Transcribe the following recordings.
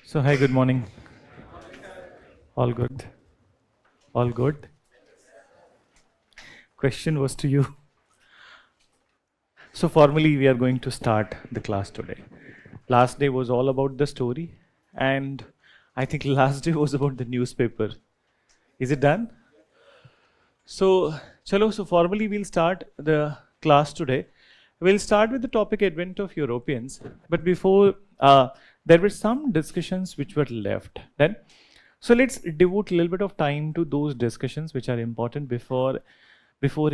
So, hi, good morning. All good. All good. Question was to you. So, formally, we are going to start the class today. Last day was all about the story, and I think last day was about the newspaper. Is it done? So, chalo, so formally, we'll start the class today. We'll start with the topic Advent of Europeans, but before there were some discussions which were left. Then, so let's devote a little bit of time to those discussions which are important before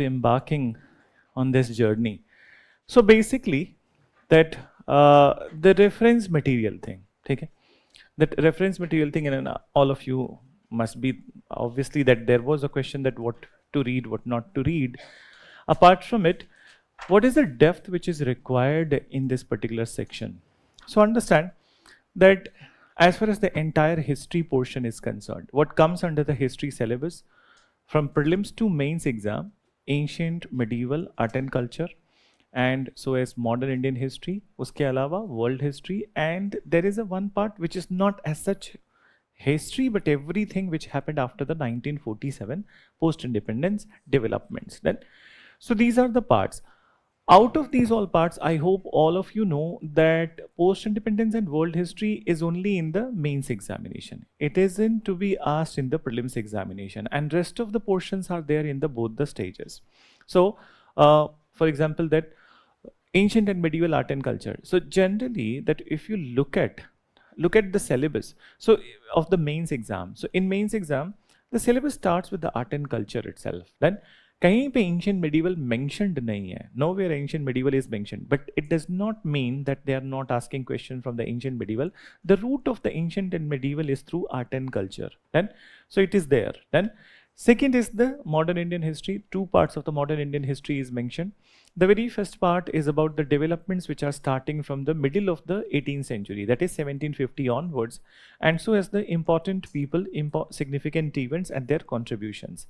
embarking on this journey. So basically, that the reference material thing, okay? That reference material thing, and all of you must be obviously that there was a question that what to read, what not to read. Apart from it, what is the depth which is required in this particular section? So understand that as far as the entire history portion is concerned, what comes under the history syllabus from prelims to mains exam, ancient, medieval, art and culture, and so as modern Indian history, uske alawa world history, and there is a one part which is not as such history but everything which happened after the 1947 post-independence developments. Then, so these are the parts. Out of these all parts, I hope all of you know that post-independence and world history is only in the mains examination. It isn't to be asked in the prelims examination, and rest of the portions are there in the both the stages. So, for example, that ancient and medieval art and culture. So generally, that if you look at the syllabus, so of the mains exam. So in mains exam, the syllabus starts with the art and culture itself. Then कहीं पे ancient medieval mentioned नहीं है. Nowhere ancient medieval is mentioned, but it does not mean that they are not asking question from the ancient medieval. The root of the ancient and medieval is through art and culture. Then, so it is there. Then, second is the modern Indian history. Two parts of the modern Indian history is mentioned. The very first part is about the developments which are starting from the middle of the 18th century, that is 1750 onwards, and so as the important people, significant events and their contributions.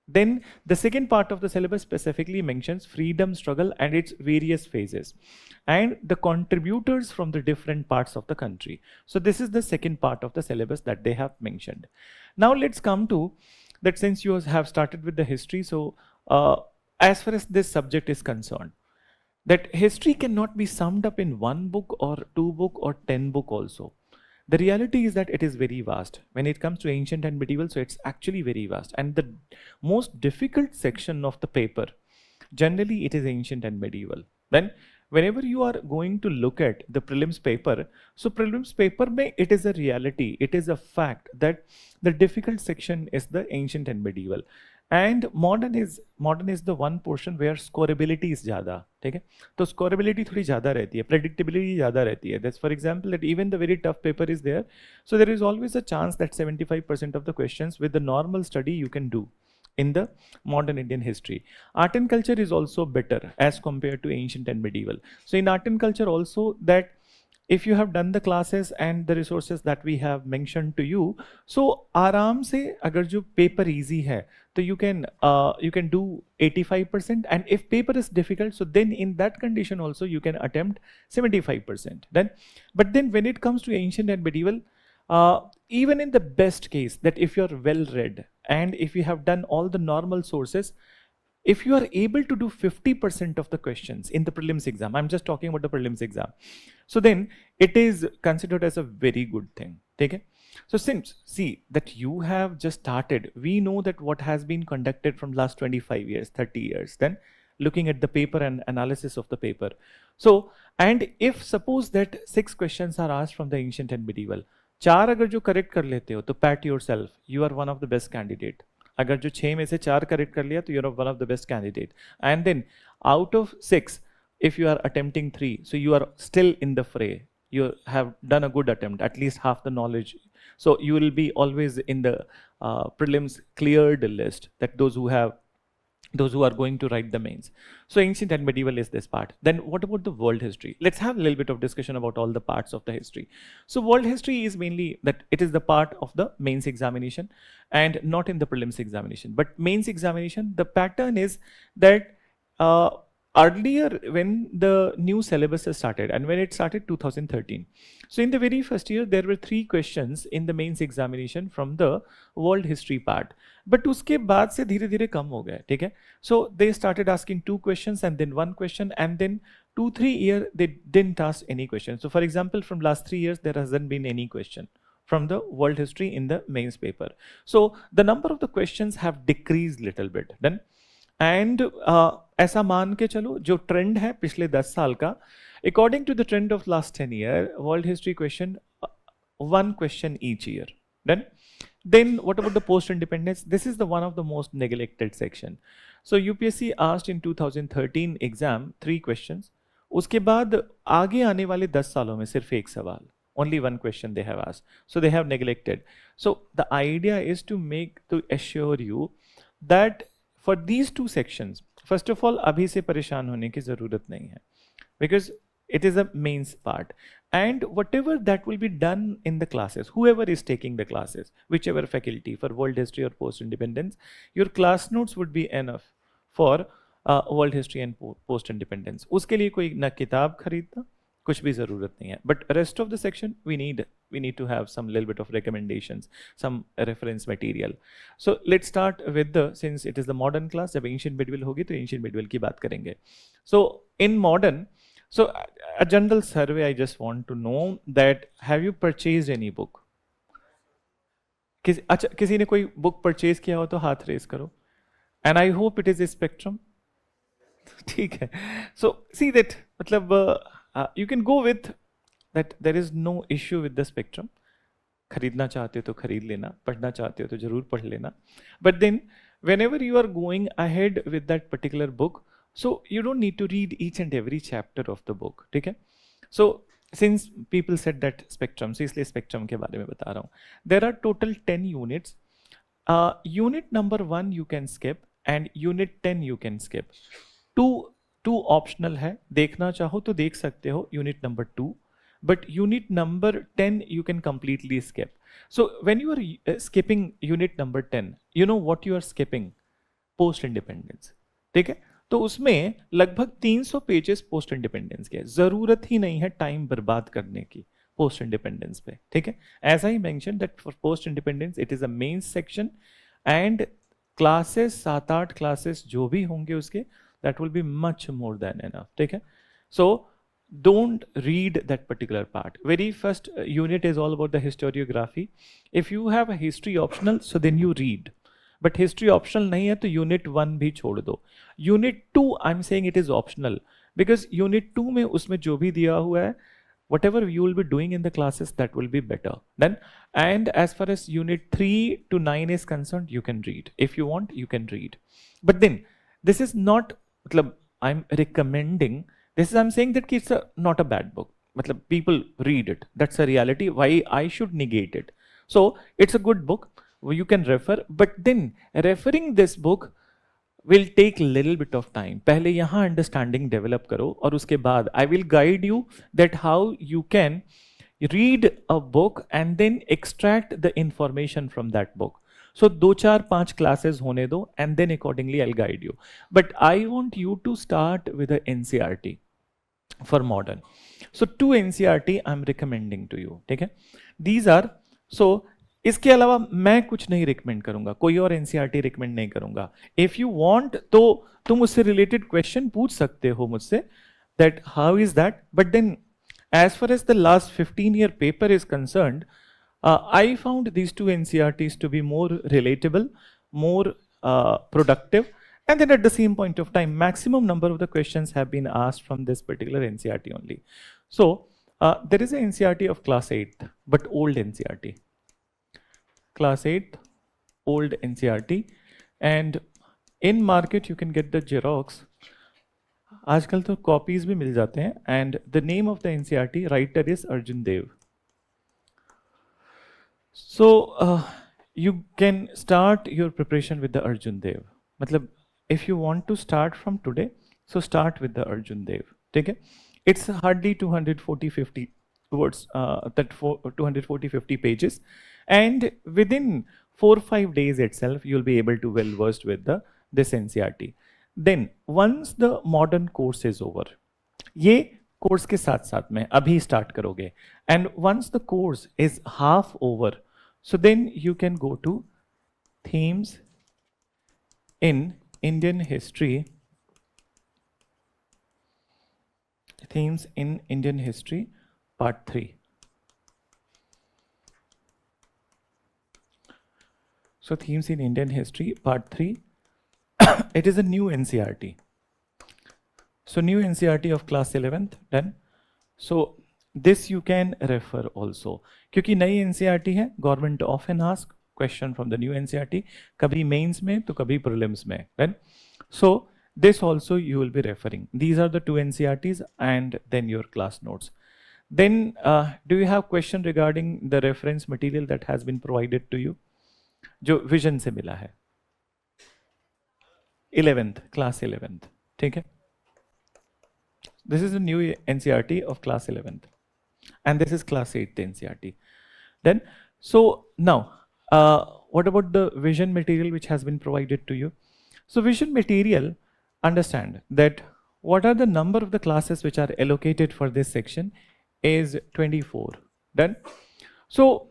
Then the second part of the syllabus specifically mentions freedom struggle and its various phases and the contributors from the different parts of the country. So this is the second part of the syllabus that they have mentioned. Now let's come to that, since you have started with the history. So as far as this subject is concerned, that history cannot be summed up in one book or two book or 10 book also. The reality is that it is very vast. When it comes to ancient and medieval, so it's actually very vast. And the most difficult section of the paper, generally it is ancient and medieval. Then whenever you are going to look at the prelims paper, so prelims paper mein, it is a reality, it is a fact that the difficult section is the ancient and medieval. And modern is the one portion where scoreability is ज़्यादा, ठीक है? तो scoreability थोड़ी ज़्यादा रहती है, predictability ज़्यादा रहती है. That's for example that even the very tough paper is there, so there is always a chance that 75% of the questions with the normal study you can do in the modern Indian history. Art and culture is also better as compared to ancient and medieval. So in art and culture also, that if you have done the classes and the resources that we have mentioned to you, so आराम से अगर जो paper easy है तो you can do 85%, and if paper is difficult, so then in that condition also you can attempt 75%. Then, but then when it comes to ancient and medieval, even in the best case that if you are well read and if you have done all the normal sources, if you are able to do 50% of the questions in the prelims exam, I'm just talking about the prelims exam, so then it is considered as a very good thing. Okay? So since, see, that you have just started, we know that what has been conducted from last 25 years, 30 years, then looking at the paper and analysis of the paper. So, and if suppose that 6 questions are asked from the ancient and medieval, 4 अगर जो correct कर लेते हो, तो pat yourself, you are one of the best candidate. अगर जो 6 में से 4 करेक्ट कर लिया तो you're one of the best candidate. And then out of 6, if you are attempting 3, so you are still in the fray. You have done a good attempt, at least half the knowledge. So you will be always in the prelims cleared list, that those who are going to write the mains. So ancient and medieval is this part. Then what about the world history? Let's have a little bit of discussion about all the parts of the history. So world history is mainly that it is the part of the mains examination and not in the prelims examination. But mains examination, the pattern is that earlier when the new syllabus has started, and when it started 2013, so in the very first year there were 3 questions in the mains examination from the world history part, but uske baad se dheere dheere kam ho gaya, theek hai. So they started asking 2 questions and then 1 question, and then 2-3 year they didn't ask any question. So for example, from last 3 years there hasn't been any question from the world history in the mains paper. So the number of the questions have decreased little bit then. And ऐसा मान के चलो जो trend है पिछले 10 साल का, according to the trend of last 10 year, world history question 1 question each year. Then what about the post independence? This is the one of the most neglected section. So UPSC asked in 2013 exam 3 questions. उसके बाद आगे आने वाले 10 सालों में सिर्फ एक सवाल, only 1 question they have asked. So they have neglected. So the idea is to assure you that for these 2 sections, first of all, abhi se pareshan hone ki zarurat nahi hai, because it is a mains part, and whatever that will be done in the classes, whoever is taking the classes, whichever faculty, for world history or post independence, your class notes would be enough for world history and post independence. Uske liye koi na kitab kharidna, कुछ भी ज़रूरत नहीं है. But rest of the section we need to have some little bit of recommendations, some reference material. So let's start with the, since it is the modern class, जब ancient medieval होगी तो ancient medieval की बात करेंगे. So in modern, so a general survey, I just want to know that have you purchased any book? अच्छा, किसी ने कोई बुक परचेज किया हो तो हाथ रेस करो. And I hope it is a spectrum. ठीक है. सो सी दैट, मतलब you can go with that, there is no issue with the spectrum. खरीदना चाहते हो तो खरीद लेना, पढ़ना चाहते हो तो जरूर पढ़ लेना. But then whenever you are going ahead with that particular book, so you don't need to read each and every chapter of the book. ठीक है. So since people said that spectrum, so इसलिए spectrum के बारे में बता रहा हूँ. There are total 10 units. Unit number 1 you can skip and unit 10 you can skip. Two optional है, देखना चाहो तो देख सकते हो unit number 2, but unit number 10 you can completely skip. So when you are skipping unit number 10, you know what you are skipping? Post independence. ठीक है. तो उसमें लगभग 300 पेजेस पोस्ट इंडिपेंडेंस के, जरूरत ही नहीं है टाइम बर्बाद करने की पोस्ट इंडिपेंडेंस पे. ठीक है. As I mention that for post independence it is a main section, and classes 7-8 classes जो भी होंगे उसके, that will be much more than enough. ठीक है. So don't read that particular part. Very first unit is all about the historiography. If you have a history optional, so then you read. But history optional नहीं है तो unit 1 भी छोड़ दो. Unit 2 I'm saying it is optional because unit 2 में उसमें जो भी दिया हुआ है, whatever you will be doing in the classes, that will be better. Then, and as far as unit 3 to 9 is concerned, you can read. If you want, you can read. But then this is not, मतलब I'm recommending this, is I'm saying that it's not a bad book. मतलब people read it, that's a reality. Why I should negate it? So it's a good book, you can refer, but then referring this book will take little bit of time. पहले यहाँ understanding develop करो, और उसके बाद I will guide you that how you can read a book and then extract the information from that book. So 2-4-5 classes होने दो, and then accordingly I'll guide you. But I want you to start with the NCERT for modern. So 2 NCERT I'm recommending to you. ठीक है. These are, so इसके अलावा मैं कुछ नहीं recommend करूंगा, कोई और NCERT रिकमेंड नहीं करूंगा. If you want तो तुम उससे related question पूछ सकते हो मुझसे, that how is that. But then as far as the last 15-year paper is concerned, I found these 2 NCERTs to be more relatable, more productive, and then at the same point of time, maximum number of the questions have been asked from this particular NCERT only. So there is an NCERT of class 8th, but old NCERT. Class 8th, old NCERT, and in market you can get the Xerox. आजकल तो copies भी मिल जाते हैं, and the name of the NCERT writer is Arjun Dev. So you can start your preparation with the Arjun Dev. मतलब if you want to start from today, so start with the Arjun Dev. ठीक है. It's hardly 240-50 words, 240-50 pages, and within 4-5 days itself you'll be able to well versed with this NCERT. Then once the modern course is over, ये course के साथ साथ में अभी start करोगे, and once the course is half over, so then you can go to themes in Indian history, themes in Indian history part 3. So themes in Indian history part 3, it is a new NCERT. So new NCERT of class 11th done. So this you can refer also, क्योंकि नई NCERT है, government often ask question from the new NCERT, कभी mains में तो कभी prelims में, done. So this also you will be referring. These are the two NCERTs and then your class notes. Then do you have question regarding the reference material that has been provided to you, जो vision से मिला है? 11th, class 11th, ठीक है. This is a new NCERT of class 11th, and this is class 8th NCERT. Then, so now, what about the vision material which has been provided to you? So vision material, understand that what are the number of the classes which are allocated for this section is 24. Done. So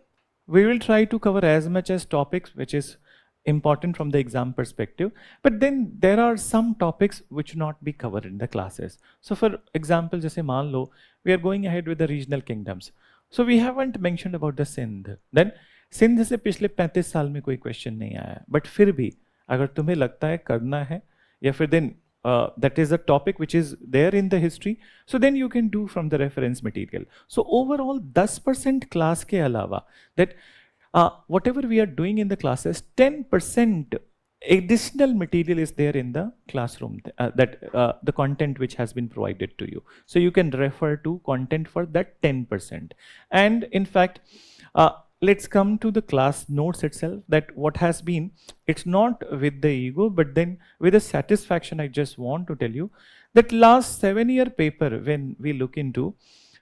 we will try to cover as much as topics which is important from the exam perspective, but then there are some topics which not be covered in the classes. So for example, जैसे मान लो we are going ahead with the regional kingdoms, so we haven't mentioned about the Sindh. Then Sindh से पिछले 35 साल में कोई question नहीं आया, but फिर भी अगर तुम्हें लगता है करना है, या फिर then that is a topic which is there in the history, so then you can do from the reference material. So overall 10% class के अलावा, that whatever we are doing in the classes, 10% additional material is there in the classroom, the content which has been provided to you. So you can refer to content for that 10%. And in fact, let's come to the class notes itself, that what has been, it's not with the ego, but then with the satisfaction, I just want to tell you that last 7-year paper, when we look into,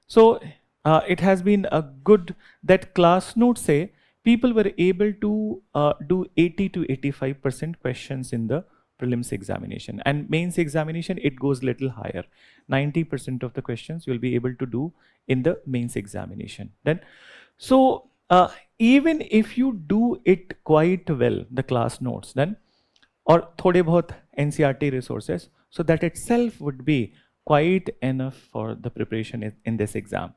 so it has been a good, that class notes say, people were able to do 80 to 85% questions in the prelims examination, and mains examination it goes little higher. 90% of the questions you'll be able to do in the mains examination. Then, so even if you do it quite well, the class notes, then or थोड़े बहुत NCERT resources, so that itself would be quite enough for the preparation in this exam.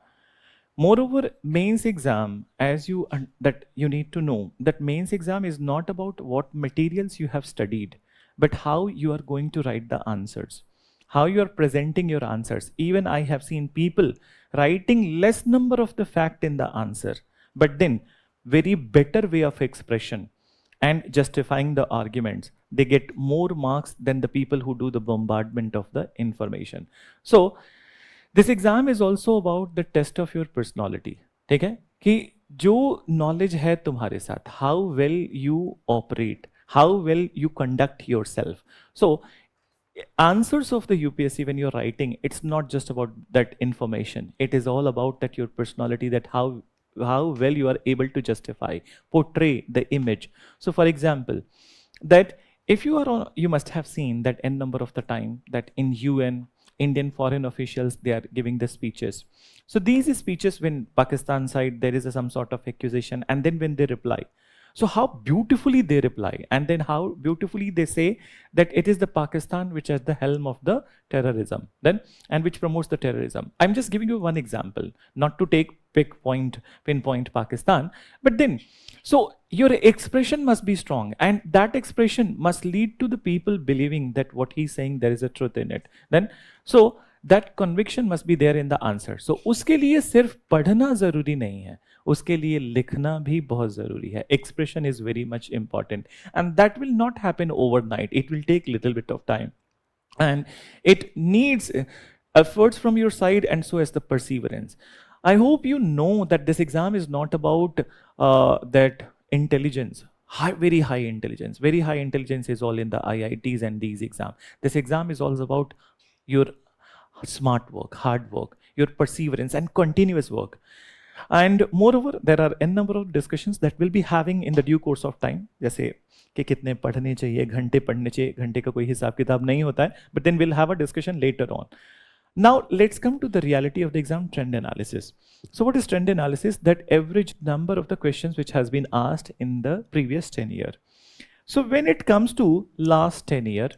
Moreover, mains exam, as you that you need to know that mains exam is not about what materials you have studied, but how you are going to write the answers, how you are presenting your answers. Even I have seen people writing less number of the fact in the answer, but then very better way of expression and justifying the arguments. They get more marks than the people who do the bombardment of the information. So this exam is also about the test of your personality. ठीक है कि जो knowledge है तुम्हारे साथ, how well you operate, how well you conduct yourself. So answers of the UPSC when you're writing, it's not just about that information. It is all about that your personality, that how well you are able to justify, portray the image. So for example, that if you are on, you must have seen that n number of the time that in UN, Indian foreign officials, they are giving the speeches. So these speeches, when Pakistan side, there is some sort of accusation, and then when they reply, so how beautifully they reply, and then how beautifully they say that it is the Pakistan which is the helm of the terrorism, then, and which promotes the terrorism. I'm just giving you one example, not to pinpoint Pakistan, but then, so your expression must be strong, and that expression must lead to the people believing that what he's saying, there is a truth in it. Then, so that conviction must be there in the answer. So उसके लिए सिर्फ पढ़ना जरूरी नहीं है, उसके लिए लिखना भी बहुत जरूरी है. Expression is very much important, and that will not happen overnight. It will take little bit of time, and it needs efforts from your side, and so as the perseverance. I hope you know that this exam is not about that intelligence, very high intelligence. Very high intelligence is all in the IITs and these exams. This exam is all about your smart work, hard work, your perseverance and continuous work. And moreover, there are n number of discussions that we'll be having in the due course of time. जैसे कि कितने पढ़ने चाहिए, घंटे पढ़ने चाहिए, घंटे का कोई हिसाब किताब नहीं होता है, but then we'll have a discussion later on. Now let's come to the reality of the exam, trend analysis. So what is trend analysis? That average number of the questions which has been asked in the previous 10 year. So when it comes to last 10 year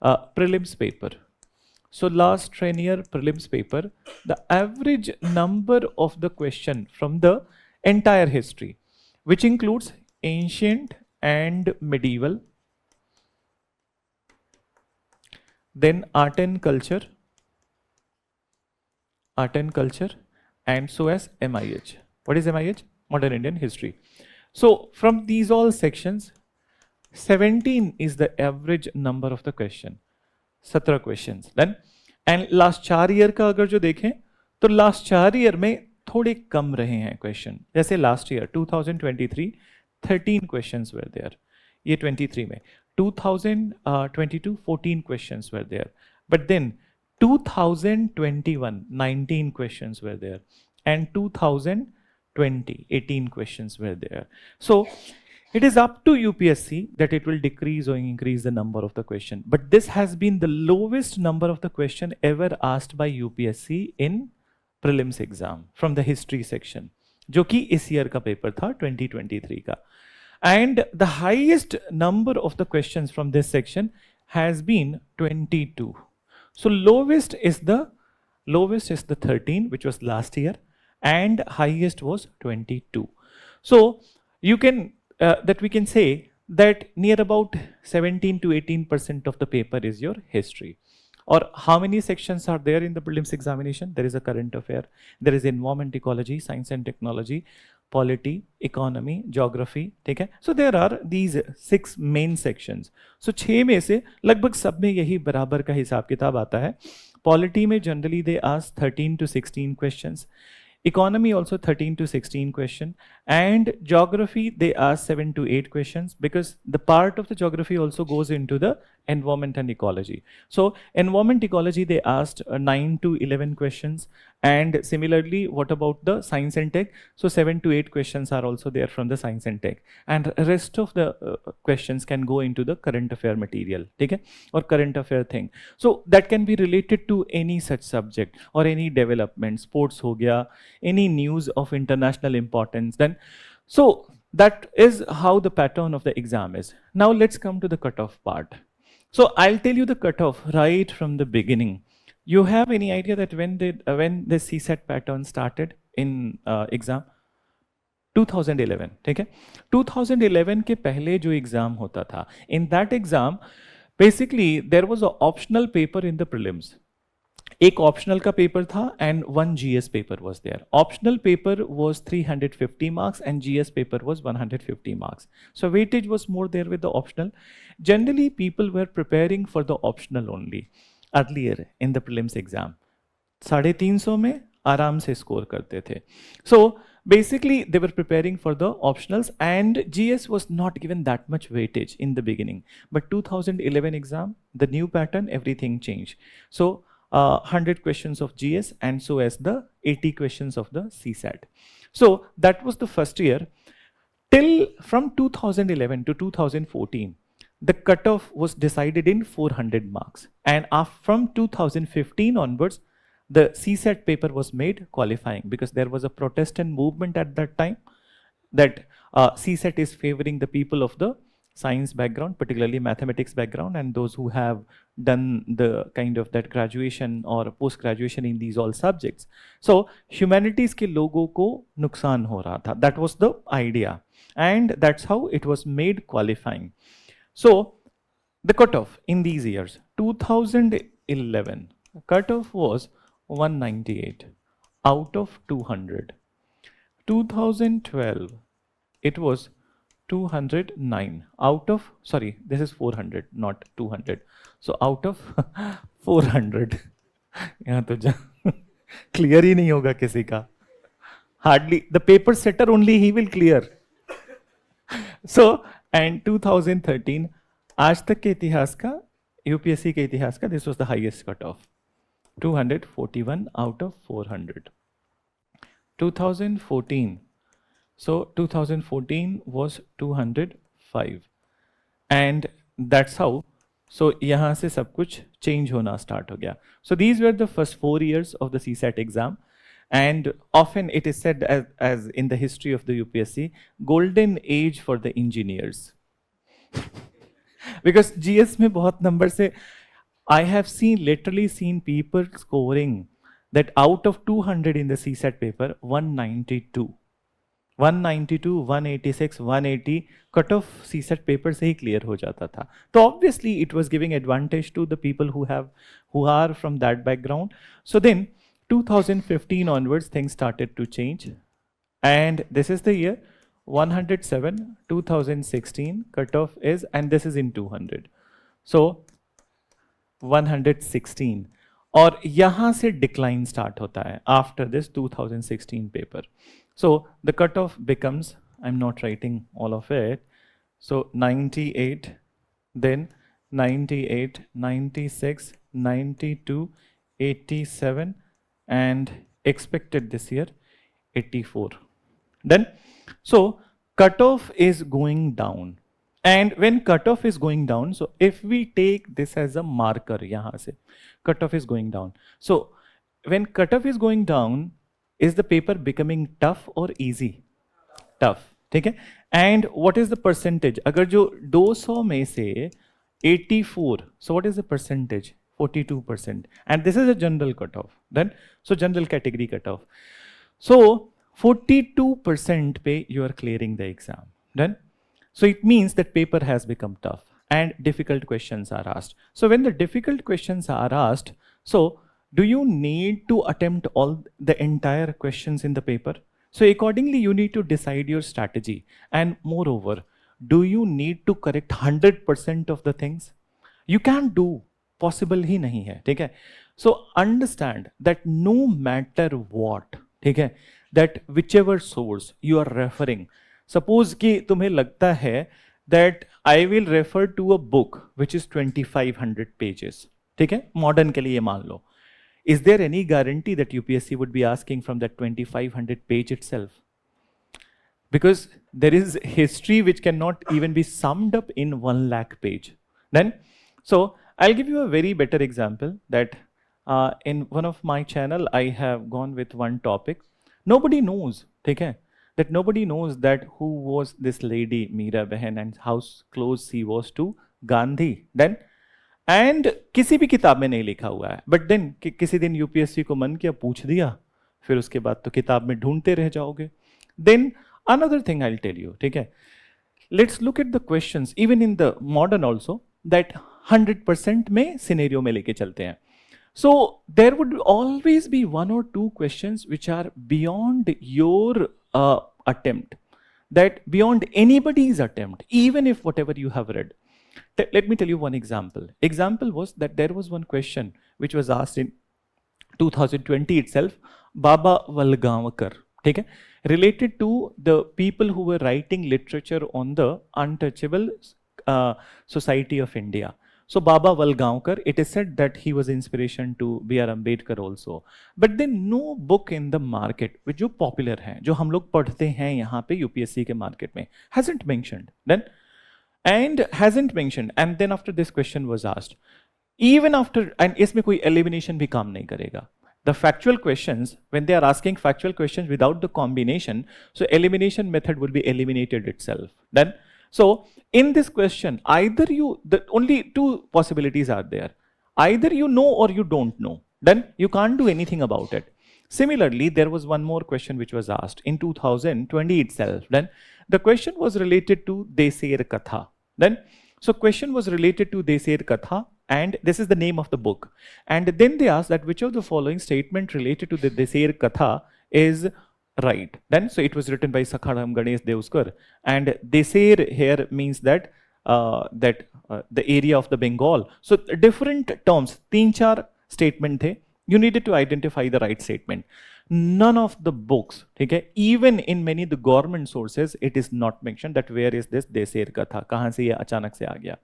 prelims paper, so last 10 year prelims paper, the average number of the question from the entire history, which includes ancient and medieval, then art and culture, and so as MIH. What is MIH? Modern Indian History. So from these all sections, 17 is the average number of the question. 17 questions. Then and last 4 year का अगर जो देखें तो last 4 year में थोड़े कम रहे हैं question. जैसे last year 2023 13 questions were there, ये 23 में. 2022 14 questions were there, but then 2021 19 questions were there, and 2020 18 questions were there. So it is up to UPSC that it will decrease or increase the number of the question, but this has been the lowest number of the question ever asked by UPSC in prelims exam from the history section, जो कि इस year का paper था 2023 का. And the highest number of the questions from this section has been 22. So lowest is the 13, which was last year, and highest was 22. So you can that we can say that near about 17 to 18% of the paper is your history. Or how many sections are there in the prelims examination? There is a current affair, there is environment, ecology, science and technology, polity, economy, geography, ठीक है. So there are these 6 main sections. So 6 में से लगभग सब में यही बराबर का हिसाब किताब आता है. Polity में generally they ask 13 to 16 questions. Economy also 13 to 16 question, and geography they ask 7 to 8 questions, because the part of the geography also goes into the environment and ecology. So environment ecology they asked 9 to 11 questions, and similarly what about the science and tech? So 7 to 8 questions are also there from the science and tech, and rest of the questions can go into the current affair material, okay, or current affair thing. So that can be related to any such subject or any development, sports ho gaya, any news of international importance. Then so that is how the pattern of the exam is. Now let's come to the cutoff part. So I'll tell you the cutoff right from the beginning. You have any idea that when the CSAT pattern started in exam? 2011, ठीक है. 2011 के पहले जो exam होता था, in that exam basically there was an optional paper in the prelims. एक optional का paper था and 1 GS paper was there. Optional paper was 350 marks and GS paper was 150 marks. So weightage was more there with the optional. Generally people were preparing for the optional only earlier in the prelims exam. 350 में आराम से score करते थे. सो basically they were preparing for the optionals, and GS was not given that much weightage in the beginning. But 2011 exam, the new pattern, everything changed. So 100 questions of GS, and so as the 80 questions of the CSAT. So that was the first year. Till from 2011 to 2014, the cutoff was decided in 400 marks. And from 2015 onwards, the CSAT paper was made qualifying, because there was a Protestant movement at that time that CSAT is favoring the people of the science background, particularly mathematics background, and those who have done the kind of that graduation or post graduation in these all subjects. So humanities के लोगों को नुकसान हो रहा था. That was the idea, and that's how it was made qualifying. So the cutoff in these years, 2011 cutoff was 198 out of 200. 2012 it was 209 out of, sorry, this is 400 not 200, so out of 400. यहाँ तो clear ही नहीं होगा किसी का, hardly the paper setter only he will clear. So and 2013 आज तक के इतिहास का, UPSC के इतिहास का, this was the highest cutoff, 241 out of 400. 2014. So 2014 was 205 and that's how. So यहाँ से सब कुछ change होना start हो गया. So these were the first 4 years of the CSAT exam, and often it is said as in the history of the UPSC, golden age for the engineers. Because GS में बहुत number से I have literally seen people scoring that out of 200 in the CSAT paper, 192. 192, 186, 180 cut off CSAT paper से ही clear हो जाता था. तो obviously it was giving advantage to the people who are from that background. So then 2015 onwards things started to change, and this is the year 107. 2016 cutoff is, and this is in 200, so 116. और यहाँ से decline start होता है after this 2016 paper. So the cutoff becomes, I'm not writing all of it, so 98, then 98, 96, 92, 87, and expected this year 84. Then, so cutoff is going down. And when cutoff is going down, so if we take this as a marker, yahan se, cutoff is going down. So when cutoff is going down, is the paper becoming tough or easy? Tough. ठीक है. And what is the percentage? अगर जो 200 में से 84, so what is the percentage? 42%. And this is a general cutoff. Then, so general category cutoff. So 42% पे you are clearing the exam. Then, so it means that paper has become tough and difficult questions are asked. So when the difficult questions are asked, so do you need to attempt all the entire questions in the paper? So accordingly, you need to decide your strategy. And moreover, do you need to correct 100% of the things? You can't do. Possible ही नहीं है. ठीक है. So understand that no matter what, ठीक है, that whichever source you are referring, suppose कि तुम्हें लगता है that I will refer to a book which is 2500 pages. ठीक है. Modern के लिए मान लो. Is there any guarantee that UPSC would be asking from that 2500 page itself? Because there is history which cannot even be summed up in 1 lakh page. Then, so I'll give you a very better example that in one of my channel, I have gone with one topic. Nobody knows, okay, that nobody knows that who was this lady Meera Behan and how close she was to Gandhi. Then, and किसी भी किताब में नहीं लिखा हुआ है, but then किसी दिन यूपीएससी को मन किया, पूछ दिया, फिर उसके बाद तो किताब में ढूंढते रह जाओगे. Then another thing I will tell you. ठीक है. Let's look at the questions even in the modern also that 100% में सिनेरियो में लेके चलते हैं. So there would always be 1 or 2 questions which are beyond your attempt, that beyond anybody's attempt, even if whatever you have read. Let me tell you one example. Example was that there was one question which was asked in 2020 itself, Baba Valgavkar, okay, related to the people who were writing literature on the untouchable society of India. So Baba Valgavkar, it is said that he was inspiration to B.R. Ambedkar also. But then no book in the market which जो popular है, जो हम लोग पढ़ते हैं यहाँ पे UPSC के market में, hasn't mentioned. Then and hasn't mentioned, and then after this question was asked, even after, and इसमें कोई elimination भी काम नहीं करेगा. The factual questions, when they are asking factual questions without the combination, so elimination method will be eliminated itself. Then, so in this question, either you, the only 2 possibilities are there. Either you know or you don't know. Then you can't do anything about it. Similarly, there was one more question which was asked in 2020 itself. Then the question was related to Deser Katha. Then, so question was related to Deser Katha, and this is the name of the book. And then they asked that which of the following statement related to the Deser Katha is right. Then, so it was written by Sakharam Ganesh Devskar, and Deser here means that the area of the Bengal. So different terms, 3-4 statement the. You needed to identify the right statement. None of the books, okay, even in many of the government sources, it is not mentioned that where is this Deser Katha, kahan se ye achanak se aa gaya.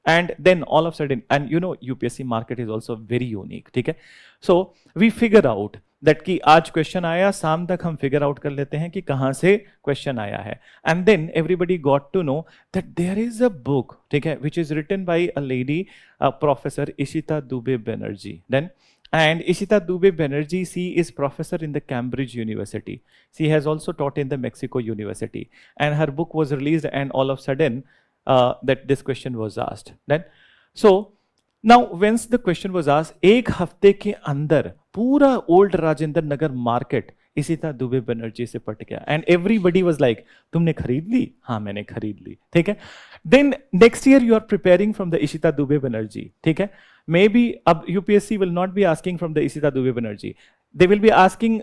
And then all of a sudden, and you know UPSC market is also very unique, okay. So we figure out that कि आज question आया, शाम तक हम figure out कर लेते हैं कि कहाँ से क्वेश्चन आया है. And then everybody got to know that there is a book, ठीक है, which is written by a lady, professor Ishita Dube Banerjee. Then and Ishita Dube Banerjee, she is professor in the Cambridge University. She has also taught in the Mexico University. And her book was released, and all of a sudden, that this question was asked. Then, so now once the question was asked, एक हफ्ते के अंदर पूरा old Rajendra Nagar market Ishita Dube Banerjee से पट गया. And everybody was like, तुमने खरीद ली? हाँ, मैंने खरीद ली. ठीक है. Then next year you are preparing from the Ishita Dube Banerjee. ठीक है. Maybe UPSC will not be asking from the Ishita Dube Banerjee. They will be asking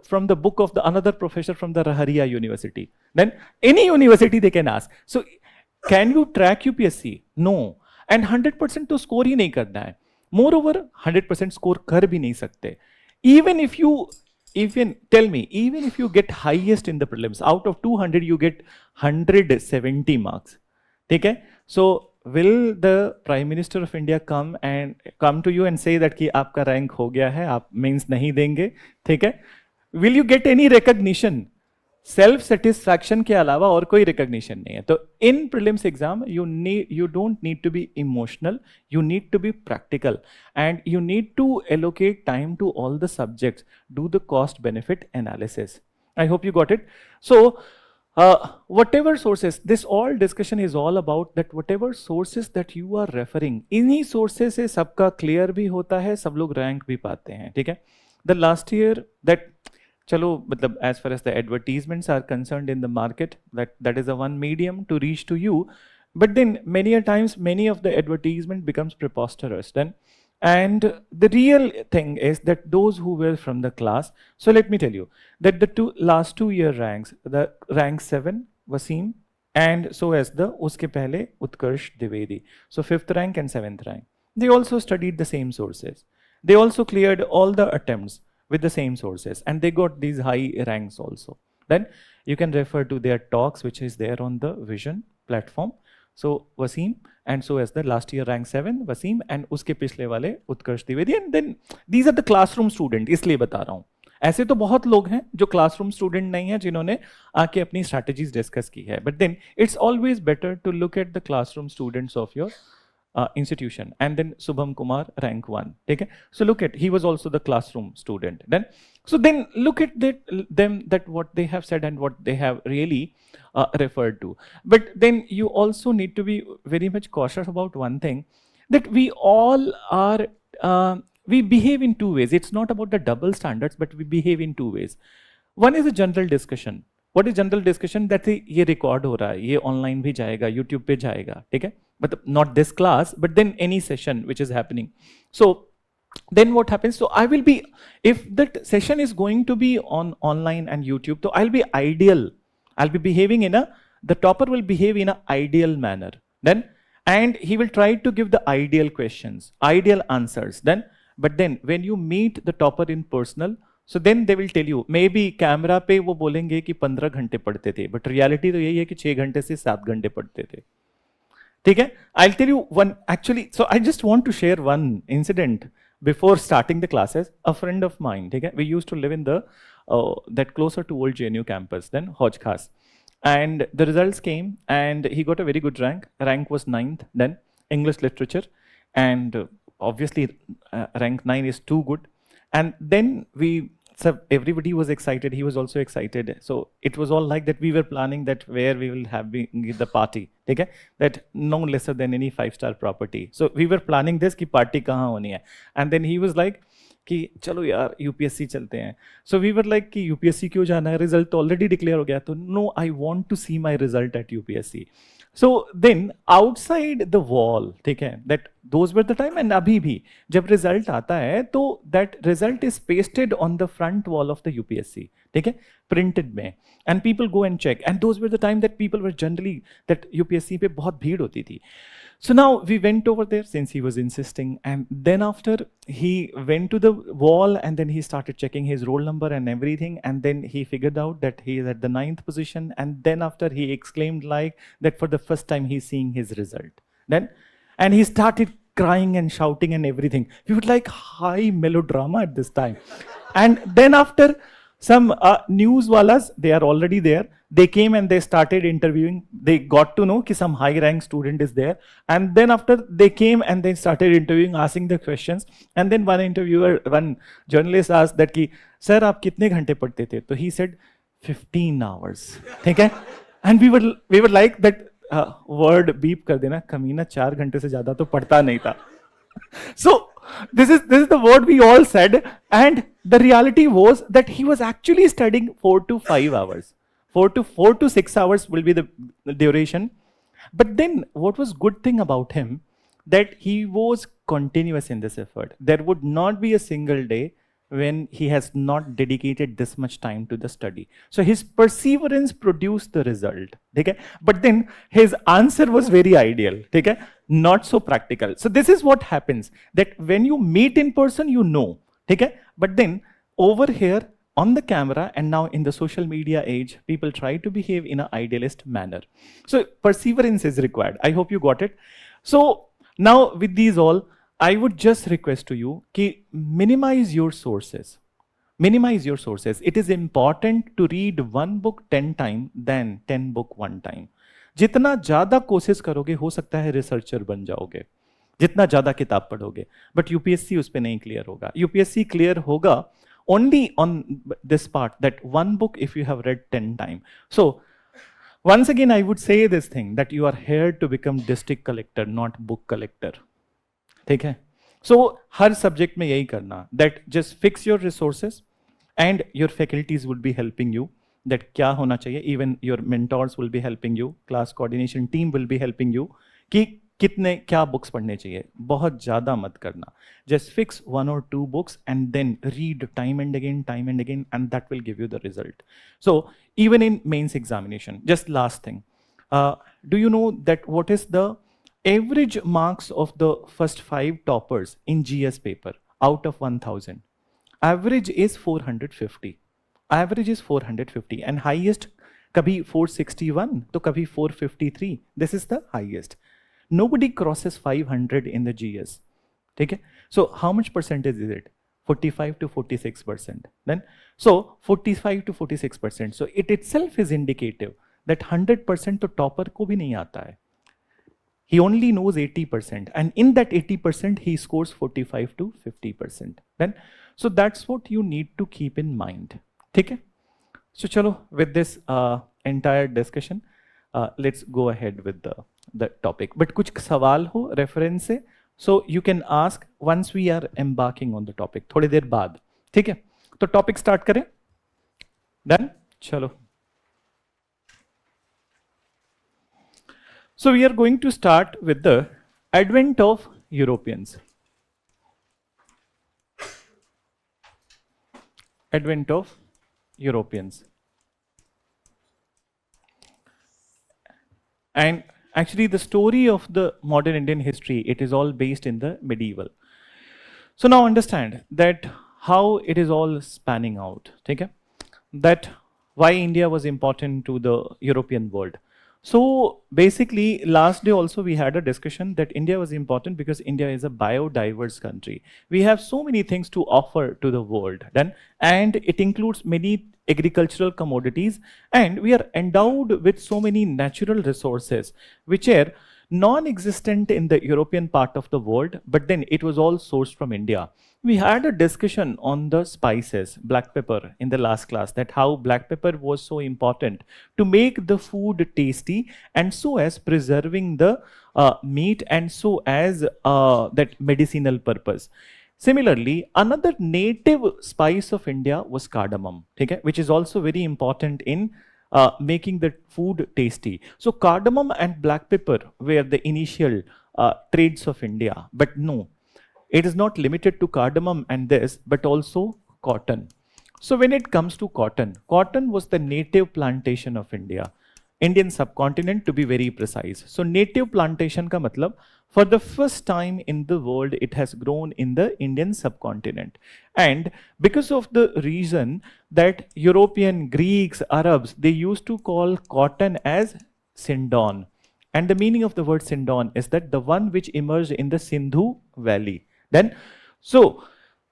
from the book of the another professor from the Raharia University. Then any university they can ask. So can you track UPSC? No. And 100% तो score ही नहीं करना है. Moreover, 100% score कर भी नहीं सकते. Even if you get highest in the prelims, out of 200 you get 170 marks. ठीक है. So will the Prime Minister of India come to you and say that कि आपका रैंक हो गया है, आप मेंस नहीं देंगे? ठीक है. Will you get any recognition? Self satisfaction के अलावा और कोई रिकॉग्निशन नहीं है. तो in prelims exam you don't need to be emotional, you need to be practical, and you need to allocate time to all the subjects, do the cost benefit analysis. I hope you got it. So whatever sources, this all discussion is all about that whatever sources that you are referring, इन्हीं sources से सबका clear भी होता है, सब लोग rank भी पाते हैं. ठीक है. The last year that चलो मतलब as far as the advertisements are concerned in the market, that is a one medium to reach to you, but then many a times many of the advertisement becomes preposterous then. And the real thing is that those who were from the class, so let me tell you that the last 2 year ranks, the rank 7 Wasim, and so as the uske pehle Utkarsh Dwivedi, so 5th rank and 7th rank, they also studied the same sources, they also cleared all the attempts with the same sources, and they got these high ranks also. Then you can refer to their talks which is there on the Vision platform. So Wasim, and so as the last year rank 7 Wasim, and uske पिछले वाले उत्कर्ष Dwivedi. And then these are the classroom student, इसलिए बता रहा हूँ. ऐसे तो बहुत लोग हैं जो क्लासरूम स्टूडेंट नहीं है जिन्होंने आके अपनी स्ट्रैटेजीज डिस्कस की है. But then it's always better to look at the classroom students of your institution. And then Subham Kumar, rank 1. Okay? So look at, he was also the classroom student. Then look at that what they have said and what they have really referred to. But then you also need to be very much cautious about one thing, that we all are, we behave in two ways. It's not about the double standards, but we behave in two ways. One is a general discussion. What is general discussion? That ये record हो रहा है, ये online भी जाएगा, YouTube पे जाएगा, ठीक है? But not this class, but then any session which is happening. So then what happens? So I will be, if that session is going to be on online and YouTube, so I'll be ideal. I'll be behaving the topper will behave in an ideal manner. Then, and he will try to give the ideal questions, ideal answers. But then when you meet the topper in personal, so then they will tell you, maybe camera पे वो बोलेंगे कि 15 घंटे पढ़ते थे, but reality तो यही है कि 6 घंटे से 7 घंटे पढ़ते थे. ठीक है? I'll tell you one, actually, so I just want to share one incident before starting the classes. A friend of mine, ठीक है? We used to live in the, that closer to old JNU campus, then Hoj Khas. And the results came and he got a very good rank. Rank was 9th, then English literature. And obviously rank 9 is too good. And then so everybody was excited. He was also excited. So it was all like that. We were planning that where we will have the party. Okay? That no lesser than any 5-star property. So we were planning this कि party कहाँ होनी है. And then he was like कि चलो यार UPSC चलते हैं. So we were like कि UPSC क्यों जाना है? Result तो already declare हो गया. तो no, I want to see my result at UPSC. So then outside the wall, ठीक है, that those were the time, and अभी भी जब result आता है तो that result is pasted on the front wall of the UPSC, ठीक है, printed में, and people go and check, and those were the time that people were generally, that UPSC पे बहुत भीड़ होती थी. So now we went over there since he was insisting, and then after he went to the wall and then he started checking his roll number and everything, and then he figured out that he is at the 9th position, and then after he exclaimed like that for the first time he's seeing his result. And he started crying and shouting and everything. We would like high melodrama at this time. And then after some news walas, they are already there. They came and they started interviewing. They got to know कि some high rank student is there. And then after they came and they started interviewing, asking the questions. And then one journalist asked that कि sir आप कितने घंटे पढ़ते थे? तो he said 15 hours. ठीक है? And we were like that word beep कर देना कमीना 4 घंटे से ज़्यादा तो पढ़ता नहीं था. So this is the word we all said, and the reality was that he was actually studying 4 to 5 hours. 4 to 6 hours will be the duration. But then what was good thing about him, that he was continuous in this effort. There would not be a single day when he has not dedicated this much time to the study. So his perseverance produced the result. Okay? But then his answer was very ideal. Okay? Not so practical. So this is what happens, that when you meet in person, you know. Okay? But then over here on the camera and now in the social media age, people try to behave in an idealist manner. So perseverance is required. I hope you got it. So now with these all, I would just request to you कि minimize your sources. Minimize your sources. It is important to read one book 10 times than 10 book one time. जितना ज़्यादा कोशिश करोगे हो सकता है researcher बन जाओगे, जितना ज़्यादा किताब पढ़ोगे. बट यूपीएससी उस पर नहीं क्लियर होगा. यूपीएससी क्लियर होगा only on this part, that one book if you have read 10 times. So once again I would say this thing, that you are here to become district collector, not book collector. ठीक है? So हर subject में यही करना, that just fix your resources and your faculties would be helping you, that क्या होना चाहिए, even your mentors will be helping you, class coordination team will be helping you, कि कितने क्या बुक्स पढ़ने चाहिए. बहुत ज़्यादा मत करना. Just fix 1 or 2 books and then read time and again, and that will give you the result. So even in mains examination, just last thing, do you know that what is the average marks of the first 5 toppers in GS paper out of 1000? Average is 450. Average is 450 and highest kabhi 461 to kabhi 453. This is the highest. Nobody crosses 500 in the GS. Okay? So how much percentage is it? 45 to 46%. Then so 45 to 46%. So it itself is indicative that 100% to topper ko bhi nahi aata hai. He only knows 80%, and in that 80%, he scores 45 to 50%. Then, so that's what you need to keep in mind. Okay? So, chalo, with this entire discussion, let's go ahead with the topic. But kuch sawal ho reference se, so you can ask once we are embarking on the topic. थोड़ी देर बाद, ठीक है? तो topic start करें? Done? चलो. So we are going to start with the advent of Europeans. Advent of Europeans. And actually the story of the modern Indian history, it is all based in the medieval. So now understand that how it is all spanning out, okay? That why India was important to the European world. So basically, last day also we had a discussion that India was important because India is a biodiverse country. We have so many things to offer to the world, then, and it includes many agricultural commodities, and we are endowed with so many natural resources which are non-existent in the European part of the world, but then it was all sourced from India. We had a discussion on the spices, black pepper, in the last class, that how black pepper was so important to make the food tasty and so as preserving the meat and so as that medicinal purpose. Similarly, another native spice of India was cardamom, okay, which is also very important in making the food tasty. So cardamom and black pepper were the initial trades of India, but no, it is not limited to cardamom and this, but also cotton. So when it comes to cotton, cotton was the native plantation of India, Indian subcontinent to be very precise. So native plantation ka matlab, for the first time in the world, it has grown in the Indian subcontinent. And because of the reason that European, Greeks, Arabs, they used to call cotton as Sindon. And the meaning of the word Sindon is that the one which emerged in the Sindhu Valley. Then, so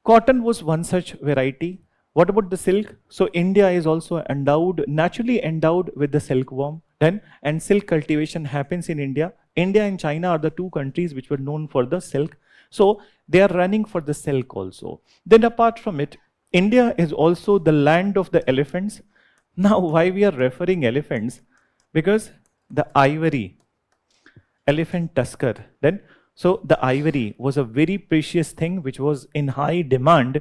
cotton was one such variety. What about the silk? So India is also endowed, naturally endowed with the silkworm. Then, and silk cultivation happens in India. India and China are the two countries which were known for the silk. So they are running for the silk also. Then apart from it, India is also the land of the elephants. Now, why we are referring elephants? Because the ivory, elephant tusker, then, so the ivory was a very precious thing which was in high demand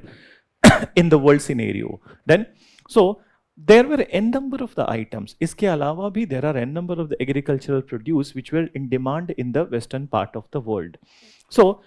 in the world scenario. Then, so there were n number of the items. Iske alawa bhi there are n number of the agricultural produce which were in demand in the western part of the world. So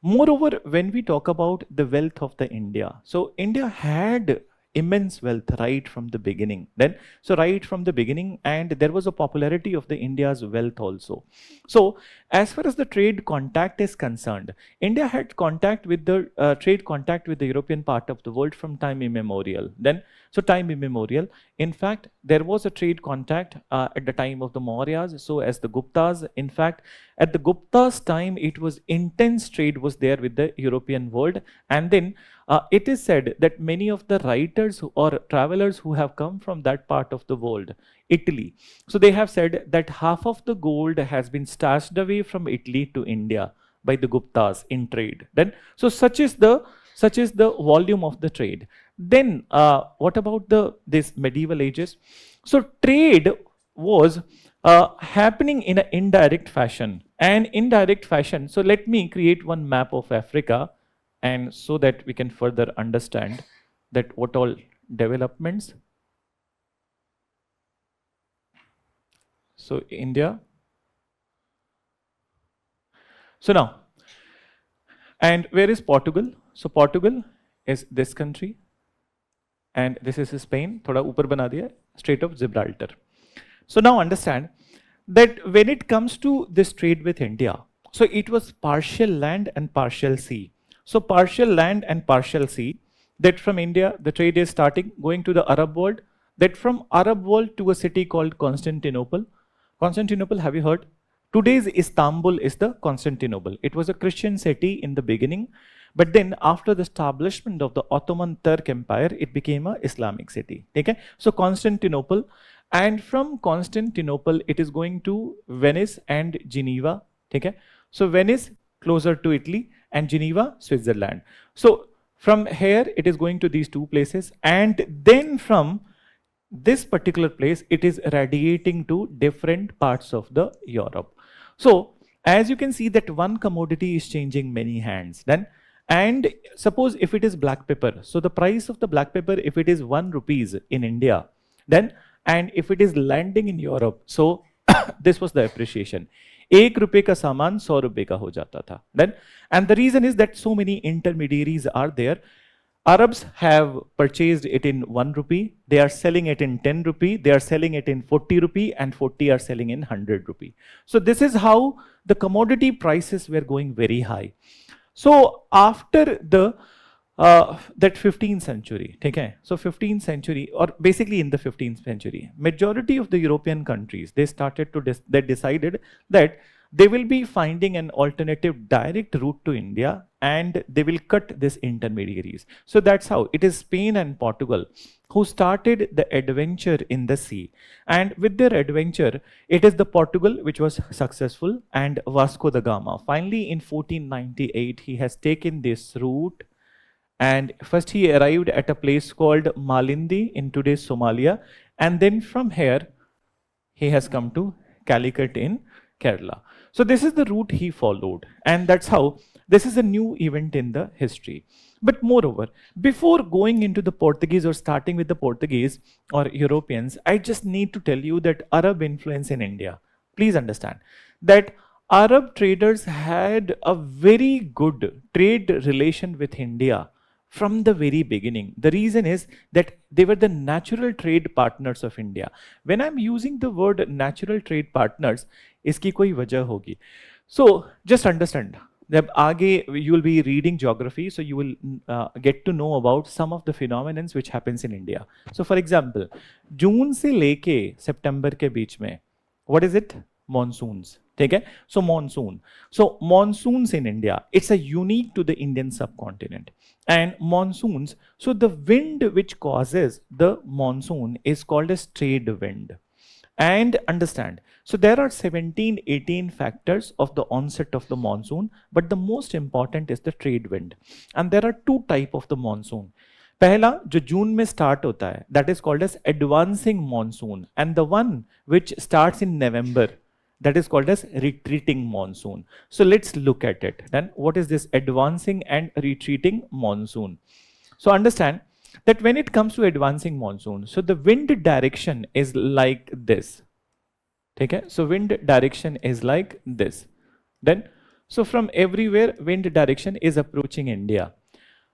moreover, when we talk about the wealth of the India, so India had immense wealth right from the beginning. Then, so right from the beginning, and there was a popularity of the India's wealth also. So as far as the trade contact is concerned, India had contact with the trade contact with the European part of the world from time immemorial. Then, so time immemorial. In fact, there was a trade contact at the time of the Mauryas. So as the Guptas, in fact, at the Gupta's time, it was intense trade was there with the European world. And then it is said that many of the writers or travelers who have come from that part of the world, Italy, so they have said that half of the gold has been stashed away from Italy to India by the Guptas in trade. Then, so such is the volume of the trade. Then, what about this medieval ages? So trade was happening in an indirect fashion. And indirect fashion, so let me create one map of Africa, and so that we can further understand that what all developments. So India. So now, and where is Portugal? So Portugal is this country, and this is Spain. Thoda upar bana diya, Strait of Gibraltar. So now understand that when it comes to this trade with India, so it was partial land and partial sea. So partial land and partial sea, that from India, the trade is starting, going to the Arab world, that from Arab world to a city called Constantinople. Constantinople, have you heard? Today's Istanbul is the Constantinople. It was a Christian city in the beginning, but then after the establishment of the Ottoman Turk Empire, it became an Islamic city. Okay? So Constantinople, and from Constantinople, it is going to Venice and Geneva. Okay? So Venice, closer to Italy, and Geneva, Switzerland. So from here, it is going to these two places, and then from this particular place, it is radiating to different parts of the Europe. So as you can see that one commodity is changing many hands. Then, and suppose if it is black pepper, so the price of the black pepper, if it is 1 rupees in India, then, and if it is landing in Europe, so this was the appreciation. 1 रुपए का सामान 100 रुपए का हो जाता था. Then, and the reason is that so many intermediaries are there. Arabs have purchased it in 1 rupee, they are selling it in 10 rupee, they are selling it in 40 rupee, and 40 are selling in 100 rupee. So this is how the commodity prices were going very high. So after the that 15th century, okay? So 15th century, or basically in the 15th century, majority of the European countries, they started to, they decided that they will be finding an alternative direct route to India, and they will cut these intermediaries. So that's how it is Spain and Portugal who started the adventure in the sea. And with their adventure, it is the Portugal which was successful, and Vasco da Gama. Finally, in 1498, he has taken this route, and first he arrived at a place called Malindi in today's Somalia, and then from here, he has come to Calicut in Kerala. So this is the route he followed, and that's how this is a new event in the history. But moreover, before going into the Portuguese or starting with the Portuguese or Europeans, I just need to tell you that Arab influence in India. Please understand that Arab traders had a very good trade relation with India from the very beginning. The reason is that they were the natural trade partners of India. When I'm using the word natural trade partners, इसकी कोई वजह होगी. So just understand. जब आगे you will be reading geography, so you will get to know about some of the phenomena which happens in India. So for example, जून से लेके सितंबर के बीच में, what is it? Monsoons. ठीक है. So monsoon. So monsoons in India, it's a unique to the Indian subcontinent. And monsoons, so the wind which causes the monsoon is called as trade wind. And understand, so there are 17 18 factors of the onset of the monsoon, but the most important is the trade wind. And there are two type of the monsoon. पहला जो जून में start होता है, that is called as advancing monsoon, and the one which starts in November, that is called as retreating monsoon. So let's look at it. Then what is this advancing and retreating monsoon? So understand that when it comes to advancing monsoon, so the wind direction is like this. Okay, so wind direction is like this. Then, so from everywhere, wind direction is approaching India.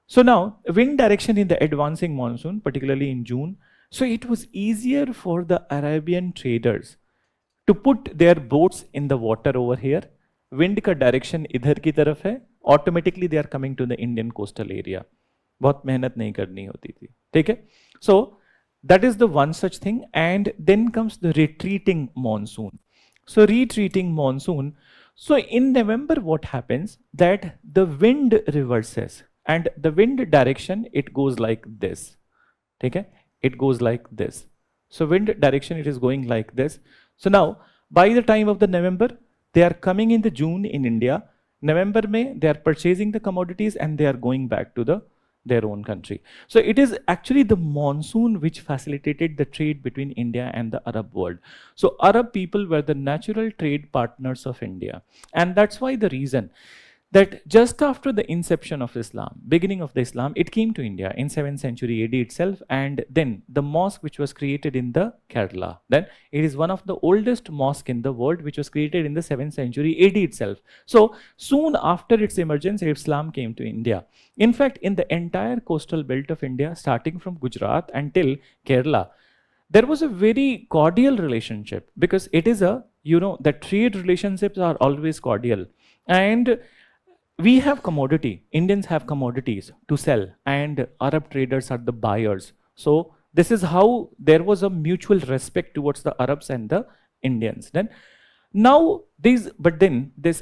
So now, wind direction in the advancing monsoon, particularly in June, so it was easier for the Arabian traders to put their boats in the water over here. Wind का direction इधर की तरफ है, automatically they are coming to the Indian coastal area. बहुत मेहनत नहीं करनी होती थी, ठीक है. So that is the one such thing. And then comes the retreating monsoon. So retreating monsoon, so in November what happens, that the wind reverses and the wind direction, it goes like this, okay, it goes like this. So wind direction, it is going like this. So now by the time of the November, they are coming in the June in India. November May, they are purchasing the commodities and they are going back to their own country. So it is actually the monsoon which facilitated the trade between India and the Arab world. So Arab people were the natural trade partners of India. And that's why the reason that just after the inception of Islam, beginning of the Islam, it came to India in 7th century AD itself. And then the mosque which was created in the Kerala, then it is one of the oldest mosque in the world, which was created in the 7th century AD itself. So soon after its emergence, Islam came to India. In fact, in the entire coastal belt of India, starting from Gujarat until Kerala, there was a very cordial relationship, because it is a, the trade relationships are always cordial. And we have commodity, Indians have commodities to sell, and Arab traders are the buyers. So this is how there was a mutual respect towards the Arabs and the Indians. Then now this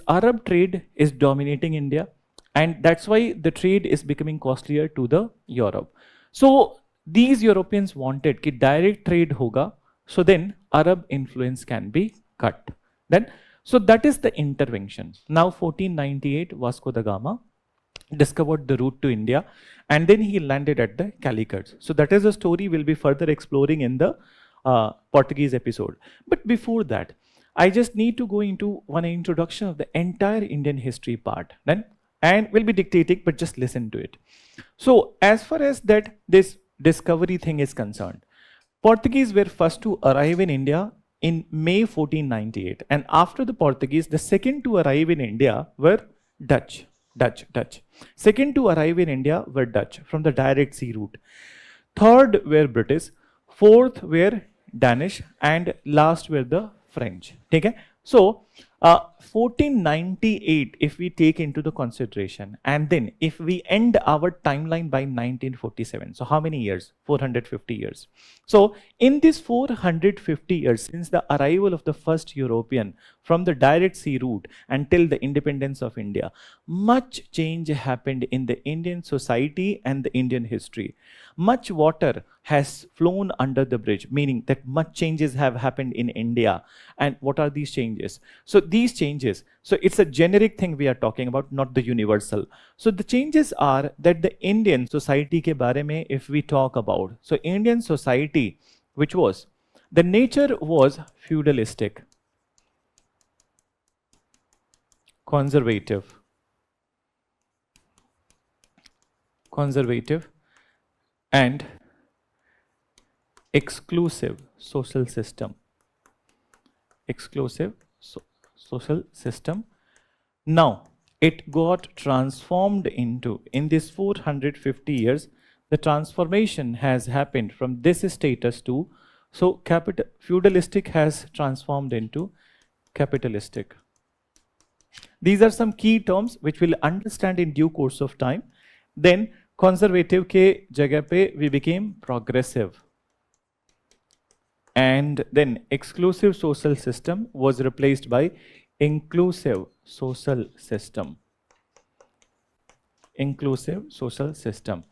Arab trade is dominating India, and that's why the trade is becoming costlier to the Europe. So these Europeans wanted कि direct trade होगा, so then Arab influence can be cut. Then so that is the intervention. Now 1498, Vasco da Gama discovered the route to India, and then he landed at the Calicut. So that is a story we'll be further exploring in the Portuguese episode. But before that, I just need to go into one introduction of the entire Indian history part. Then, and we'll be dictating, but just listen to it. So as far as that this discovery thing is concerned, Portuguese were first to arrive in India in May 1498, and after the Portuguese, the second to arrive in India were Dutch. Second to arrive in India were Dutch from the direct sea route. Third were British, fourth were Danish, and last were the French. Okay? So 1498, if we take into the consideration, and then if we end our timeline by 1947, so how many years? 450 years. So in this 450 years, since the arrival of the first European from the direct sea route until the independence of India, much change happened in the Indian society and the Indian history. Much water has flown under the bridge, meaning that much changes have happened in India. And what are these changes? So these changes, so it's a generic thing we are talking about, not the universal. So the changes are that the Indian society ke baare mein, if we talk about, so Indian society, which was, the nature was feudalistic, conservative, and exclusive social system. Social system. Now, it got transformed into, in this 450 years, the transformation has happened from this status to, so feudalistic has transformed into capitalistic. These are some key terms which we'll understand in due course of time. Then conservative ke jagah pe we became progressive. And then exclusive social system was replaced by inclusive social system. Inclusive social system.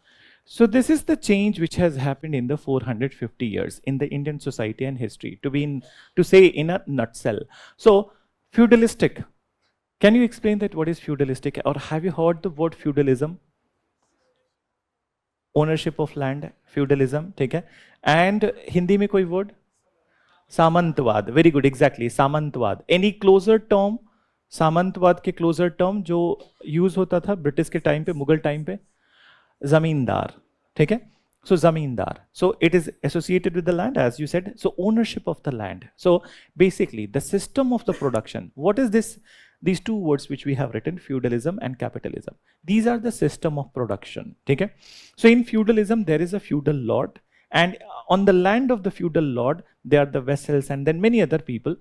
So this is the change which has happened in the 450 years in the Indian society and history, to say in a nutshell. So feudalistic. Can you explain that what is feudalistic, or have you heard the word feudalism? Ownership of land, feudalism, ठीक है. And Hindi में कोई word? सामंतवाद. Very good, exactly. सामंतवाद. Any closer term? सामंतवाद के closer term जो use होता था British के time पे, मुगल टाइम पे? जमींदार. ठीक है. So zamindar. So it is associated with the land, as you said. So ownership of the land. So basically the system of the production. What is this? These two words which we have written, feudalism and capitalism. These are the system of production. Okay? So in feudalism, there is a feudal lord, and on the land of the feudal lord, there are the vassals and then many other people,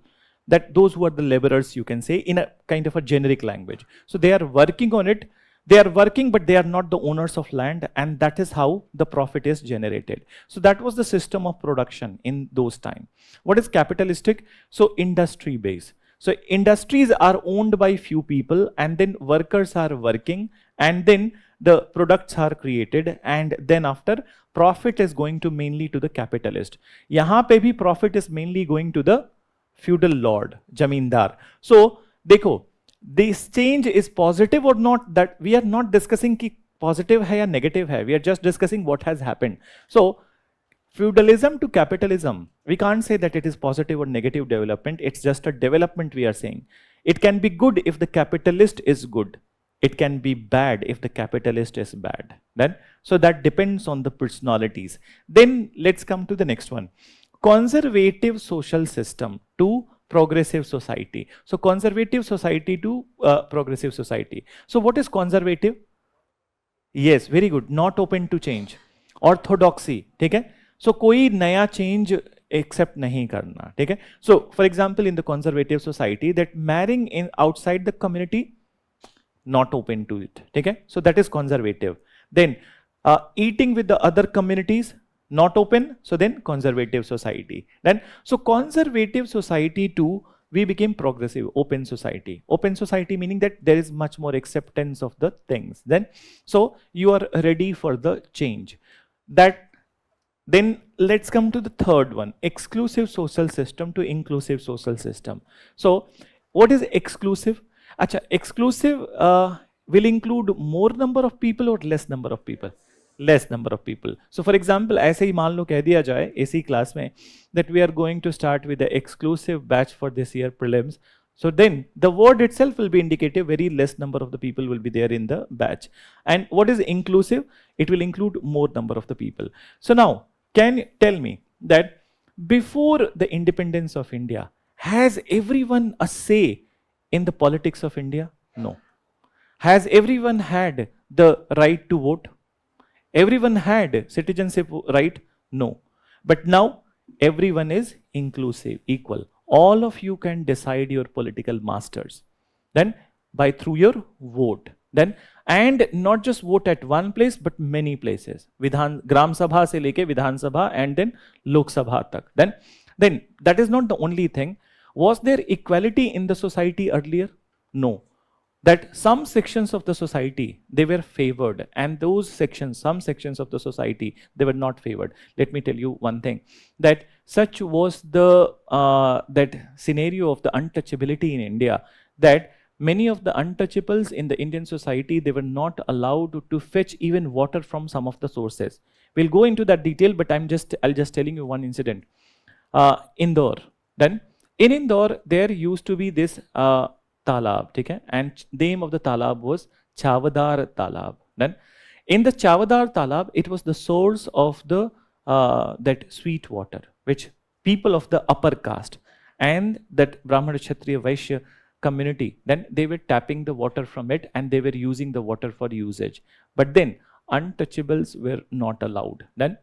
that those who are the laborers, you can say, in a kind of a generic language. So they are working on it. They are working, but they are not the owners of land, and that is how the profit is generated. So that was the system of production in those times. What is capitalistic? So industry base. So industries are owned by few people, and then workers are working, and then the products are created, and then after, profit is going to mainly to the capitalist. यहाँ पे भी profit is mainly going to the feudal lord, jamindar. So देखो, this change is positive or not, that we are not discussing कि positive है या negative है. We are just discussing what has happened. So feudalism to capitalism, we can't say that it is positive or negative development. It's just a development we are saying. It can be good if the capitalist is good. It can be bad if the capitalist is bad. Then, so that depends on the personalities. Then let's come to the next one. Conservative social system to progressive society. So conservative society to progressive society. So what is conservative? Yes, very good. Not open to change. Orthodoxy. ठीक है? So कोई नया change accept नहीं करना. ठीक है? So for example, in the conservative society, that marrying in outside the community, not open to it. Okay? So that is conservative. Then eating with the other communities, not open. So then conservative society. Then so conservative society too, we became progressive, open society. Open society meaning that there is much more acceptance of the things. Then so you are ready for the change. That then let's come to the third one, exclusive social system to inclusive social system. So what is exclusive? अच्छा, exclusive will include more number of people or less number of people? Less number of people. So for example, ऐसे ही मान लो कह दिया जाए इसी class में that we are going to start with the exclusive batch for this year prelims. So then the word itself will be indicative, very less number of the people will be there in the batch. And what is inclusive? It will include more number of the people. So now, can you tell me that before the independence of India, has everyone a say in the politics of India? No. Has everyone had the right to vote? Everyone had citizenship right? No. But now everyone is inclusive, equal. All of you can decide your political masters. Then by through your vote. Then and not just vote at one place but many places. Gram Sabha se leke Vidhan Sabha and then Lok Sabha tak. Then that is not the only thing. Was there equality in the society earlier? No. That some sections of the society, they were favored, and those sections, some sections of the society, they were not favored. Let me tell you one thing, that such was the that scenario of the untouchability in India, that many of the untouchables in the Indian society, they were not allowed to fetch even water from some of the sources. We'll go into that detail, but I'll just telling you one incident. Indore. Then in Indore, there used to be this talab, okay? And name of the talab was Chavadar Talab. Then in the Chavadar Talab, it was the source of the that sweet water, which people of the upper caste and that Brahmana, Kshatriya, Vaishya community, then they were tapping the water from it and they were using the water for usage. But then untouchables were not allowed. Then,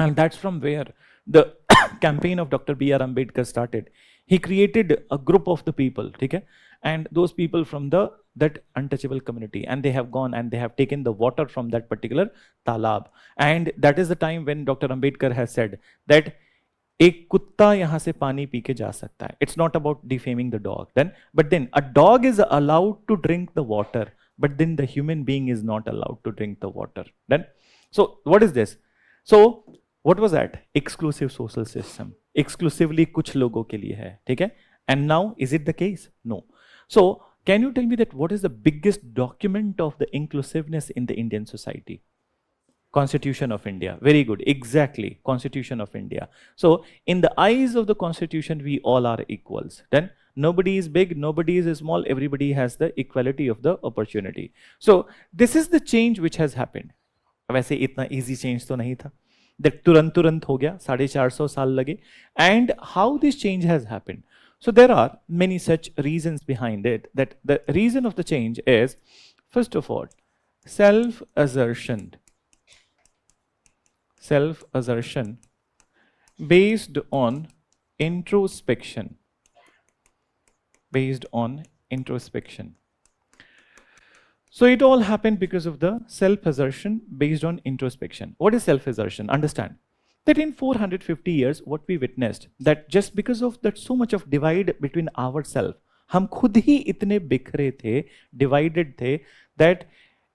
and that's from where the campaign of Dr. B.R. Ambedkar started. He created a group of the people, okay? And those people from that untouchable community, and they have gone and they have taken the water from that particular talab. And that is the time when Dr. Ambedkar has said that एक कुत्ता यहां से पानी P के जा सकता है. It's not about defaming the dog. But then a dog is allowed to drink the water, but then the human being is not allowed to drink the water. Then, so what is this? So what was that? Exclusive social system. Exclusively कुछ लोगों के लिए है, ठीक है? And now is it the case? No. So can you tell me that what is the biggest document of the inclusiveness in the Indian society? Constitution of India. Very good. Exactly. Constitution of India. So in the eyes of the Constitution, we all are equals. Then nobody is big, nobody is small, everybody has the equality of the opportunity. So this is the change which has happened. वैसे इतना easy change तो नहीं था. That तुरंत तुरंत हो गया, 450 साल लगे. And how this change has happened? So there are many such reasons behind it. That the reason of the change is, first of all, self-assertion. Self-assertion based on introspection. Based on introspection. So it all happened because of the self-assertion based on introspection. What is self-assertion? Understand that in 450 years, what we witnessed, that just because of that so much of divide between ourselves, हम खुद ही इतने बिखरे थे, divided थे, that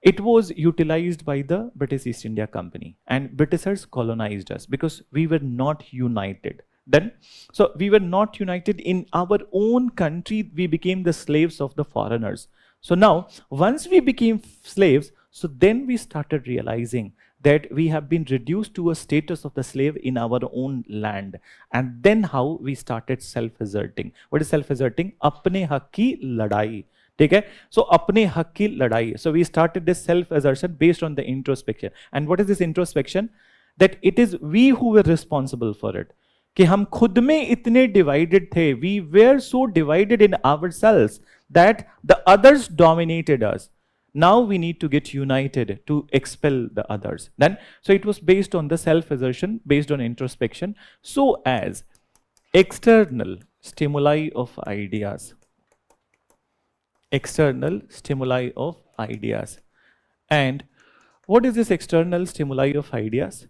it was utilized by the British East India Company, and Britishers colonized us because we were not united. Then, so we were not united in our own country, we became the slaves of the foreigners. So now, once we became slaves, so then we started realizing that we have been reduced to a status of the slave in our own land. And then how we started self-asserting. What is self-asserting? अपने हक की लड़ाई. ठीक है? So अपने हक की लड़ाई. So we started this self-assertion based on the introspection. And what is this introspection? That it is we who were responsible for it. कि हम खुद में इतने divided थे. We were so divided in ourselves that the others dominated us. Now we need to get united to expel the others. Then, so it was based on the self-assertion, based on introspection, so as external stimuli of ideas. External stimuli of ideas. And what is this external stimuli of ideas?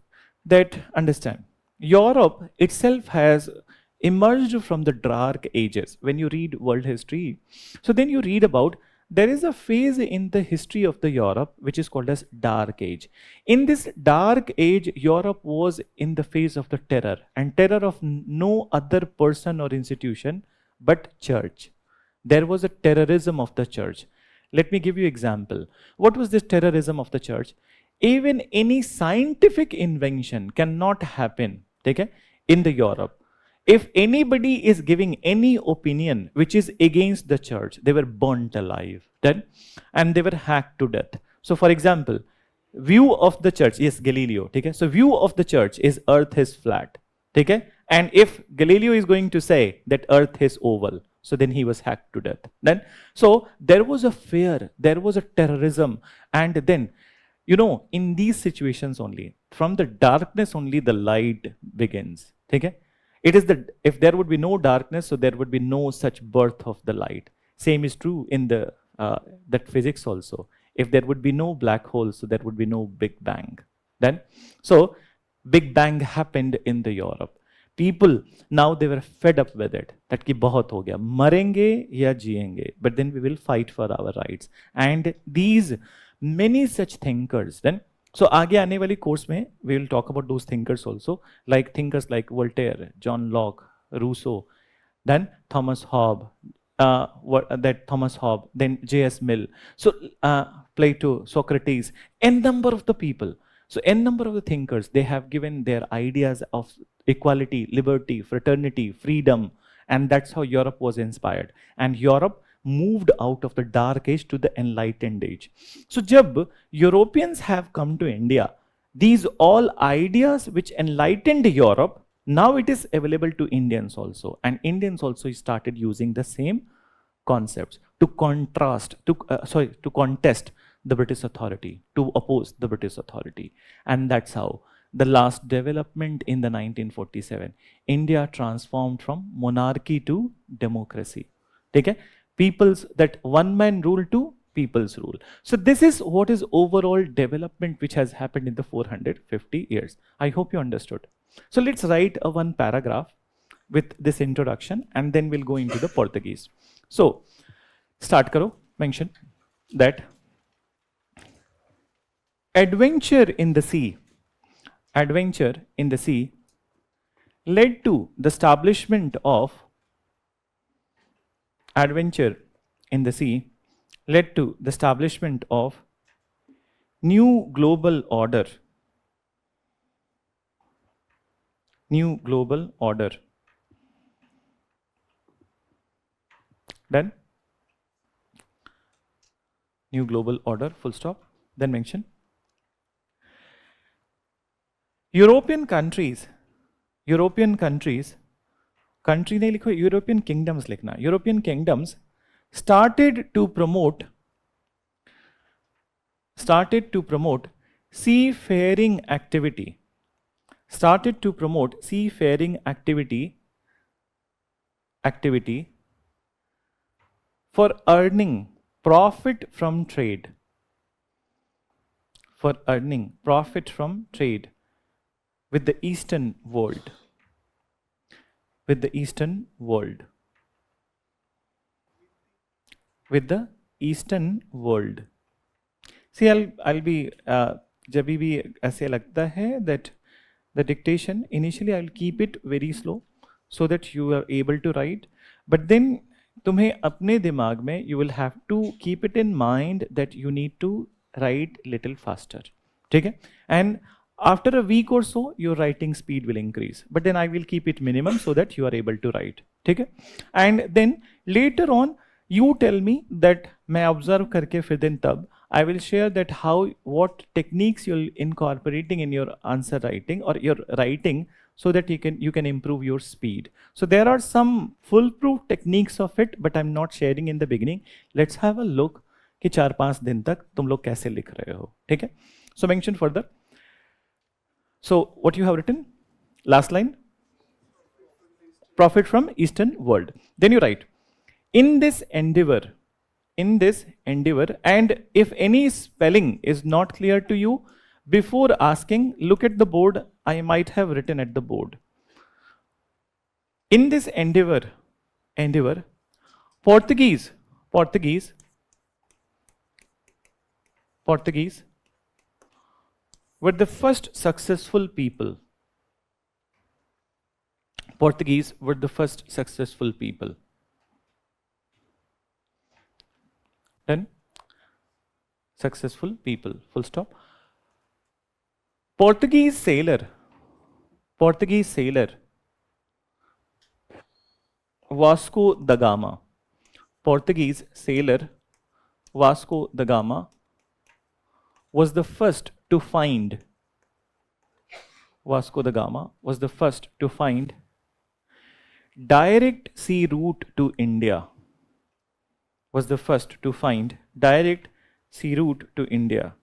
That, understand, Europe itself has emerged from the dark ages. When you read world history, so then you read about there is a phase in the history of the Europe which is called as dark age. In this dark age, Europe was in the phase of the terror, and terror of no other person or institution but church. There was a terrorism of the church. Let me give you example. What was this terrorism of the church? Even any scientific invention cannot happen, okay, in the Europe. If anybody is giving any opinion which is against the church, they were burnt alive, then, and they were hacked to death. So for example, view of the church, yes, Galileo, okay? So view of the church is earth is flat, okay? And if Galileo is going to say that earth is oval, so then he was hacked to death. Then, so there was a fear, there was a terrorism, and then, you know, in these situations only, from the darkness only the light begins, okay? It is that if there would be no darkness, so there would be no such birth of the light. Same is true in the that physics also. If there would be no black hole, so there would be no Big Bang. Then, so Big Bang happened in the Europe. People now they were fed up with it. That कि बहुत हो गया, मरेंगे या जिएंगे. But then we will fight for our rights. And these many such thinkers then. So आगे आने वाली कोर्स में we will talk about those thinkers also, like thinkers like Voltaire, John Locke, Rousseau, then Thomas Hobbes, then J.S. Mill, so Plato, Socrates, n number of the people. So n number of the thinkers, they have given their ideas of equality, liberty, fraternity, freedom, and that's how Europe was inspired. And Europe moved out of the dark age to the enlightened age. So jab Europeans have come to India, these all ideas which enlightened Europe, now it is available to Indians also, and Indians also started using the same concepts to contrast, to contest the British authority, to oppose the British authority. And that's how the last development in the 1947, India transformed from monarchy to democracy. Okay? People's that one man rule to people's rule. So this is what is overall development which has happened in the 450 years. I hope you understood. So let's write a one paragraph with this introduction and then we'll go into the Portuguese. So start karo, mention that adventure in the sea led to the establishment of adventure in the sea led to the establishment of new global order. New global order. Done? New global order, full stop. Then mention. European countries, country नहीं लिखो, European kingdoms लिखना. European kingdoms started to promote seafaring activity. Started to promote seafaring activity for earning profit from trade. For earning profit from trade with the Eastern world. With the Eastern world. With the Eastern world. See, I'll be, जब भी ऐसे लगता है that the dictation, initially I'll keep it very slow so that you are able to write. But then तुम्हें अपने दिमाग में you will have to keep it in mind that you need to write little faster. ठीक है? And after a week or so, your writing speed will increase. But then I will keep it minimum so that you are able to write. ठीक है? And then later on, you tell me that मैं observe करके फिर दिन तब I will share that what techniques you're incorporating in your answer writing or your writing so that you can improve your speed. So there are some foolproof techniques of it, but I'm not sharing in the beginning. Let's have a look कि 4-5 दिन तक तुम लोग कैसे लिख रहे हो, ठीक है? So mention further. So what you have written? Last line. Profit from Eastern world. Then you write, in this endeavor, and if any spelling is not clear to you, before asking, look at the board. I might have written at the board. In this endeavor, Portuguese were the first successful people. Portuguese were the first successful people. Then successful people, full stop. Portuguese sailor Vasco da Gama. Portuguese sailor Vasco da Gama was the first to find direct sea route to India. Was the first to find direct sea route to India.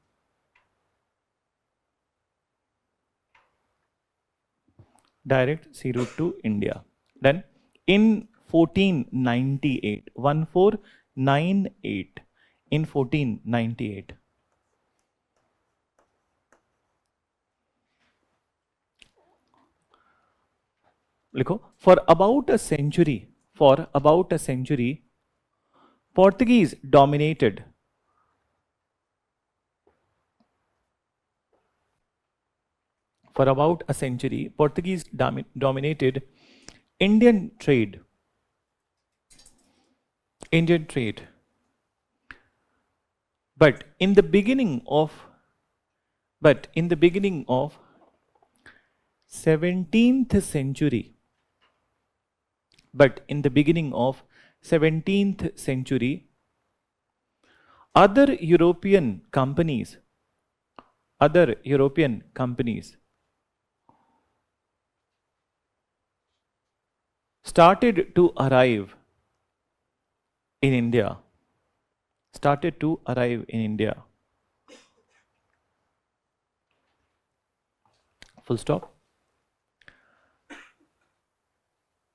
Direct sea route to India. Then in 1498, 1498, in 1498. लिखो, for about a century, Portuguese dominated Indian trade. But in the beginning of 17th century, other European companies started to arrive in India. Full stop.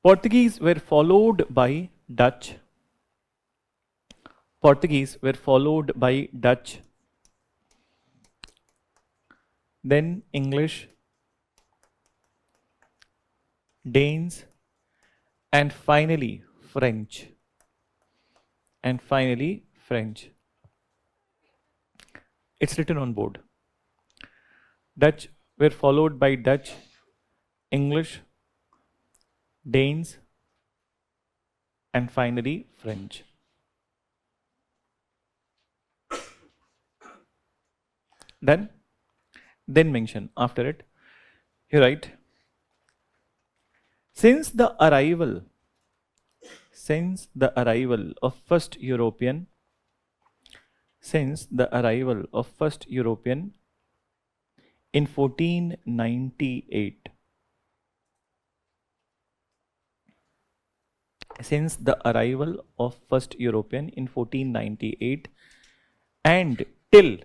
Portuguese were followed by Dutch, Portuguese were followed by Dutch, then English, Danes, and finally French. And finally French. It's written on board. Dutch were followed by Dutch, English, Danes, and finally French. Then mention after it, you write, since the arrival of first European, in 1498, since the arrival of first European in 1498 and till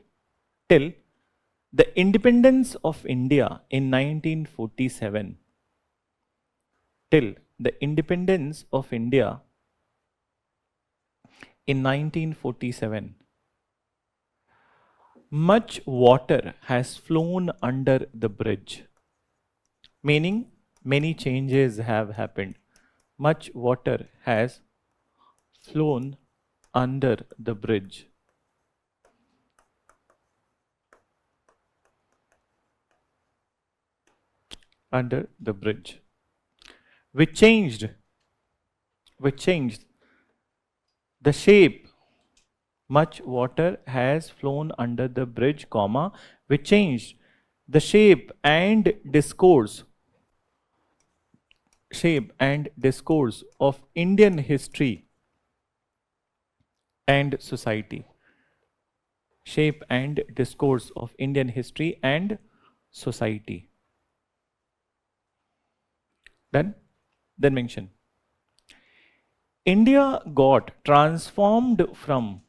the independence of India in 1947, till the independence of India in 1947, much water has flown under the bridge, meaning many changes have happened. Much water has flown under the bridge. Under the bridge. Which changed the shape. Much water has flown under the bridge, comma, which changed the shape and discourse of Indian history and society. Shape and discourse of Indian history and society. Then mention. India got transformed from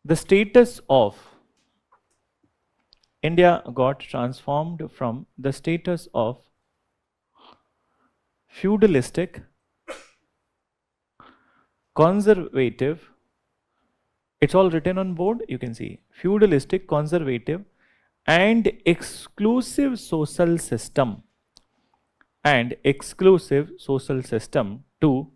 the status of feudalistic, conservative, it's all written on board, you can see, feudalistic, conservative, and exclusive social system, to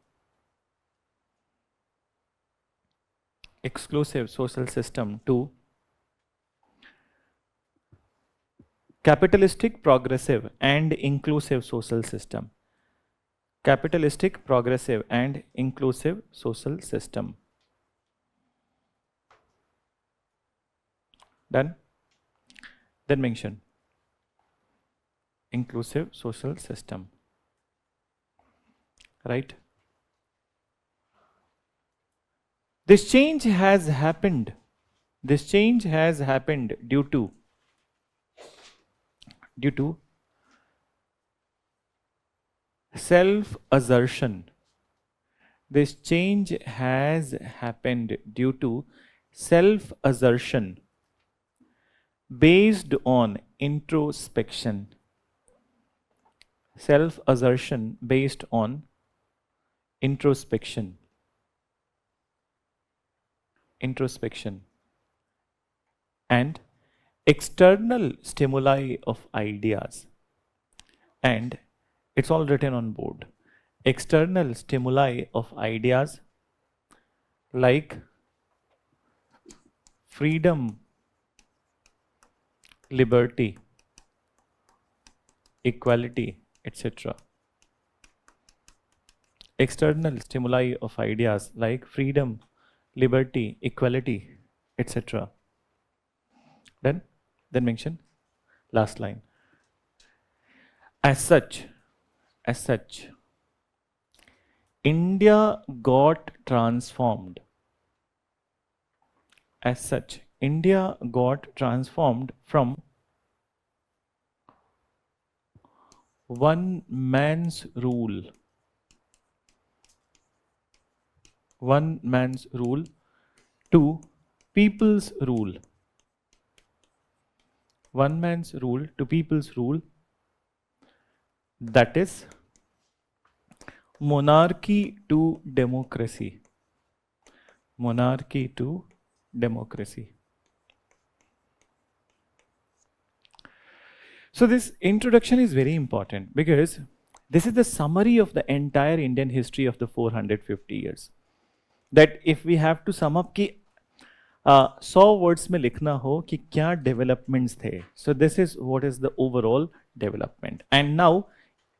capitalistic, progressive, and inclusive social system. Capitalistic, progressive, and inclusive social system. Done? Then mention inclusive social system. Right? This change has happened due to self-assertion. This change has happened due to self-assertion based on introspection. Self-assertion based on introspection. And external stimuli of ideas. And it's all written on board. External stimuli of ideas like freedom, liberty, equality, etc. External stimuli of ideas like freedom, liberty, equality, etc. Then mention last line. As such, India got transformed. As such, India got transformed from one man's rule to people's rule. One man's rule to people's rule. That is monarchy to democracy. Monarchy to democracy. So this introduction is very important because this is the summary of the entire Indian history of the 450 years. That if we have to sum up कि 100 words में लिखना हो कि क्या developments थे, so this is what is the overall development, and now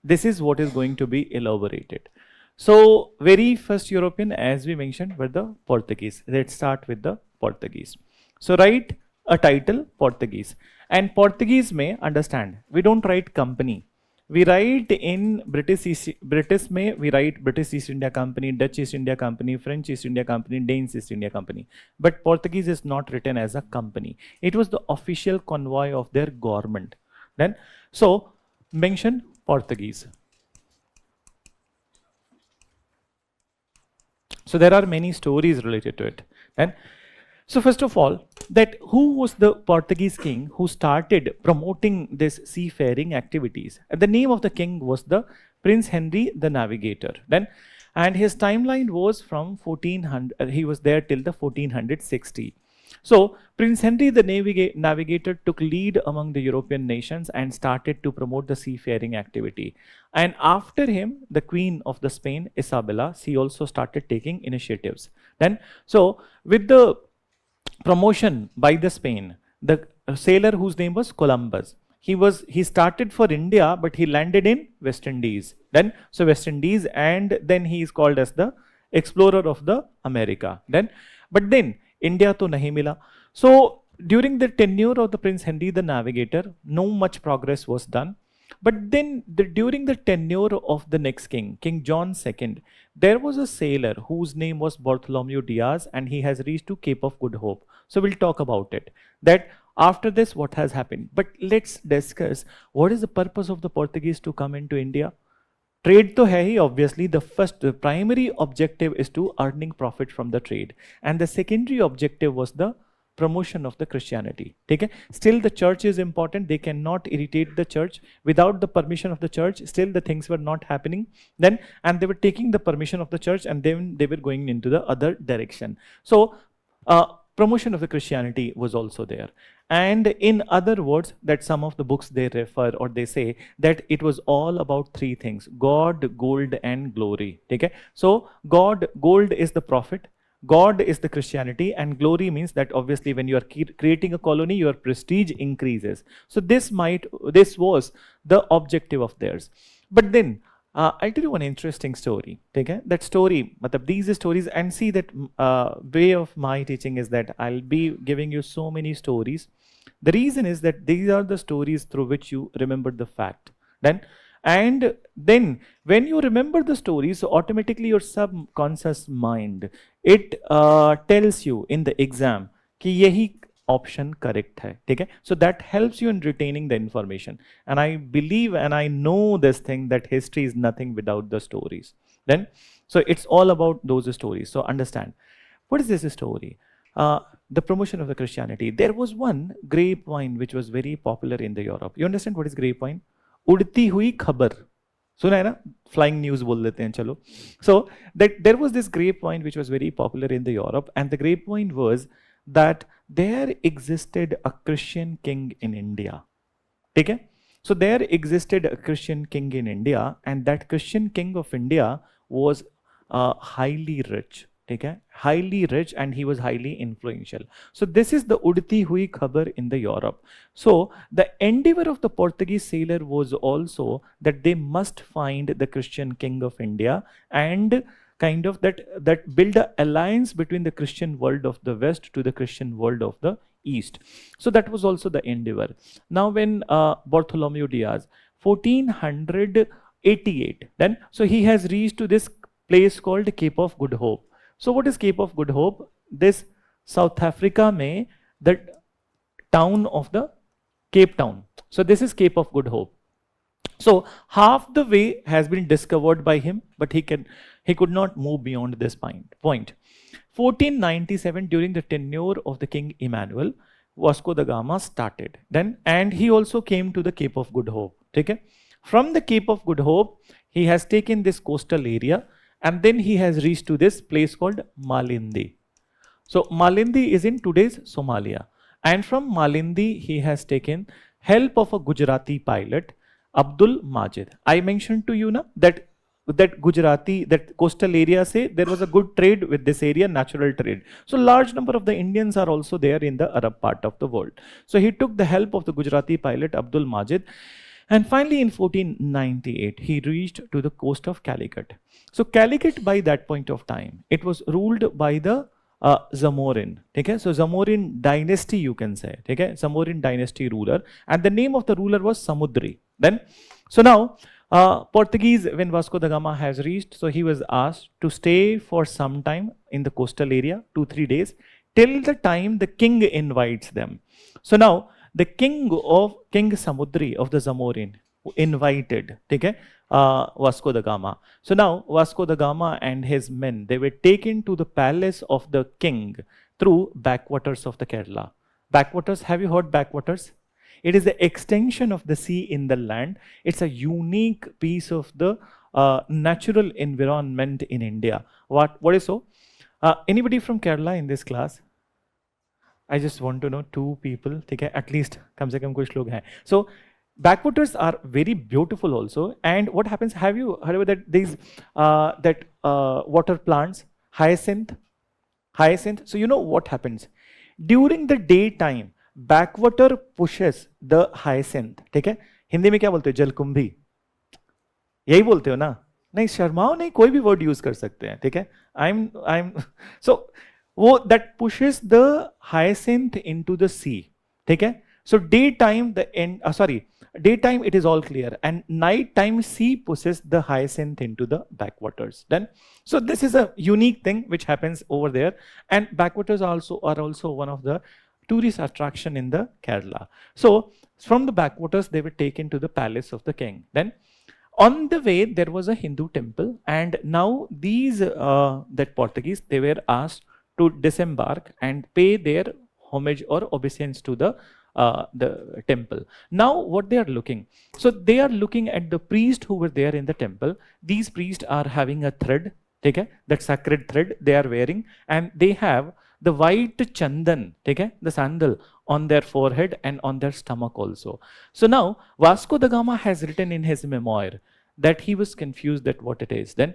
this is what is going to be elaborated. So very first European, as we mentioned, were the Portuguese. Let's start with the Portuguese. So write a title Portuguese, and Portuguese may understand, we don't write company. We write in British में we write British East India Company, Dutch East India Company, French East India Company, Danish East India Company. But Portuguese is not written as a company. It was the official convoy of their government. Then, so mention Portuguese. So there are many stories related to it. And so first of all, that who was the Portuguese king who started promoting this seafaring activities? And the name of the king was the Prince Henry the Navigator. Then, and his timeline was from 1400. He was there till the 1460. So Prince Henry the Navigator took lead among the European nations and started to promote the seafaring activity. And after him, the Queen of the Spain, Isabella, she also started taking initiatives. Then, so with the promotion by the Spain, the sailor whose name was Columbus, he started for India, but he landed in West Indies. Then, so West Indies, and then he is called as the explorer of the America. Then, but then India to nahi mila. So during the tenure of the Prince Henry the Navigator, no much progress was done. But then during the tenure of the next king, King John II, there was a sailor whose name was Bartholomew Diaz, and he has reached to Cape of Good Hope. So we'll talk about it. That after this, what has happened. But let's discuss what is the purpose of the Portuguese to come into India. Trade to hai, obviously, the primary objective is to earning profit from the trade. And the secondary objective was the promotion of the Christianity. Okay? Still the church is important. They cannot irritate the church. Without the permission of the church, still the things were not happening. Then, and they were taking the permission of the church, and then they were going into the other direction. So, promotion of the Christianity was also there. And in other words, that some of the books they refer or they say that it was all about three things: God, gold, and glory. Okay? So God, gold is the profit, God is the Christianity, and glory means that obviously when you are creating a colony, your prestige increases. So this was the objective of theirs. But then I'll tell you one interesting story. Okay? That story, these stories, and see that way of my teaching is that I'll be giving you so many stories. The reason is that these are the stories through which you remember the fact. And then when you remember the story, so automatically your subconscious mind, it tells you in the exam कि यही option correct hai. Okay? So that helps you in retaining the information. And I believe and I know this thing that history is nothing without the stories. Then, so it's all about those stories. So understand, what is this story? The promotion of the Christianity. There was one grapevine which was very popular in the Europe. You understand what is grapevine? उड़ती हुई खबर. सुना है ना? Flying news बोल देते हैं चलो. So that there was this grapevine which was very popular in the Europe, and the grapevine was that there existed a Christian king in India. Okay? So there existed a Christian king in India, and that Christian king of India was highly rich. Okay? Highly rich, and he was highly influential. So this is the udti hui khabar in the Europe. So the endeavor of the Portuguese sailor was also that they must find the Christian king of India and kind of that build an alliance between the Christian world of the West to the Christian world of the East. So that was also the endeavor. Now when Bartholomew Diaz, 1488, then so he has reached to this place called Cape of Good Hope. So what is Cape of Good Hope? This South Africa mein, the town of the Cape Town. So this is Cape of Good Hope. So half the way has been discovered by him, but he could not move beyond this point. 1497, during the tenure of the King Emmanuel, Vasco da Gama started. Then, and he also came to the Cape of Good Hope. Okay? From the Cape of Good Hope, he has taken this coastal area and then he has reached to this place called Malindi. So Malindi is in today's Somalia. And from Malindi, he has taken help of a Gujarati pilot, Abdul Majid. I mentioned to you na, that Gujarati, that coastal area, say there was a good trade with this area, natural trade. So large number of the Indians are also there in the Arab part of the world. So he took the help of the Gujarati pilot Abdul Majid. And finally in 1498, he reached to the coast of Calicut. So Calicut by that point of time, it was ruled by the Zamorin. Okay? So Zamorin dynasty you can say. Okay? Zamorin dynasty ruler. And the name of the ruler was Samudri. Then, so now, Portuguese, when Vasco da Gama has reached, so he was asked to stay for some time in the coastal area, 2-3 days, till the time the king invites them. So now, the king Samudri of the Zamorin invited, okay, Vasco da Gama. So now, Vasco da Gama and his men, they were taken to the palace of the king through backwaters of the Kerala. Backwaters, have you heard backwaters? It is the extension of the sea in the land. It's a unique piece of the natural environment in India. What is so? Anybody from Kerala in this class? I just want to know 2 people. Okay? At least, kam se kam kuch log hain. So, backwaters are very beautiful also. And what happens? Have you heard about that? These water plants, hyacinth. So you know what happens during the daytime. Backwater pushes the hyacinth. ठीक है? हिंदी में क्या बोलते हो? जलकुंभी. यही बोलते हो ना? नहीं शर्माओ नहीं, कोई भी वर्ड यूज कर सकते हैं. ठीक है? I'm so वो that pushes the hyacinth into the sea. ठीक है? So daytime daytime it is all clear and nighttime sea pushes the hyacinth into the backwaters. Then so this is a unique thing which happens over there, and backwaters are also one of the tourist attraction in the Kerala. So from the backwaters they were taken to the palace of the king. Then on the way there was a Hindu temple, and now these that Portuguese, they were asked to disembark and pay their homage or obeisance to the temple. Now what they are looking, so they are looking at the priest who were there in the temple. These priests are having a thread, okay, that sacred thread they are wearing, and they have the white chandan, okay, the sandal on their forehead and on their stomach also. So now Vasco da Gama has written in his memoir that he was confused at what it is. Then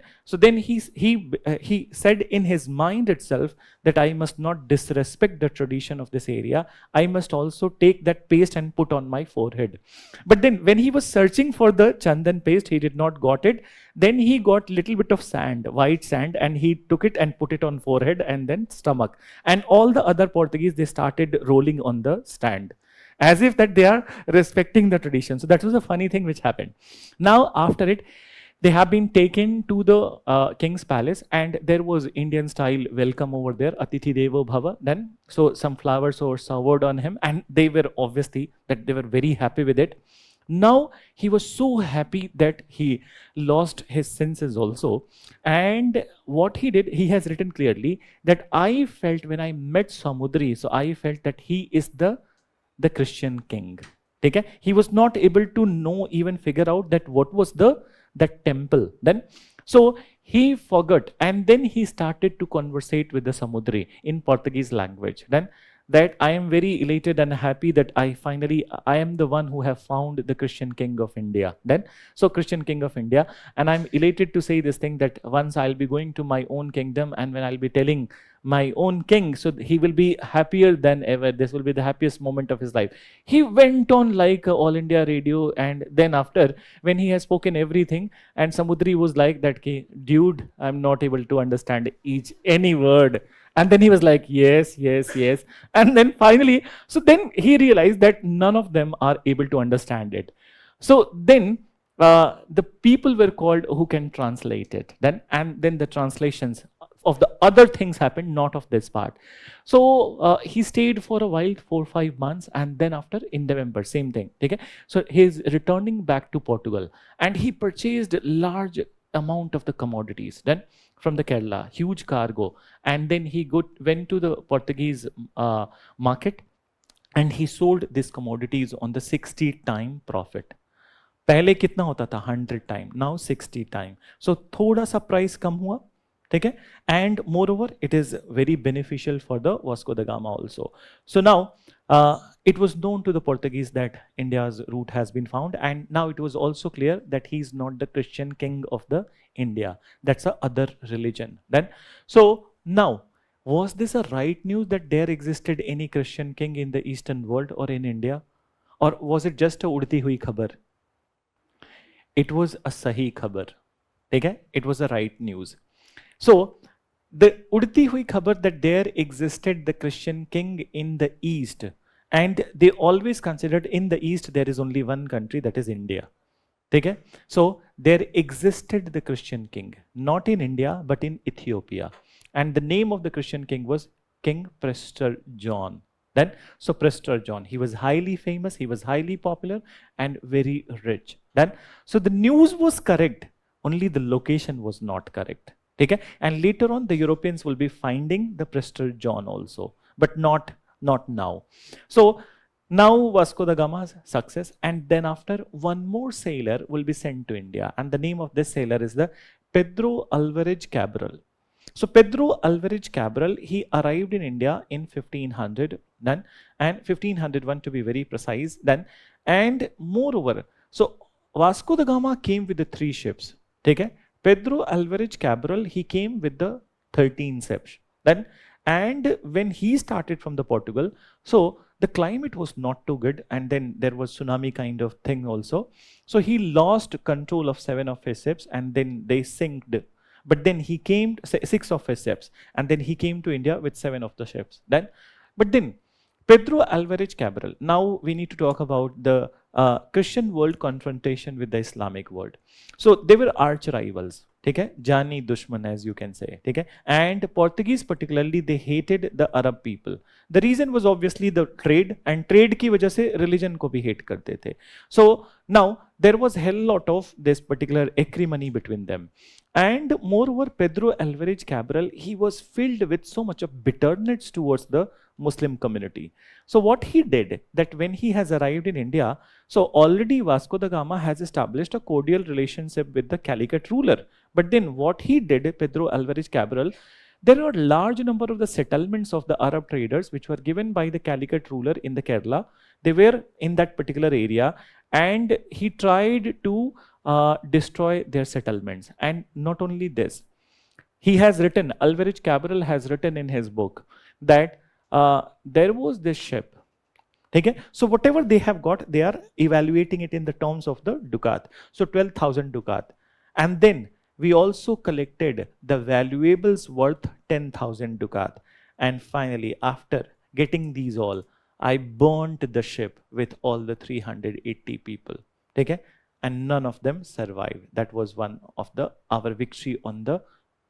he said in his mind itself that I must not disrespect the tradition of this area. I must also take that paste and put on my forehead. But then when he was searching for the chandan paste, he did not got it. Then he got little bit of sand, white sand, and he took it and put it on forehead and then stomach. And all the other Portuguese, they started rolling on the stand, as if that they are respecting the tradition. So that was a funny thing which happened. Now after it, they have been taken to the king's palace, and there was Indian style welcome over there, Atithi Devo Bhava. Then so some flowers were showered on him, and they were obviously that they were very happy with it. Now he was so happy that he lost his senses also. And what he did, he has written clearly that I felt when I met Samudri, so I felt that he is the Christian king. Okay? He was not able to know, even figure out that what was that temple. Then so he forgot, and then he started to conversate with the Samudri in Portuguese language. Then that I am very elated and happy that I am the one who have found the Christian king of India. Then so Christian king of India, and I'm elated to say this thing that once I'll be going to my own kingdom, and when I'll be telling my own king, so he will be happier than ever. This will be the happiest moment of his life. He went on like All India Radio, and then after when he has spoken everything, and Samudri was like that, dude, I'm not able to understand any word. And then he was like, yes, yes, yes. And then finally, so then he realized that none of them are able to understand it. So then the people were called who can translate it. And then the translations of the other things happened, not of this part. So he stayed for a while, 4 or 5 months, and then after in November, same thing. Okay? So he's returning back to Portugal, and he purchased large amount of the commodities then from the Kerala, huge cargo, and then he went to the Portuguese market, and he sold these commodities on the 60 time profit. पहले कितना होता था 100 time, now 60 time, सो थोड़ा सा price कम हुआ, ठीक है. And more over it is very beneficial for the Vasco the gamma also. So now it was known to the Portuguese that India's route has been found, and now it was also clear that he is not the Christian king of the India. That's a other religion. Then, so now, was this a right news that there existed any Christian king in the Eastern world or in India, or was it just a udti hui khabar? It was a sahi khabar. Okay, it was a right news. So the udti hui khabar that there existed the Christian king in the East, and they always considered in the East there is only one country, that is India. Okay, so there existed the Christian king, not in India but in Ethiopia, and the name of the Christian king was King Prester John. Then, so Prester John, he was highly famous, he was highly popular and very rich. Then, so the news was correct, only the location was not correct. Okay, and later on the Europeans will be finding the Prester John also, but not now. So now Vasco da Gama's success, and then after one more sailor will be sent to India, and the name of this sailor is the Pedro Alvarez Cabral. So Pedro Alvarez Cabral, he arrived in India in 1500, then, and 1501 to be very precise, then, and moreover, so Vasco da Gama came with the 3 ships. Okay, Pedro Alvarez Cabral, he came with the 13 ships. Then, and when he started from the Portugal, so the climate was not too good, and then there was tsunami kind of thing also. So he lost control of 7 of his ships, and then they sank. But then he came, 6 of his ships, and then he came to India with 7 of the ships. Then, but then Pedro Alvarez Cabral. Now we need to talk about the Christian world confrontation with the Islamic world. So they were arch rivals. Okay, Jani Dushman, as you can say. Okay, and Portuguese particularly, they hated the Arab people. The reason was obviously the trade, and trade की वजह से religion को भी hate करते थे. So now there was hell lot of this particular acrimony between them. And moreover, Pedro Alvarez Cabral, he was filled with so much of bitterness towards the Muslim community. So what he did, that when he has arrived in India, so already Vasco da Gama has established a cordial relationship with the Calicut ruler. But then what he did, Pedro Alvarez Cabral, there are a large number of the settlements of the Arab traders which were given by the Calicut ruler in the Kerala. They were in that particular area, and he tried to destroy their settlements. And not only this, he has written, Alvarez Cabral has written in his book that there was this ship. Okay, so whatever they have got, they are evaluating it in the terms of the ducat. So 12,000 ducat. And then we also collected the valuables worth 10,000 ducat. And finally, after getting these all, I burnt the ship with all the 380 people. Okay, and none of them survived. That was one of our victory on the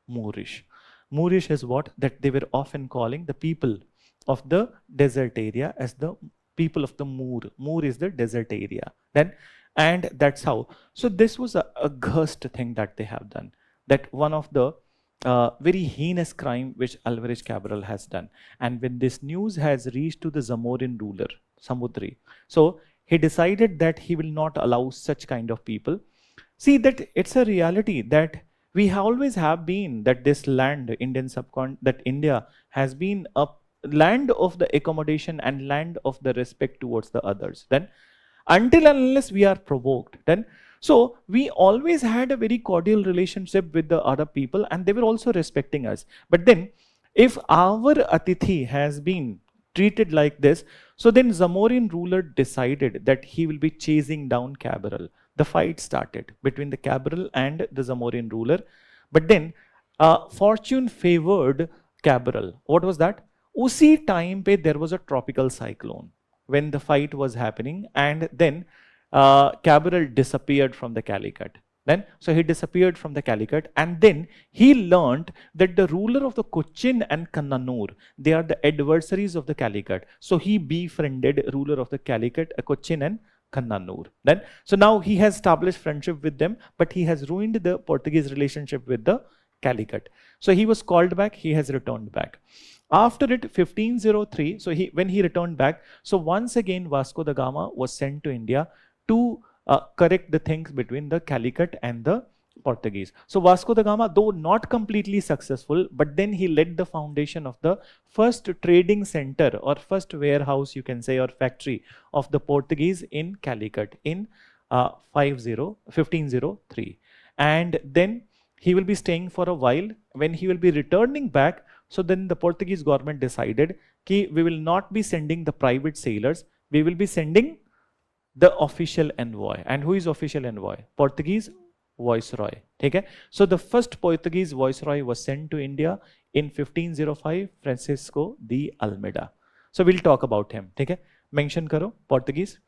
Moorish. Moorish is what? That they were often calling the people of the desert area as the people of the Moor. Moor is the desert area. Then, and that's how. So this was a gust thing that they have done. That one of the very heinous crime which Alvarez Cabral has done. And when this news has reached to the Zamorin ruler, Samudri, so he decided that he will not allow such kind of people. See, that it's a reality that we always have been, that this land, Indian subcontinent, that India has been a land of the accommodation and land of the respect towards the others. Then, until and unless we are provoked, then, so we always had a very cordial relationship with the other people, and they were also respecting us. But then, if our Atithi has been treated like this, so then Zamorin ruler decided that he will be chasing down Cabral. The fight started between the Cabral and the Zamorin ruler. But then, fortune favored Cabral. What was that? Usi time pe there was a tropical cyclone when the fight was happening, and then Cabral disappeared from the Calicut. Then, so he disappeared from the Calicut, and then he learned that the ruler of the Cochin and Kannanur, they are the adversaries of the Calicut. So he befriended ruler of the Calicut, Cochin and Kannanur. Then, so now he has established friendship with them, but he has ruined the Portuguese relationship with the Calicut. So he was called back, he has returned back. After it, 1503, so when he returned back, so once again Vasco da Gama was sent to India to correct the things between the Calicut and the Portuguese. So Vasco da Gama, though not completely successful, but then he laid the foundation of the first trading center or first warehouse, you can say, or factory of the Portuguese in Calicut in 1503. And then he will be staying for a while. When he will be returning back, so then the Portuguese government decided that we will not be sending the private sailors, we will be sending the official envoy. And who is official envoy? Portuguese viceroy. Okay? So the first Portuguese viceroy was sent to India in 1505, Francisco de Almeida. So we'll talk about him. Okay? Mention karo, Portuguese.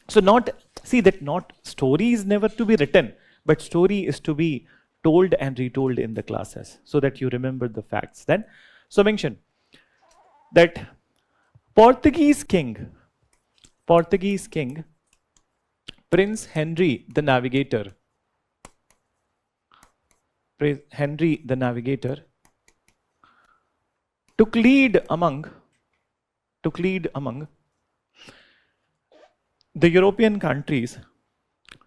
So not, see that not story is never to be written, but story is to be told and retold in the classes so that you remember the facts. Then, so mention that Portuguese king, Prince Henry the Navigator, took lead among the European countries,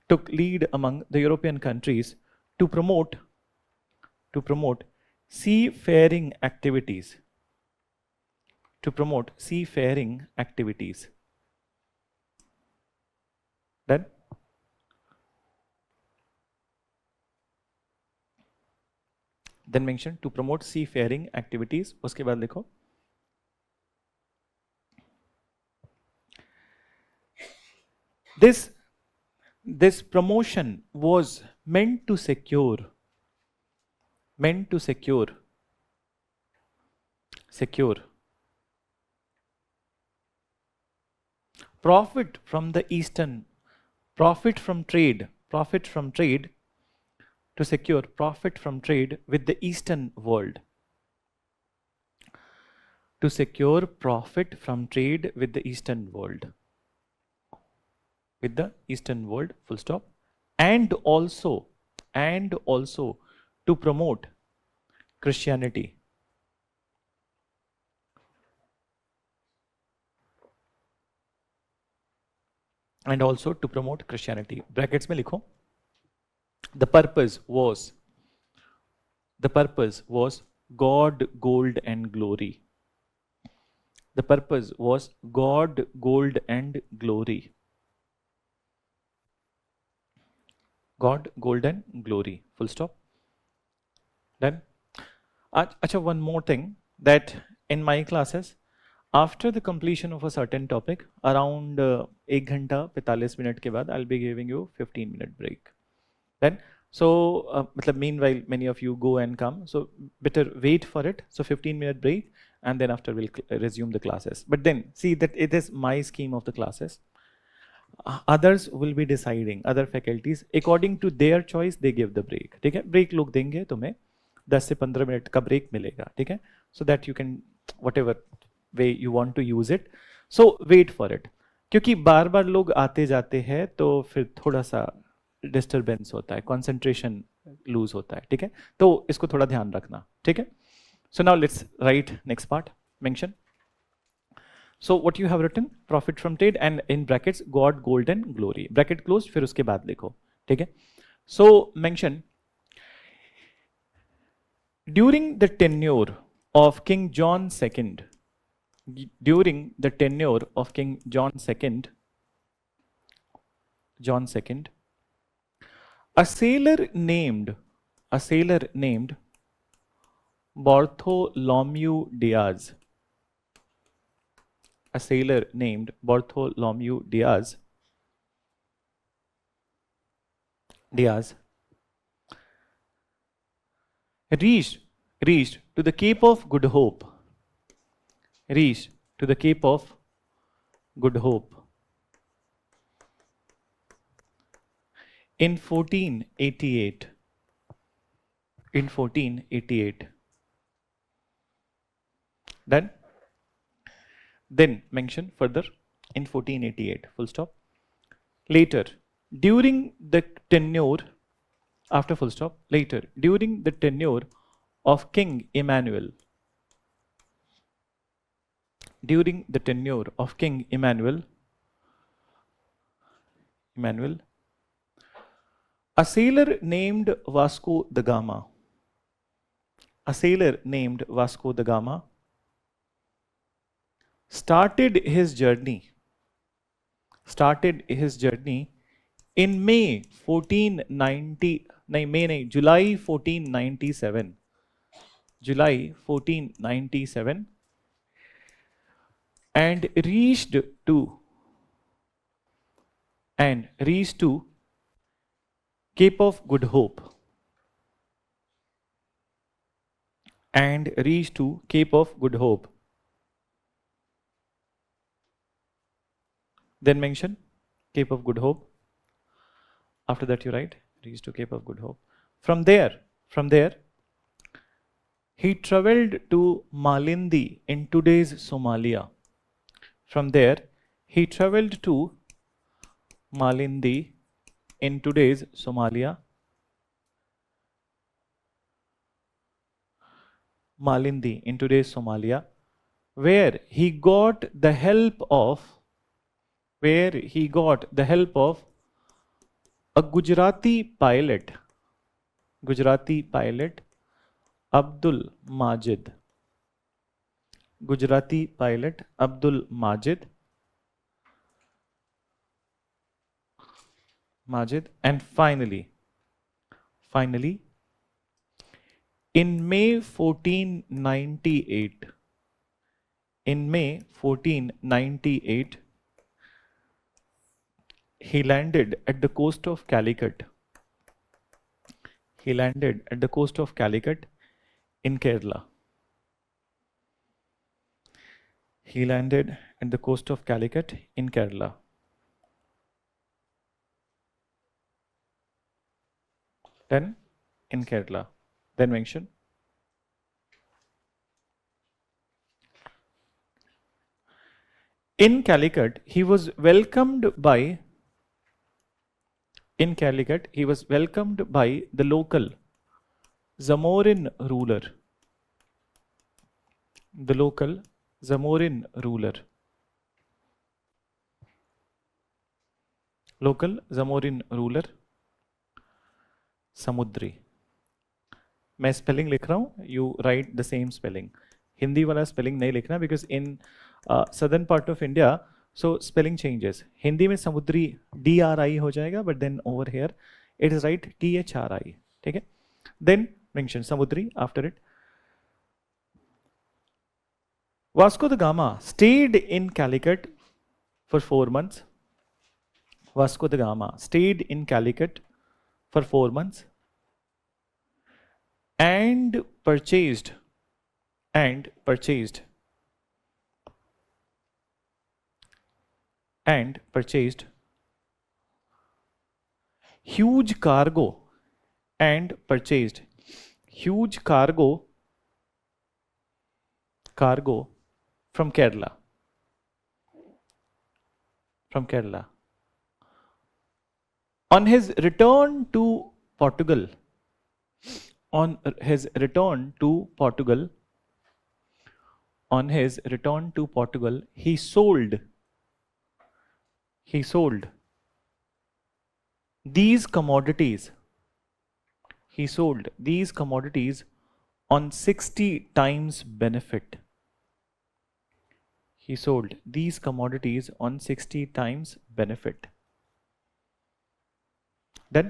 to promote seafaring activities. Then mention to promote seafaring activities. उसके बाद लिखो this promotion was meant to secure profit from trade, to secure profit from trade with the Eastern world. To secure profit from trade with the Eastern world. Full stop. And also to promote Christianity. Brackets में लिखो. The purpose was God, gold and glory. The purpose was God, gold and glory. God, gold and glory. Full stop. Then, acha, one more thing, that in my classes, after the completion of a certain topic, around 1 घंटा 45 minute के बाद, I'll be giving you 15-minute break. Then, so meanwhile, many of you go and come, so better wait for it. So 15-minute break, and then after we'll resume the classes. But then see that it is my scheme of the classes. Others will be deciding, other faculties, according to their choice, they give the break. ठीक है? Break लोग देंगे तुम्हें 10 से 15 minute का break मिलेगा. ठीक है? So that you can, whatever way you want to use it. So wait for it. क्योंकि बार बार लोग आते जाते हैं तो फिर थोड़ा सा डिस्टर्बेंस होता है, कंसंट्रेशन लूज होता है. ठीक है? तो इसको थोड़ा ध्यान रखना. ठीक है? So now let's write next part. Mention. So what you have written, profit from trade, and in brackets God, gold and glory. Bracket closed, फिर उसके बाद लिखो. ठीक है? So mention, during the tenure of King John II, a sailor named Bartholomew Diaz. Reached to the Cape of Good Hope. In 1488. Then mention further in 1488. Full stop. Later, during the tenure, after full stop, later, during the tenure of King Emmanuel. Emmanuel. A sailor named Vasco da Gama. A sailor named Vasco da Gama started his journey in May 1490, July 1497. July 1497 and reached to Cape of Good Hope. And reached to Cape of Good Hope. Then mention Cape of Good Hope. After that you write reached to Cape of Good Hope. From there, he traveled to Malindi in today's Somalia. From there, he traveled to Malindi in today's Somalia. Malindi in today's Somalia, where he got the help of a Gujarati pilot, Abdul Majid. Gujarati pilot Abdul Majid. And finally, in May 1498, he landed at the coast of Calicut. In Kerala. He landed at the coast of Calicut in Kerala. Then in Kerala. Then mention in Calicut he was welcomed by the local Zamorin ruler. Samudri. मैं spelling लिख रहा हूँ, you write the same spelling. Hindi वाला spelling नहीं लिखना because in southern part of India so spelling changes. Hindi में Samudri DRI हो जाएगा, but then over here it is write THRI. ठीक है. Then mention Samudri after it. Vasco da Gama stayed in Calicut for 4 months. Vasco da Gama stayed in Calicut for 4 months and purchased huge cargo from Kerala. On his return to Portugal, he sold these commodities on 60 times benefit. He sold these commodities on 60 times benefit. Then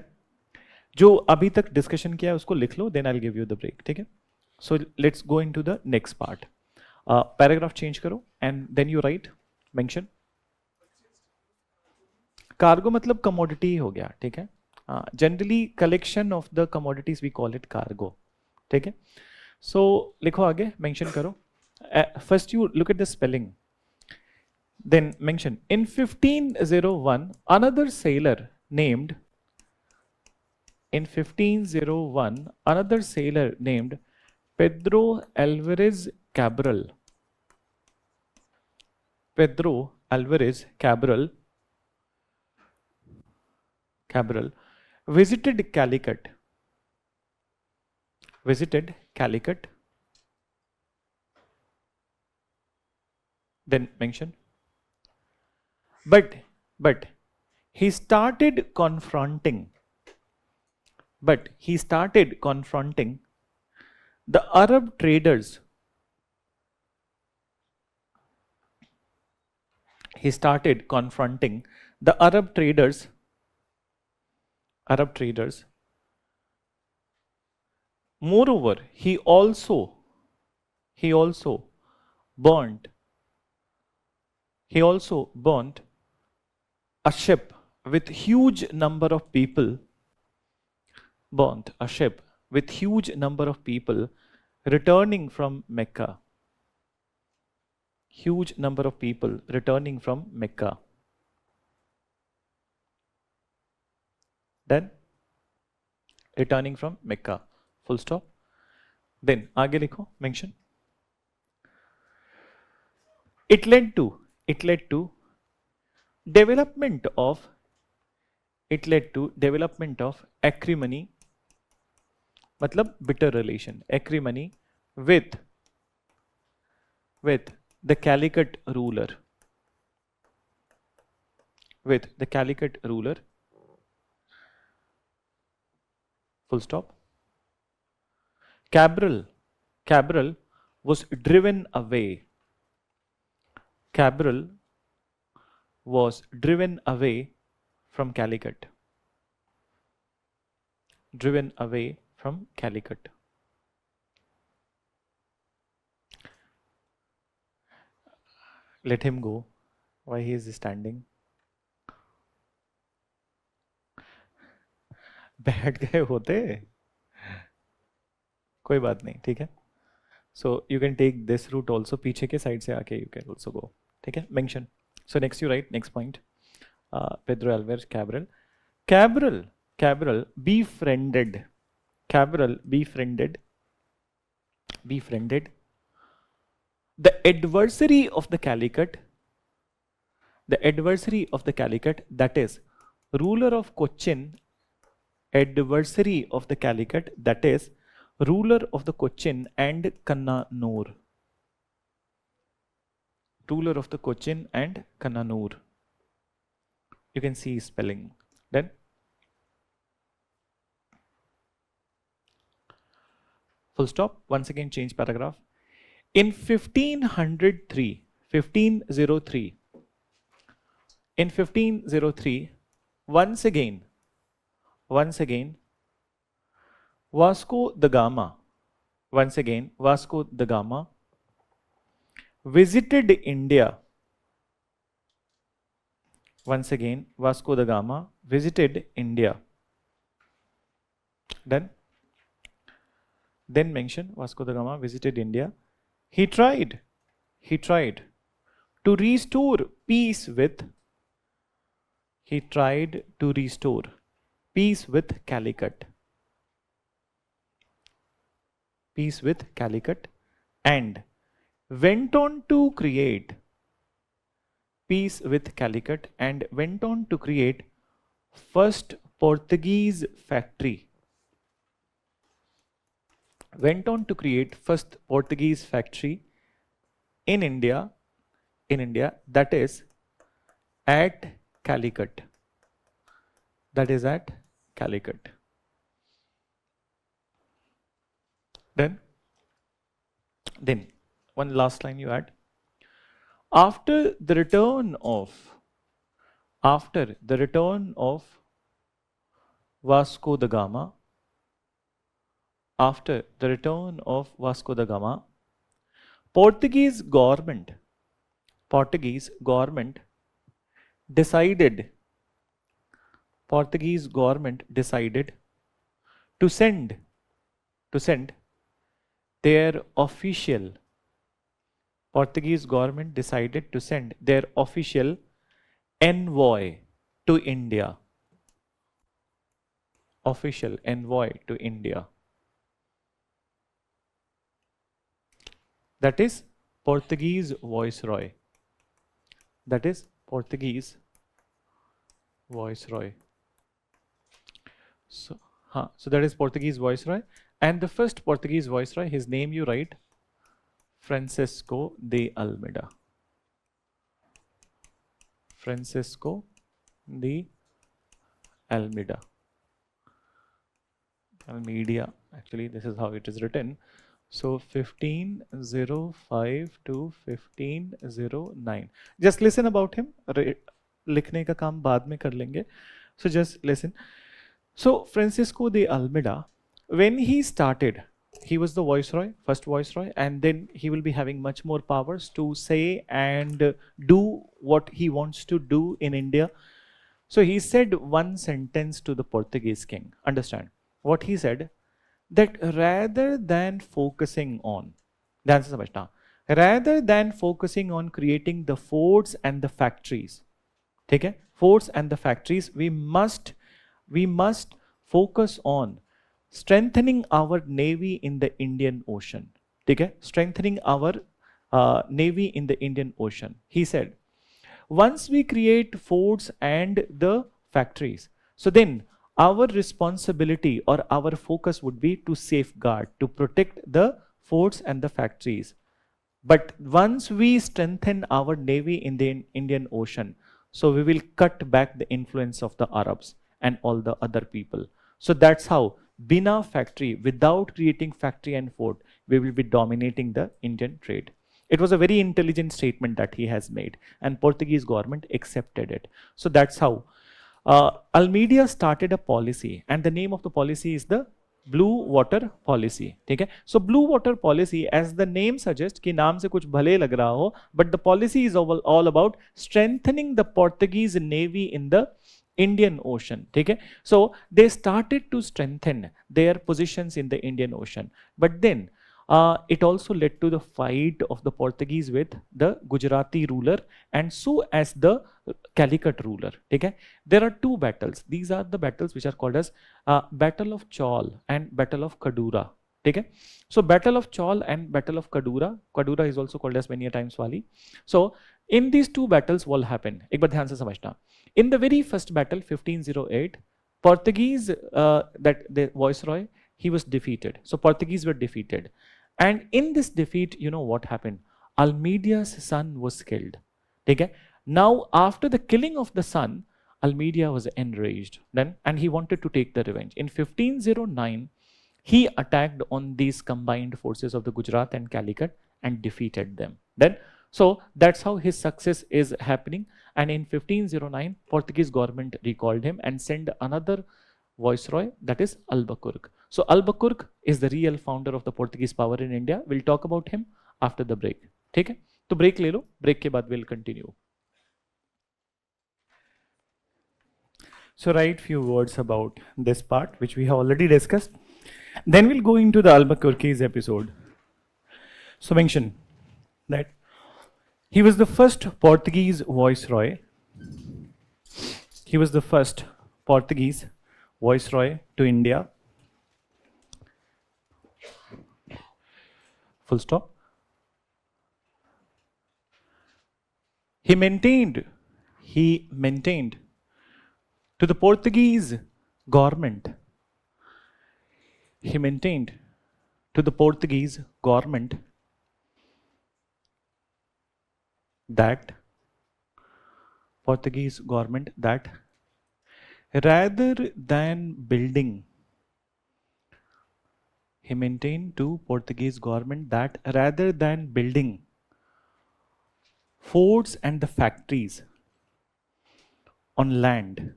जो अभी तक discussion किया है उसको लिख लो, then I will give you the break. ठीक है. So let's go into the next part. Paragraph change करो and then you write mention. Cargo मतलब कमोडिटी हो गया. ठीक है. Generally collection of the commodities we call it cargo. ठीक है. सो लिखो आगे, मेंशन करो. First you look at the spelling, then mention in 1501 another sailor named Pedro Alvarez Cabral visited Calicut. Then mention but He started confronting, but he started confronting the Arab traders. He started confronting the Arab traders. Moreover, he also burnt, he also burnt a ship with huge number of people, burnt a ship with huge number of people returning from Mecca. Huge number of people returning from Mecca. Then returning from Mecca. Full stop. Then आगे लिखो mention. It led to development of acrimony, मतलब bitter relation, acrimony with the Calicut ruler, full stop. Cabral was driven away. Cabral was driven away from Calicut. Driven away from Calicut. Let him go. Why he is standing? बैठ गए होते, कोई बात नहीं, ठीक है. So you can take this route also. पीछे के side से आके you can also go. ठीक है. Mention. So next you write next point. Pedro Alvarez Cabral. Cabral befriended. Befriended the adversary of the Calicut. That is ruler of Cochin. Adversary of the Calicut, that is ruler of the Cochin and Kannanur. Ruler of the Cochin and Kannanur. You can see spelling. Then full stop. Once again change paragraph. In 1503, once again Vasco da Gama visited India. Once again Vasco da Gama visited India. Then mention Vasco da Gama visited India. He tried to restore peace with Calicut. And went on to create first Portuguese factory. In India, that is at Calicut. Then one last line you add. After the return of Vasco da Gama, Portuguese government decided to send their official envoy to India. That is Portuguese viceroy. So that is Portuguese viceroy. And the first Portuguese viceroy, his name you write Francisco de Almeida. Almeida. Almeida, actually this is how it is written. So 1505 to 1509. Just listen about him. लिखने का काम बाद में कर लेंगे. So just listen. So Francisco de Almeida, when he started, he was the viceroy, first viceroy, and then he will be having much more powers to say and do what he wants to do in India. So he said one sentence to the Portuguese king. Understand what he said? That rather than focusing on, rather than focusing on creating the forts and the factories, okay, forts and the factories, we must focus on strengthening our navy in the Indian Ocean. Okay, strengthening our navy in the Indian Ocean. He said, once we create forts and the factories, so then our responsibility or our focus would be to safeguard, to protect the forts and the factories. But once we strengthen our navy in the Indian Ocean, so we will cut back the influence of the Arabs and all the other people. So that's how, Bina factory, without creating factory and fort, we will be dominating the Indian trade. It was a very intelligent statement that he has made, and Portuguese government accepted it. So that's how Almeida started a policy, and the name of the policy is the blue water policy. ठीक है, so blue water policy, as the name suggest, कि नाम से कुछ भले लग रहा हो, but the policy is all about strengthening the Portuguese navy in the Indian Ocean. ठीक है, so they started to strengthen their positions in the Indian Ocean, but then it also led to the fight of the Portuguese with the Gujarati ruler and so as the Calicut ruler. ठीक है, there are two battles. These are the battles which are called as Battle of Chaul and Battle of Kadura. ठीक है, so Battle of Chaul and Battle of Kadura. Kadura is also called as many times Wali. So in these two battles what happened, एक बार ध्यान से समझना. In the very first battle, 1508, Portuguese, that the viceroy, he was defeated. So Portuguese were defeated. And in this defeat, you know what happened? Almeida's son was killed. Okay? Now, after the killing of the son, Almeida was enraged then, and he wanted to take the revenge. In 1509, he attacked on these combined forces of the Gujarat and Calicut and defeated them. Then, so that's how his success is happening. And in 1509, Portuguese government recalled him and sent another viceroy, that is Albuquerque. So Albuquerque is the real founder of the Portuguese power in India. We'll talk about him after the break. ठीक है, तो break ले लो, break के बाद we'll continue. So write few words about this part which we have already discussed. Then we'll go into the Albuquerque's episode. So mention that he was the first Portuguese viceroy. He was the first Portuguese viceroy to India. Full stop. He maintained to the Portuguese government. He maintained to the Portuguese government that rather than building, he maintained to Portuguese government that rather than building forts and the factories on land,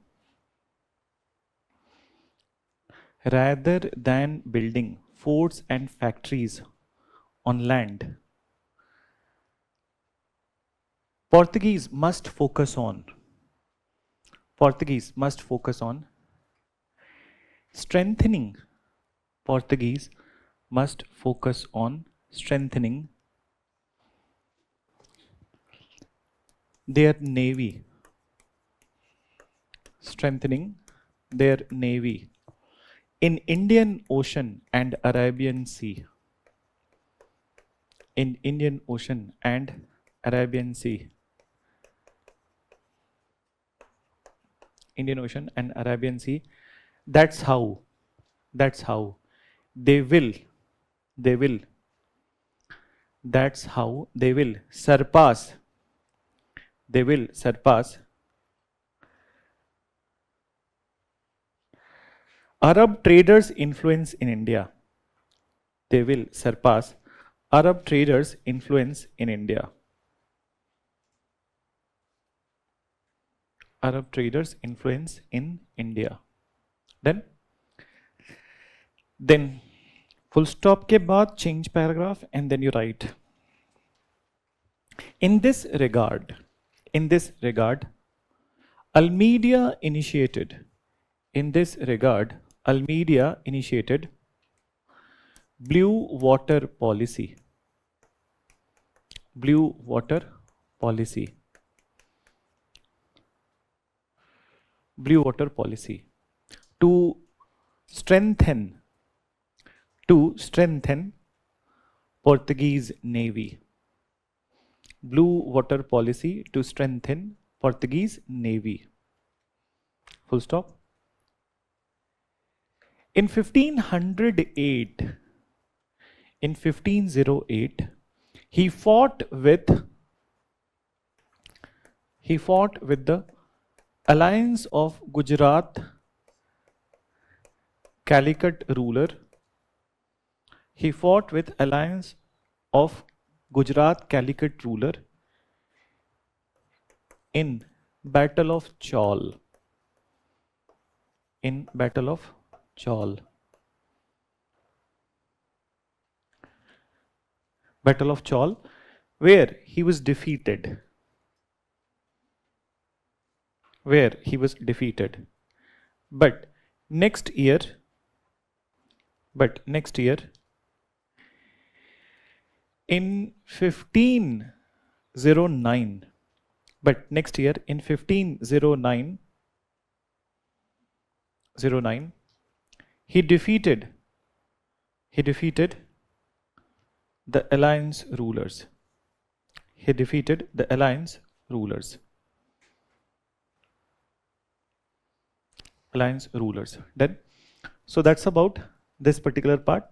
rather than building forts and factories on land, Portuguese must focus on strengthening. Portuguese must focus on strengthening their navy. Strengthening their navy in Indian Ocean and Arabian Sea. In Indian Ocean and Arabian Sea. Indian Ocean and Arabian Sea. That's how they will surpass Arab traders' influence in India. They will surpass Arab traders' influence in India. Arab traders' influence in India. Then full stop के बाद change paragraph and then you write. In this regard, Almedia initiated. In this regard, Almedia initiated blue water policy. Blue water policy. Blue water policy to strengthen Portuguese navy. Blue water policy to strengthen Portuguese navy. Full stop. In 1508, he fought with the alliance of Gujarat Calicut ruler. He fought with alliance of Gujarat Calicut ruler in Battle of Chaul. In Battle of Chaul. Battle of Chaul, where he was defeated. Where he was defeated. But next year, in 1509, he defeated the alliance rulers. He defeated the alliance rulers. Alliance rulers. Done. So that's about this particular part.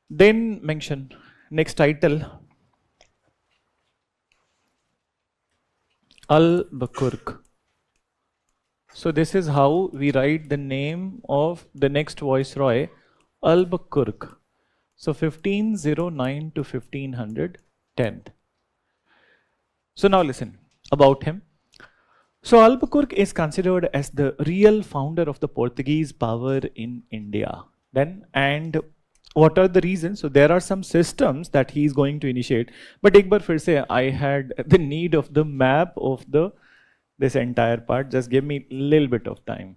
Then mention next title, Albuquerque. So this is how we write the name of the next viceroy, Albuquerque. So 1509 to 1510. So now listen about him. So Albuquerque is considered as the real founder of the Portuguese power in India. Then, and what are the reasons? So there are some systems that he is going to initiate. But एक बार फिर से I had the need of the map of this entire part. Just give me a little bit of time.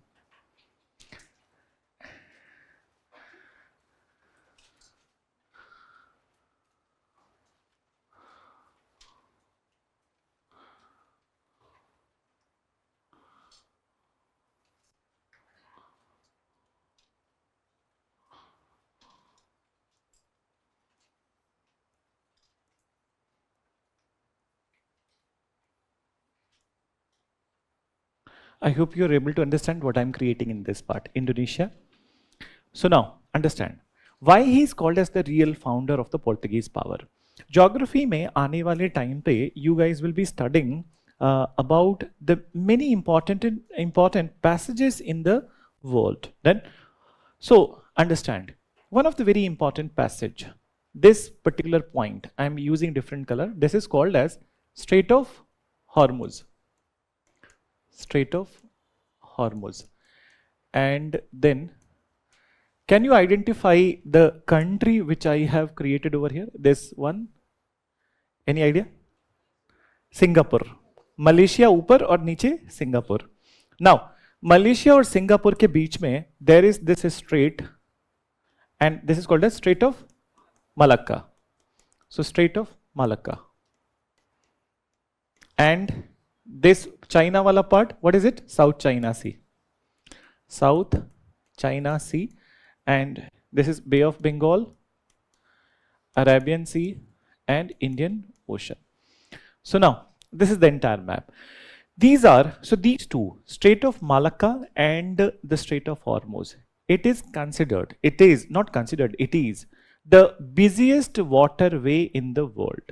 I hope you're able to understand what I'm creating in this part, Indonesia. So now, understand why he is called as the real founder of the Portuguese power. Geography में आने वाले time पे you guys will be studying about the many important passages in the world. Then, so understand one of the very important passage. This particular point I am using different color. This is called as Strait of Hormuz. Strait of Hormuz. And then can you identify the country which I have created over here? This one. Any idea? Singapore. Malaysia ऊपर और नीचे Singapore. Now, Malaysia और Singapore के बीच में there is this strait and this is called as Strait of Malacca. So Strait of Malacca. And this China wala part, what is it? South China Sea. South China Sea. And this is Bay of Bengal, Arabian Sea, and Indian Ocean. So now, this is the entire map. These are, so these two, Strait of Malacca and the Strait of Hormuz. It is considered, it is not considered, it is the busiest waterway in the world.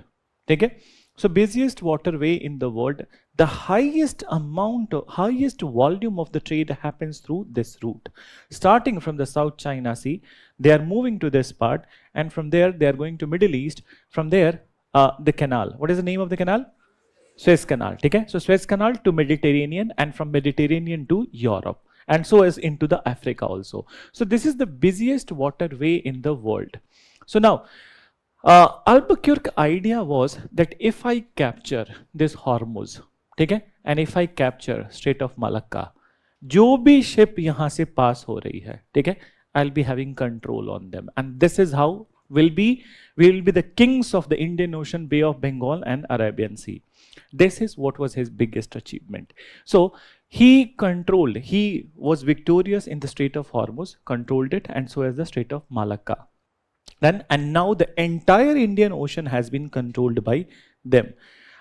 Okay? So busiest waterway in the world, the highest highest volume of the trade happens through this route. Starting from the South China Sea, they are moving to this part, and from there they are going to Middle East. From there, the canal. What is the name of the canal? Suez Canal. Okay? So Suez Canal to Mediterranean, and from Mediterranean to Europe, and so as into the Africa also. So this is the busiest waterway in the world. So now, Albuquerque idea was that if I capture this Hormuz, okay, and if I capture Strait of Malacca, जो भी ship यहाँ से pass हो रही है, ठीक है, I'll be having control on them, and this is how we will be the kings of the Indian Ocean, Bay of Bengal, and Arabian Sea. This is what was his biggest achievement. So he was victorious in the Strait of Hormuz, controlled it, and so as the Strait of Malacca. Then, and now the entire Indian Ocean has been controlled by them.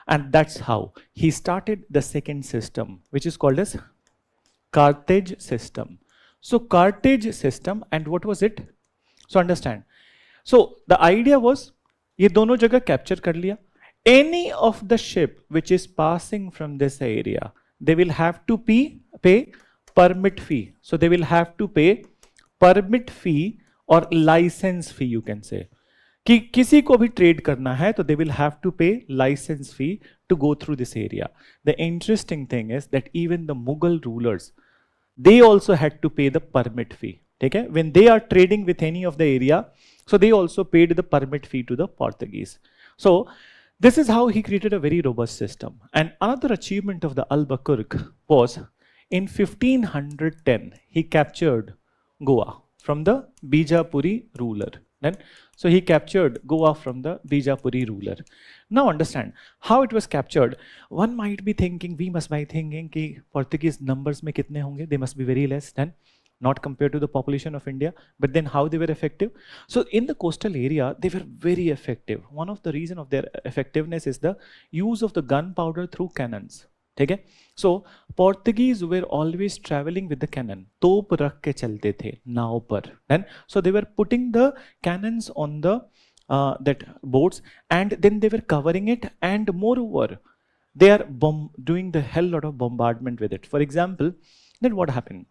And that's how he started the second system, which is called as Carthage system. So Carthage system, and what was it? So understand. So the idea was, ये दोनों जगह capture कर लिया. Any of the ship which is passing from this area, they will have to pay permit fee. So they will have to pay permit fee or license fee, you can say. कि किसी को भी trade करना है तो they will have to pay license fee to go through this area. The interesting thing is that even the Mughal rulers, they also had to pay the permit fee. Okay? When they are trading with any of the area, so they also paid the permit fee to the Portuguese. So this is how he created a very robust system. And another achievement of the Albuquerque was in 1510, he captured Goa from the Bijapuri ruler. Then, so he captured Goa from the Bijapuri ruler. Now understand how it was captured. One might be thinking, we must be thinking कि Portuguese numbers में कितने होंगे? They must be very less than, not compared to the population of India. But then how they were effective? So in the coastal area, they were very effective. One of the reason of their effectiveness is the use of the gunpowder through cannons. Okay? So Portuguese were always traveling with the cannon. तोप रख के चलते थे नाव पर. Then so they were putting the cannons on the that boats, and then they were covering it, and moreover, they are doing the hell lot of bombardment with it. For example, then what happened?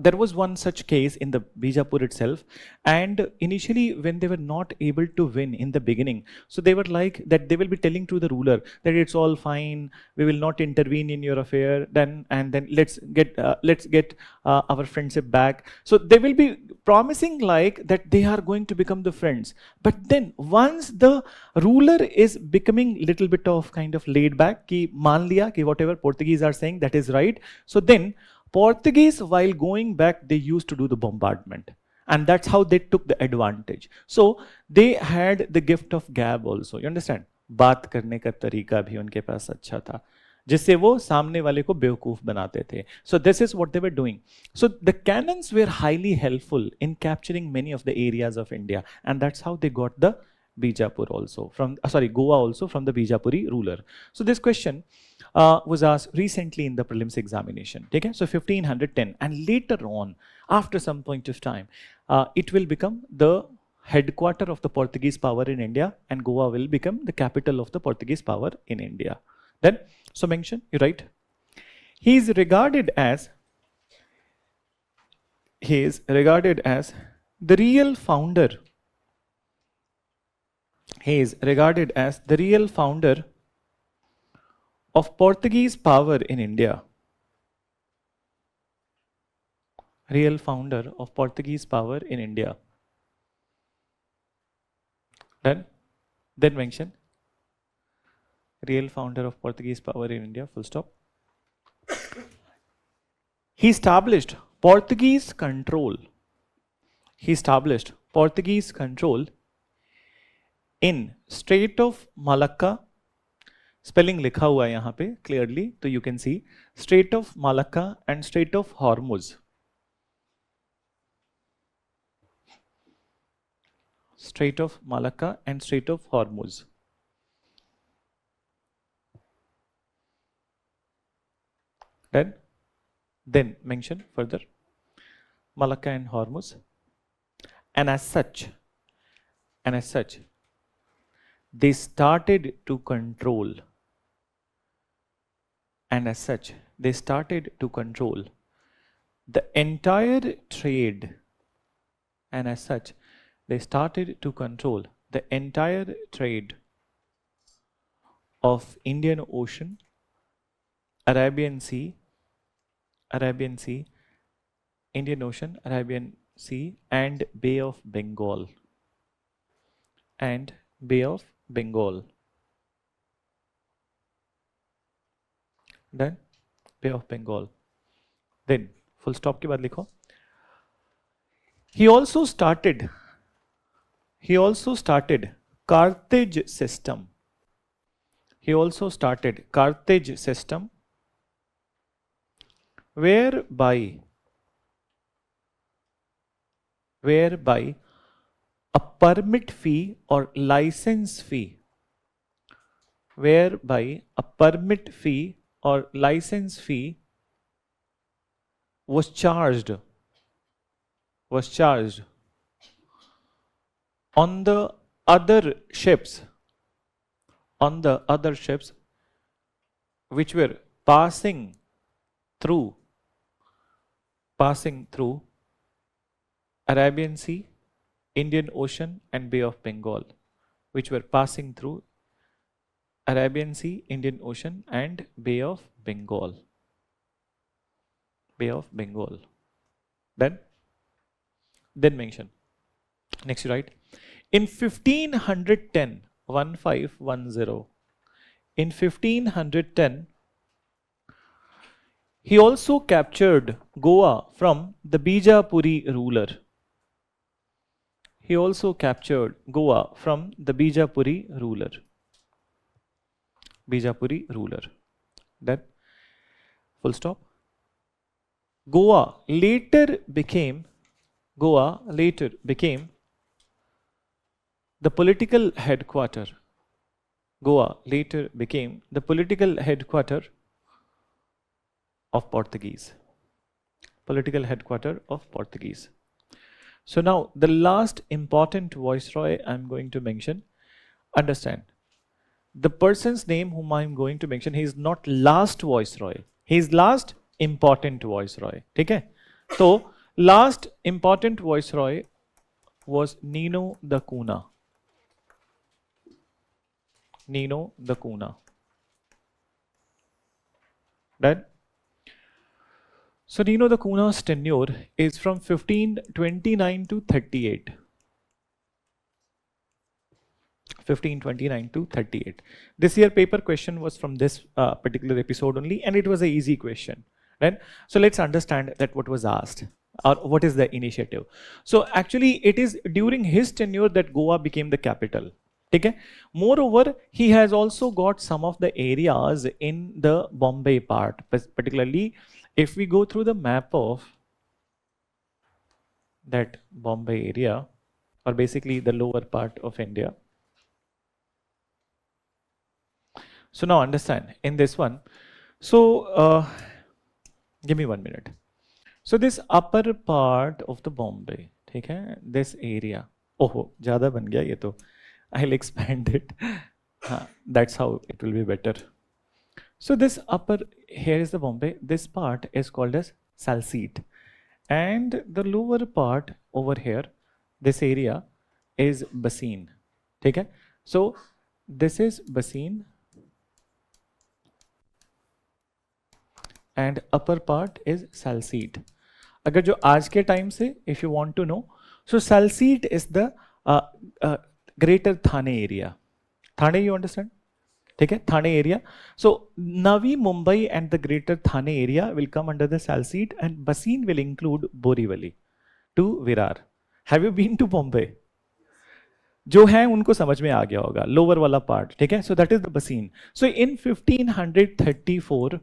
There was one such case in the Bijapur itself, and initially when they were not able to win in the beginning, so they were like that they will be telling to the ruler that it's all fine, we will not intervene in your affair, then let's get our friendship back. So they will be promising like that they are going to become the friends. But then once the ruler is becoming little bit of kind of laid back, ki मान लिया कि whatever Portuguese are saying that is right, so then Portuguese, while going back, they used to do the bombardment. And that's how they took the advantage. So they had the gift of gab also. You understand? बात करने का तरीका भी उनके पास अच्छा था, जिससे वो सामने वाले को बेवकूफ बनाते थे. So this is what they were doing. So the cannons were highly helpful in capturing many of the areas of India. And that's how they got the Bijapur also from, Goa also from the Bijapuri ruler. So this question was asked recently in the prelims examination. Okay? So 1510, and later on, after some point of time, it will become the headquarter of the Portuguese power in India, and Goa will become the capital of the Portuguese power in India. Then, so mention, you write, he is regarded as the real founder. He is regarded as the real founder of Portuguese power in India. Real founder of Portuguese power in India. Then mention real founder of Portuguese power in India, full stop. He established Portuguese control. He established Portuguese control in Strait of Malacca. Spelling लिखा हुआ है यहाँ पे clearly, तो you can see Strait of Malacca and Strait of Hormuz. Strait of Malacca and Strait of Hormuz. Then mention further Malacca and Hormuz. And as such, they started to control, and as such, they started to control the entire trade, and as such, they started to control the entire trade of Indian Ocean, Arabian Sea, Arabian Sea, Indian Ocean, Arabian Sea, and Bay of Bengal. And Bay of Bengal. Then Bay of Bengal. Then full stop के बाद लिखो. He also started Carthage system. He also started Carthage system, whereby a permit fee or license fee, whereby a permit fee or license fee was charged on the other ships, which were passing through Arabian Sea, Indian Ocean, and Bay of Bengal, which were passing through Arabian Sea, Indian Ocean, and Bay of Bengal. Bay of Bengal. Then mention. Next you write, in 1510, 1510, in 1510, he also captured Goa from the Bijapuri ruler. He also captured Goa from the Bijapuri ruler. Then full stop. Goa later became the political headquarter. Goa later became the political headquarter of Portuguese. So now the last important viceroy I'm going to mention. Understand, the person's name whom I'm going to mention, he is not last viceroy. He is last important viceroy. Okay? So last important viceroy was Nino da Cunha. Right? So Nino da Cunha's tenure is from 1529 to 38. 1529 to 38. This year paper question was from this particular episode only, and it was an easy question. Right? So let's understand that what was asked, or what is the initiative. So actually it is during his tenure that Goa became the capital. Okay? Moreover, he has also got some of the areas in the Bombay part, particularly if we go through the map of that Bombay area, or basically the lower part of India. So now understand in this one. So give me 1 minute. So this upper part of the Bombay, okay, this area. Oh, ज़्यादा बन गया ये तो. I'll expand it. That's how it will be better. So this upper, here is the Bombay. This part is called as Salseet. And the lower part over here, this area is Baseen. Okay? So this is Baseen. And upper part is Salseet. अगर जो आज के time से, if you want to know, so Salseet is the greater Thane area. Thane, you understand? Okay, Thane area. So Navi Mumbai and the greater Thane area will come under the Salseet, and Baseen will include Borivali to Virar. Have you been to Bombay? जो है उनको समझ में आ गया होगा, lower वाला part. ठीक है, so that is the Baseen. So in 1534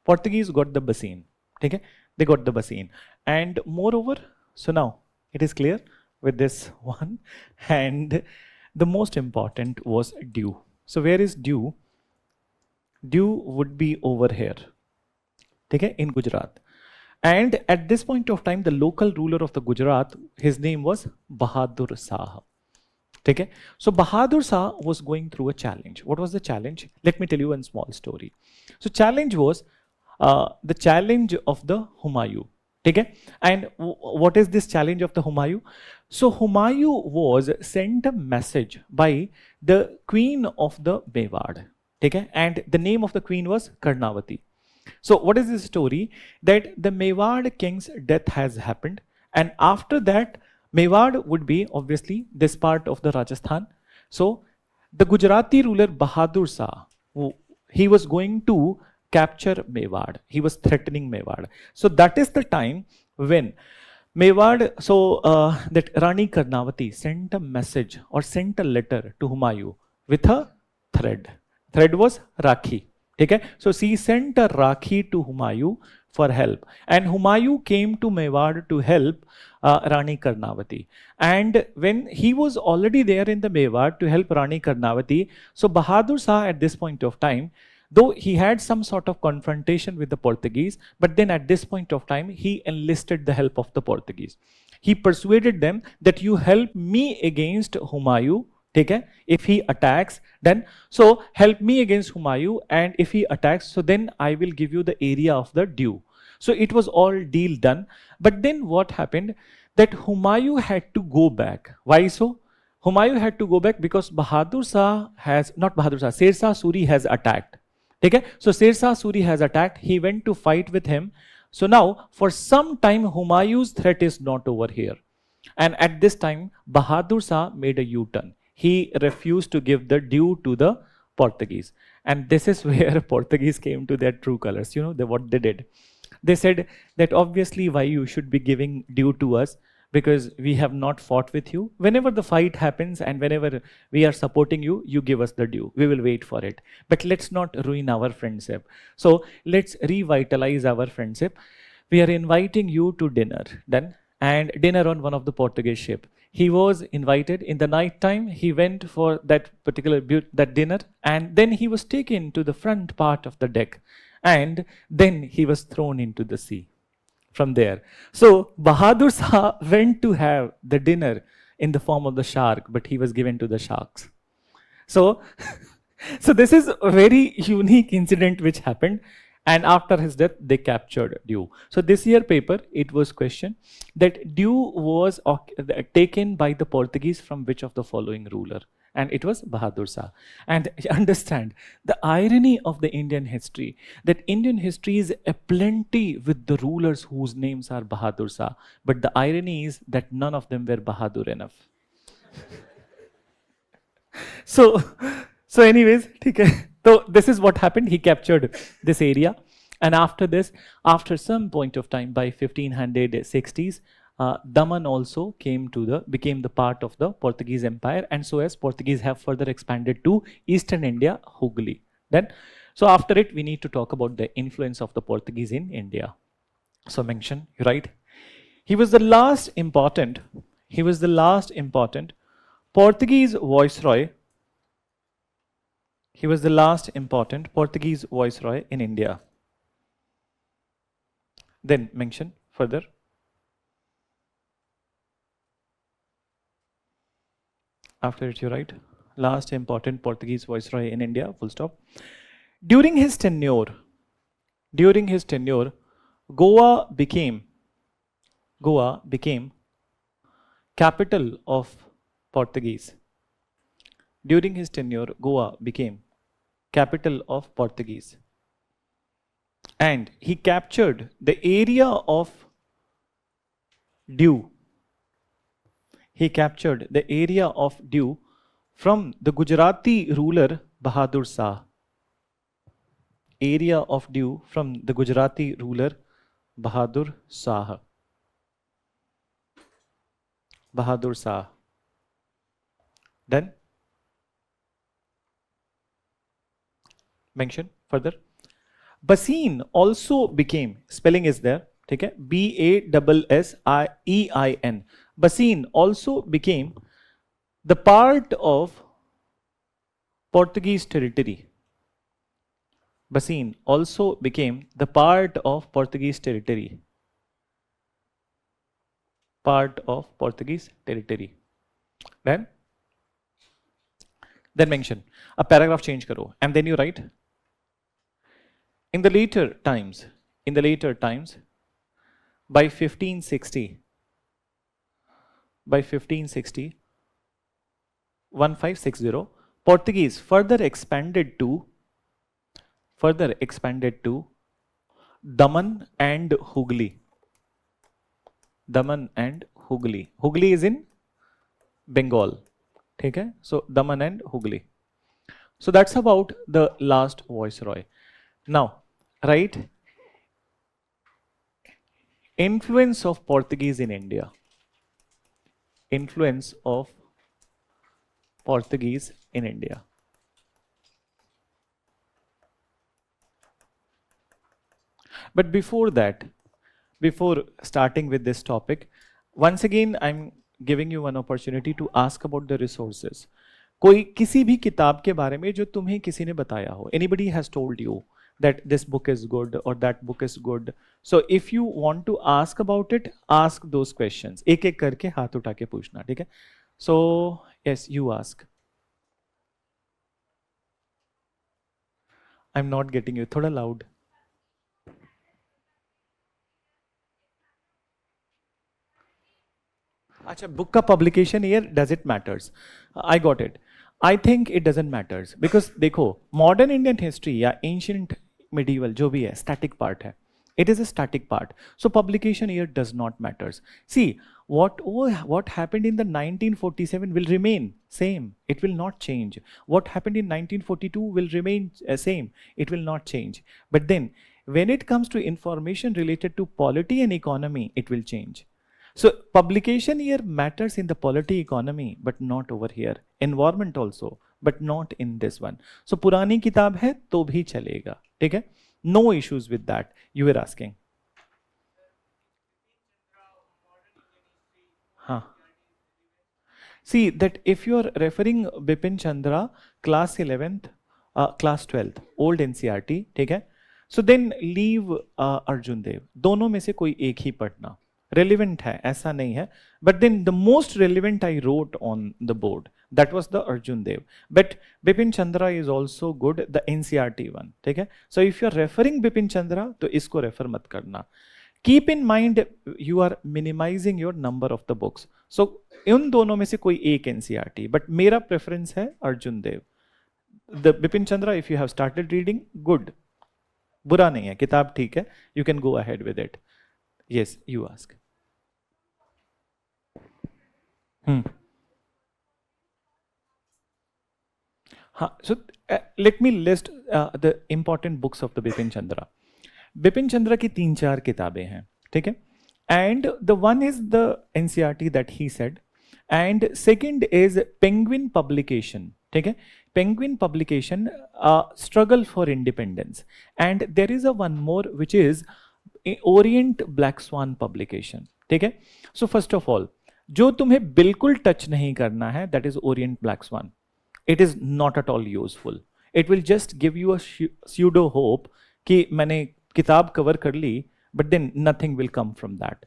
Portuguese got the Baseen. Okay, they got the Baseen, and moreover, so now it is clear with this one. And the most important was Diu. So where is Diu? Diu would be over here. Okay, in Gujarat. And at this point of time, the local ruler of the Gujarat, his name was Bahadur Shah. Okay, so Bahadur Shah was going through a challenge. What was the challenge? Let me tell you one small story. So challenge was the challenge of the Humayun. Okay, and what is this challenge of the Humayun? So Humayun was sent a message by the queen of the Mewar. Okay, and the name of the queen was Karnavati. So what is the story? That the Mewar king's death has happened, and after that, Mewar would be obviously this part of the Rajasthan. So the Gujarati ruler Bahadur Shah, he was going to capture Mewar. He was threatening Mewar. So that is the time when Mewar, that Rani Karnavati sent a message or sent a letter to Humayun with a thread. Thread was Rakhi. Okay? So she sent a Rakhi to Humayun for help. And Humayun came to Mewar to help Rani Karnavati. And when he was already there in the Mewar to help Rani Karnavati, so Bahadur Shah at this point of time, though he had some sort of confrontation with the Portuguese, but then at this point of time, he enlisted the help of the Portuguese. He persuaded them that you help me against Humayun. Okay? If he attacks, then so help me against Humayun, and if he attacks, so then I will give you the area of the due. So it was all deal done. But then what happened? That Humayun had to go back. Why so? Humayun had to go back because Bahadur Shah has, not Bahadur Shah, Sher Shah Suri has attacked. Okay? So Sher Shah Suri has attacked. He went to fight with him. So now, for some time, Humayun's threat is not over here. And at this time, Bahadur Shah made a U-turn. He refused to give the due to the Portuguese. And this is where Portuguese came to their true colors. You know, what they did. They said that obviously why you should be giving due to us, because we have not fought with you. Whenever the fight happens and whenever we are supporting you, you give us the due. We will wait for it. But let's not ruin our friendship. So let's revitalize our friendship. We are inviting you to dinner. Then, and dinner on one of the Portuguese ship. He was invited in the night time. He went for that particular that dinner, and then he was taken to the front part of the deck, and then he was thrown into the sea from there. So Bahadur Shah went to have the dinner in the form of the shark, but he was given to the sharks. So, so this is a very unique incident which happened. And after his death, they captured Dew. So this year paper, it was questioned that Dew was taken by the Portuguese from which of the following ruler? And it was Bahadur Shah. And understand the irony of the Indian history, that Indian history is aplenty with the rulers whose names are Bahadur Shah. But the irony is that none of them were Bahadur enough. So anyways, okay. So this is what happened. He captured this area. And after this, after some point of time, by 1560s, Daman also became the part of the Portuguese Empire, and so as Portuguese have further expanded to Eastern India, Hooghly. Then, so after it, we need to talk about the influence of the Portuguese in India. So mention, right? He was the last important Portuguese viceroy. He was the last important Portuguese viceroy in India. Then mention further. After it, you write, last important Portuguese viceroy in India, full stop. During his tenure, Goa became capital of Portuguese. During his tenure, Goa became capital of Portuguese. And he captured the area of Dew. He captured the area of Dew from the Gujarati ruler Bahadur Shah. Area of Dew from the Gujarati ruler Bahadur Shah. Bahadur Shah. Then mention further. Bassein also became, spelling is there, okay? Bassein. Bassein also became the part of Portuguese territory. Bassein also became the part of Portuguese territory. Part of Portuguese territory. Then then mention a paragraph change karo, and then you write in the later times, by 1560, 1560, Portuguese further expanded to Daman and Hooghly. Hooghly is in Bengal. Okay? So Daman and Hooghly. So that's about the last viceroy. Now, right? Influence of Portuguese in India. Influence of Portuguese in India. But before that, before starting with this topic, once again I'm giving you one opportunity to ask about the resources. कोई किसी भी किताब के बारे में जो तुम्हें किसी ने बताया हो, anybody has told you that this book is good or that book is good. So if you want to ask about it, ask those questions. एक एक करके हाथ उठा के पूछना, ठीक है? So yes, you ask. I'm not getting you. थोड़ा loud. अच्छा, book का publication year, does it matters? I got it. I think it doesn't matters because देखो modern Indian history या ancient medieval जो भी है static part है. It is a static part. So publication year does not matters. See what happened in the 1947 will remain same. It will not change. What happened in 1942 will remain same. It will not change. But then when it comes to information related to polity and economy, it will change. So publication year matters in the polity economy, but not over here. Environment also, but not in this one. So पुरानी किताब है तो भी चलेगा, ठीक है? No issues with that. You were asking. हाँ. See that if you are referring Bipin Chandra, class 11th, class 12th, old NCRT, ठीक है? So then leave Arjun Dev. दोनों में से कोई एक ही पढ़ना. Relevant है, ऐसा नहीं है. But then the most relevant I wrote on the board. That was the Arjun Dev. But Bipin Chandra is also good, the NCRT one. ठीक है? So if you are referring Bipin Chandra, तो इसको refer मत करना. Keep in mind you are minimizing your number of the books. So इन दोनों में से कोई एक NCRT. But मेरा preference है Arjun Dev. The Bipin Chandra, if you have started reading, good. बुरा नहीं है, किताब ठीक है. You can go ahead with it. Yes, you ask. So let me list the important books of the Bipin Chandra. Bipin Chandra की 3-4 किताबें हैं, ठीक है? And the one is the NCRT that he said, and second is Penguin Publication, ठीक है? Penguin Publication, Struggle for Independence, and there is a one more which is Orient Black Swan Publication, ठीक है? So first of all, जो तुम्हें बिल्कुल touch नहीं करना है, that is Orient Black Swan. It is not at all useful. It will just give you a pseudo hope कि मैंने किताब कवर कर ली, but then nothing will come from that.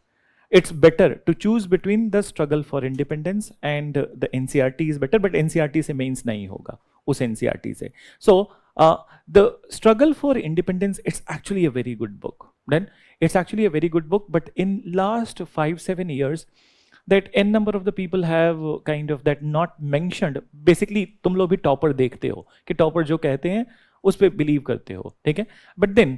It's better to choose between the struggle for independence and the NCRT is better, but NCRT से means नहीं होगा उस NCRT से. So the struggle for independence, it's actually a very good book. Then it's actually a very good book, but in last 5-7 years, that n number of the people have kind of that not mentioned. Basically तुम लोग भी topper देखते हो कि topper जो कहते हैं उस पे बिलीव करते हो, ठीक है? But then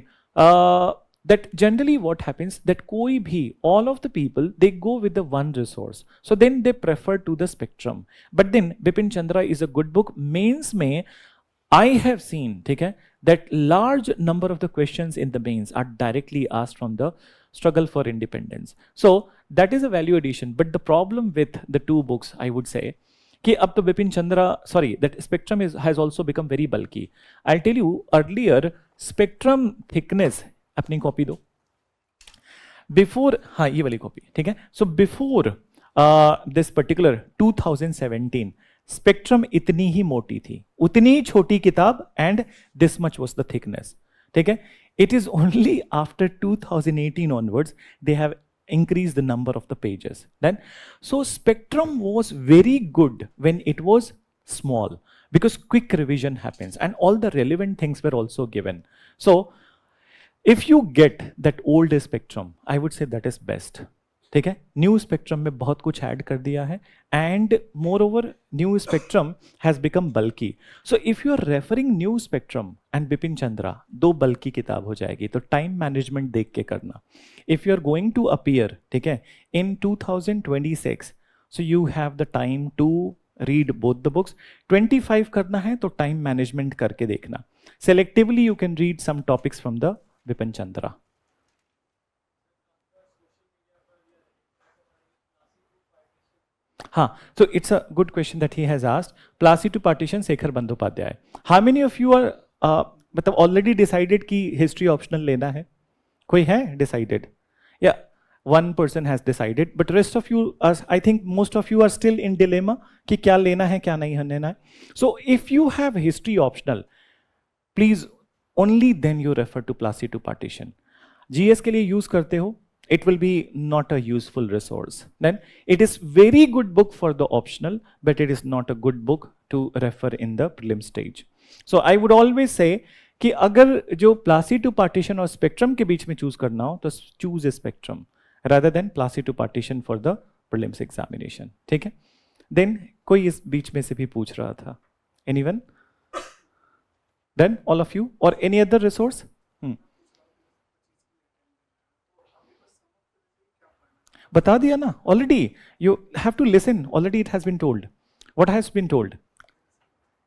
that generally what happens that कोई भी all of the people they go with the one resource, so then they prefer to the spectrum. But then Bipin Chandra is a good book. Mains में I have seen, ठीक है, that large number of the questions in the mains are directly asked from the struggle for independence. So that is a value addition. But the problem with the two books, I would say, कि अब तो Bipin Chandra, sorry, that spectrum has also become very bulky. I'll tell you earlier, spectrum thickness, अपनी copy दो. Before, हाँ ये वाली copy, ठीक है? So before this particular 2017, spectrum इतनी ही मोटी थी, उतनी ही छोटी किताब, and this much was the thickness, ठीक है? It is only after 2018 onwards they have increased the number of the pages. Then, so spectrum was very good when it was small, because quick revision happens and all the relevant things were also given. So if you get that old spectrum, I would say that is best. ठीक है, new spectrum में बहुत कुछ add कर दिया है and moreover new spectrum has become bulky. So if you are referring new spectrum and Bipin Chandra, दो bulky किताब हो जाएगी. तो टाइम मैनेजमेंट देख के करना. If you are going to appear, ठीक है, in 2026, so you have the time to read both the books. 25 करना है तो टाइम मैनेजमेंट करके देखना. Selectively you can read some topics from the Bipin Chandra. हाँ, so it's a good question that he has asked. Plasi to partition, Shekhar Bandyopadhyay. How many of you are मतलब already decided कि history optional लेना है? कोई है decided? Yeah, one person has decided, but rest of you, I think most of you are still in dilemma कि क्या लेना है क्या नहीं लेना है. So if you have history optional, please only then you refer to Plasi to partition. GS के लिए use करते हो, it will be not a useful resource. Then it is very good book for the optional, but it is not a good book to refer in the prelim stage. So I would always say कि अगर जो Plasi to partition और spectrum के बीच में choose करना हो तो choose a spectrum rather than Plasi to partition for the prelims examination. ठीक है? Then कोई इस बीच में से भी पूछ रहा था. Anyone? Then all of you or any other resource? बता दिया ना already. You have to listen, already it has been told. What has been told?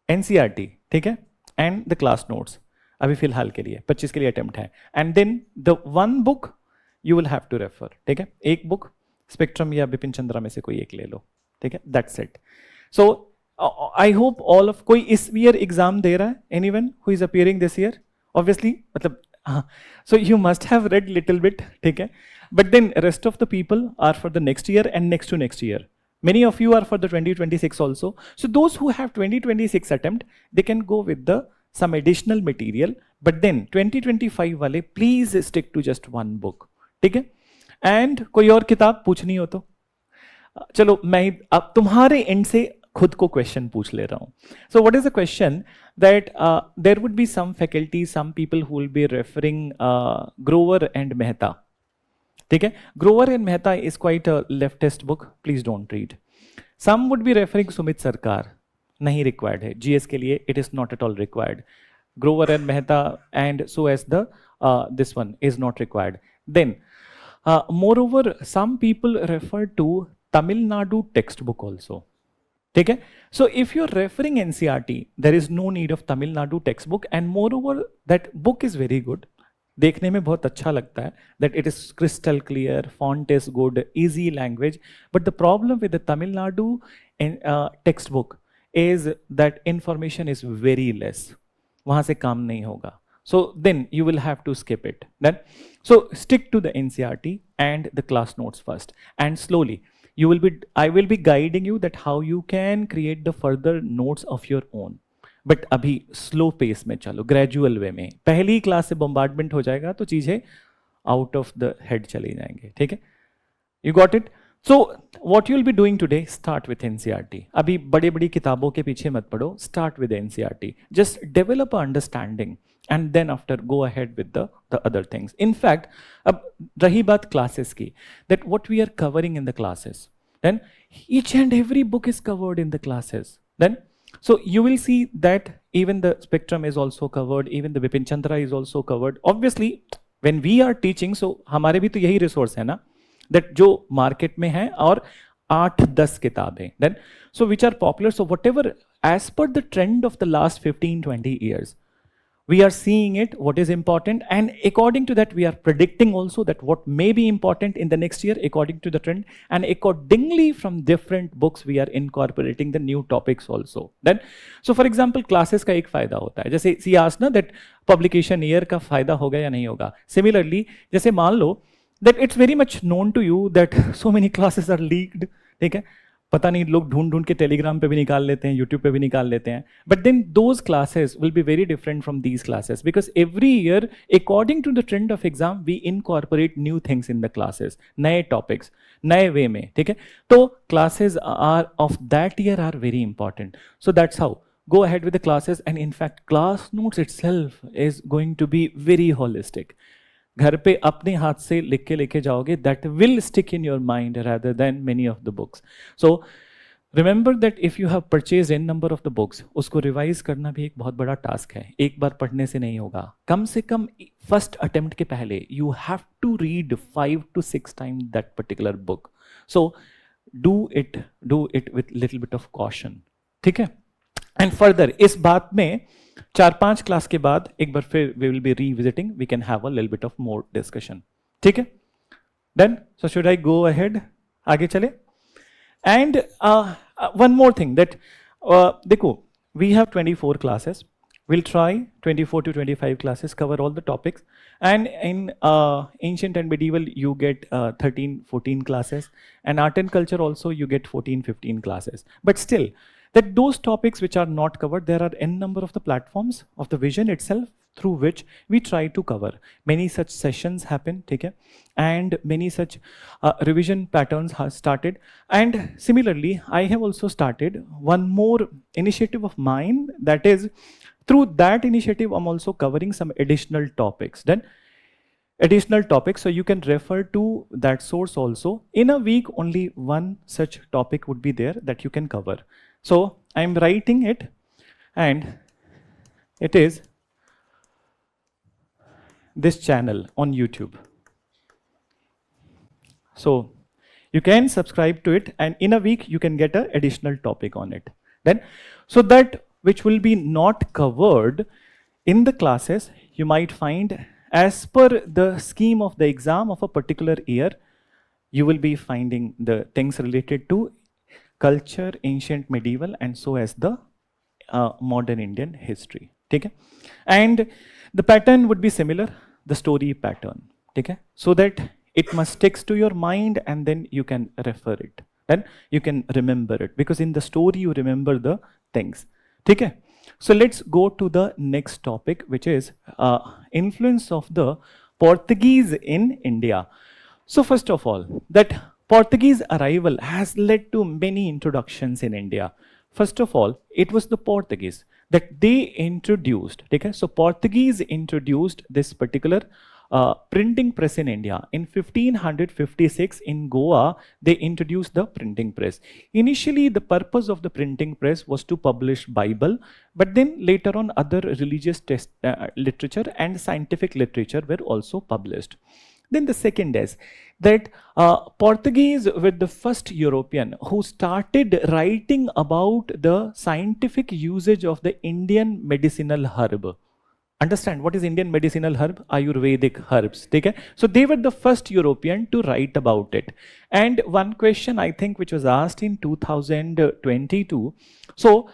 NCERT, ठीक है, एंड द क्लास नोट्स अभी फिलहाल के लिए 25 के लिए अटेम्प्ट है. And then the one book you will have to refer. ठीक है, एक बुक स्पेक्ट्रम या बिपिन चंद्रा में से कोई एक ले लो. ठीक है, that's it. So I hope all of, कोई इस ईयर एग्जाम दे रहा है? Anyone who is appearing this year? Obviously मतलब हाँ, so you must have read little bit, ठीक है, but then rest of the people are for the next year and next to next year. Many of you are for the 2026 also. So those who have 2026 attempt, they can go with the some additional material, but then 2025 वाले please stick to just one book. ठीक है, and कोई और किताब पूछनी हो तो चलो मैं अब तुम्हारे एंड से खुद को क्वेश्चन पूछ ले रहा हूं. So what is the question that there would be some faculty, some people who will be referring Grover and Mehta. ठीक है, Grover and Mehta is quite a leftist book, please don't read. Some would be referring Sumit Sarkar, नहीं required है GS के लिए, it is not at all required. Grover and Mehta and so as the this one is not required. Then moreover some people refer to Tamil Nadu textbook also. ठीक है, so if you're referring NCERT, there is no need of Tamil Nadu textbook, and moreover that book is very good. देखने में बहुत अच्छा लगता है, that it is crystal clear, font is good, easy language. But the problem with the Tamil Nadu textbook is that information is very less. वहाँ से काम नहीं होगा. So then you will have to skip it. Then, so stick to the NCERT and the class notes first, and slowly you will be, I will be guiding you that how you can create the further notes of your own. But अभी slow pace में चलो, gradual way में. पहली class से bombardment हो जाएगा तो चीजें out of the head चली जाएंगे. ठीक है, you got it? So what you will be doing today, start with NCERT. अभी बड़ी बड़ी किताबों के पीछे मत पढ़ो, start with NCERT. Just develop a understanding. And then after go ahead with the other things. In fact, अब रही बात classes की, that what we are covering in the classes, then each and every book is covered in the classes. Then, so you will see that even the spectrum is also covered, even the Bipin Chandra is also covered. Obviously, when we are teaching, so हमारे भी तो यही resource है ना, that जो market में है और 8-10 किताबें. Then, so which are popular. So whatever as per the trend of the last 15-20 years. We are seeing it, what is important, and according to that we are predicting also that what may be important in the next year according to the trend, and accordingly from different books we are incorporating the new topics also. Then, so for example classes का एक फायदा होता है, जैसे सी ask ना that publication year का फायदा होगा या नहीं होगा. Similarly, जैसे मान लो that it's very much known to you that so many classes are leaked. ठीक है, पता नहीं लोग ढूंढ ढूंढ के टेलीग्राम पे भी निकाल लेते हैं, यूट्यूब पे भी निकाल लेते हैं. But then those classes will be very different from these classes, because every year according to the trend of exam we incorporate new things in the classes, नए टॉपिक्स नए वे में. ठीक है, तो classes are of that year are very important. So that's how go ahead with the classes, and in fact class notes itself is going to be very holistic. घर पे अपने हाथ से लिख के लेके जाओगे, that will stick in your mind rather than many of the books. So remember that if you have purchased n number of the books, उसको रिवाइज करना भी एक बहुत बड़ा टास्क है. एक बार पढ़ने से नहीं होगा, कम से कम फर्स्ट अटेम्प्ट के पहले you have to read 5 to 6 times that particular book. So do it with little bit of caution. ठीक है. एंड फर्दर इस बात में 4-5 क्लास के बाद एक बार फिर we will be revisiting, we can have a little bit of more discussion. ठीक है, done. So should I go ahead, आगे चले. And one more thing that देखो, we have 24 classes. We'll try 24 to 25 classes, cover all the topics. And in ancient and medieval, you get 13, 14 classes. And art and culture also, you get 14, 15 classes. But still, that those topics which are not covered, there are n number of the platforms of the vision itself through which we try to cover. Many such sessions happen, okay? And many such revision patterns have started. And similarly, I have also started one more initiative of mine, that is, through that initiative, I'm also covering some additional topics. Then additional topics, so you can refer to that source also. In a week, only one such topic would be there that you can cover. So I'm writing it, and it is this channel on YouTube. So you can subscribe to it, and in a week you can get an additional topic on it. Then, so that which will be not covered in the classes, you might find as per the scheme of the exam of a particular year, you will be finding the things related to culture, ancient, medieval, and so as the modern Indian history. Okay? And the pattern would be similar, the story pattern. Okay? So that it must stick to your mind, and then you can refer it. Then you can remember it, because in the story you remember the things. Okay? So let's go to the next topic, which is influence of the Portuguese in India. So first of all, that Portuguese arrival has led to many introductions in India. First of all, it was the Portuguese that they introduced. Okay? So Portuguese introduced this particular printing press in India. In 1556 in Goa, they introduced the printing press. Initially, the purpose of the printing press was to publish Bible, but then later on other religious literature and scientific literature were also published. Then the second is that Portuguese were the first European who started writing about the scientific usage of the Indian medicinal herb. Understand what is Indian medicinal herb? Ayurvedic herbs. Okay? So they were the first European to write about it. And one question I think which was asked in 2022. So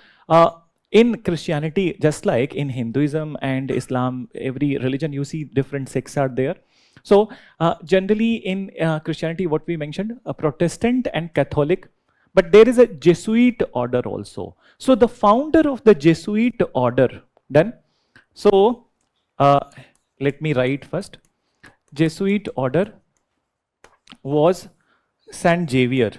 in Christianity, just like in Hinduism and Islam, every religion you see different sects are there. So generally in Christianity, what we mentioned, a Protestant and Catholic, but there is a Jesuit order also. So the founder of the Jesuit order, done. So let me write first. Jesuit order was Saint Xavier.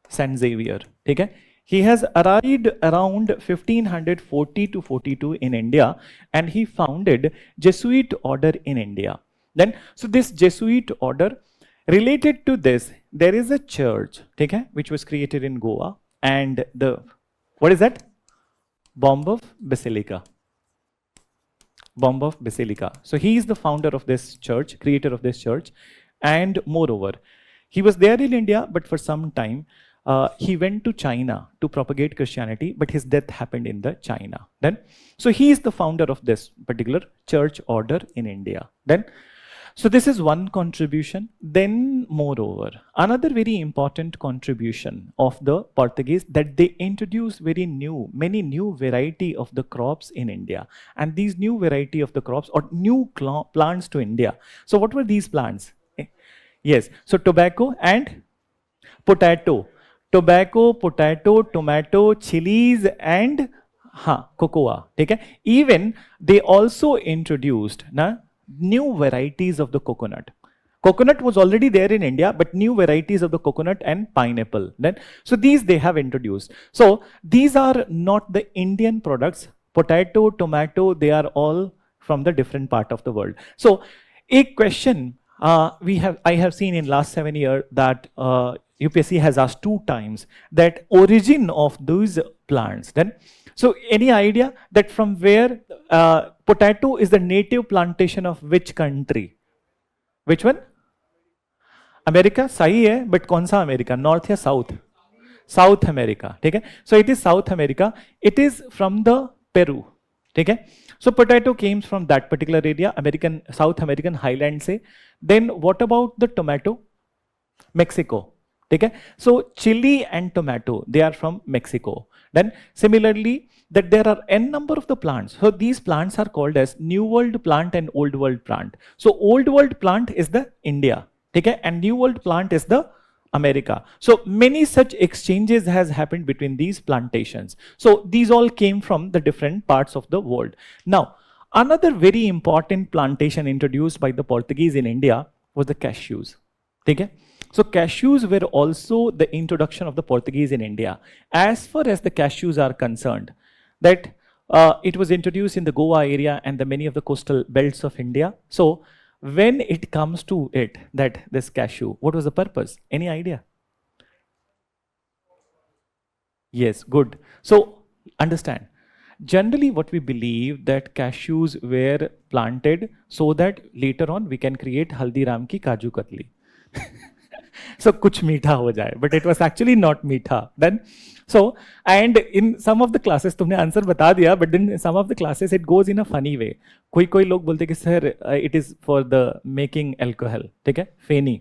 Saint Xavier. Okay? He has arrived around 1540 to 42 in India, and he founded Jesuit order in India. Then, so this Jesuit order, related to this, there is a church, okay, which was created in Goa, and the, what is that? Bomb of Basilica. Bomb of Basilica. So he is the founder of this church, creator of this church, and moreover, he was there in India, but for some time, he went to China to propagate Christianity, but his death happened in the China. Then, so he is the founder of this particular church order in India. Then, so this is one contribution. Then, moreover, another very important contribution of the Portuguese, that they introduced many new variety of the crops in India. And these new variety of the crops or new plants to India. So what were these plants? Yes, so tobacco and potato. Tobacco, potato, tomato, chilies, and cocoa. Okay? Even they also introduced new varieties of the coconut. Coconut was already there in India, but new varieties of the coconut and pineapple. Then, so these they have introduced. So these are not the Indian products. Potato, tomato, they are all from the different part of the world. So a question I have seen in last 7 years that UPSC has asked 2 times that origin of these plants. Then, so any idea that from where potato is the native plantation of which country? Which one? America सही है but कौन सा America North या South South America ठीक है so it is South America it is from the Peru ठीक है so potato comes from that particular area American South American highland से then what about the tomato Mexico ठीक है so chilli and tomato they are from Mexico then similarly that there are n number of the plants. So these plants are called as New World plant and Old World plant. So Old World plant is the India, okay, and New World plant is the America. So many such exchanges has happened between these plantations. So these all came from the different parts of the world. Now, another very important plantation introduced by the Portuguese in India was the cashews, okay. So cashews were also the introduction of the Portuguese in India. As far as the cashews are concerned, that it was introduced in the Goa area and the many of the coastal belts of India. So when it comes to it, that this cashew, what was the purpose? Any idea? Yes, good. So understand, generally what we believe that cashews were planted so that later on we can create Haldiram ki Kaju Katli. So kuch meetha ho jaye, but it was actually not meetha. Then, so and in some of the classes तुमने answer बता दिया, but then in some of the classes it goes in a funny way. कोई लोग बोलते कि sir it is for the making alcohol, ठीक है, फेनी.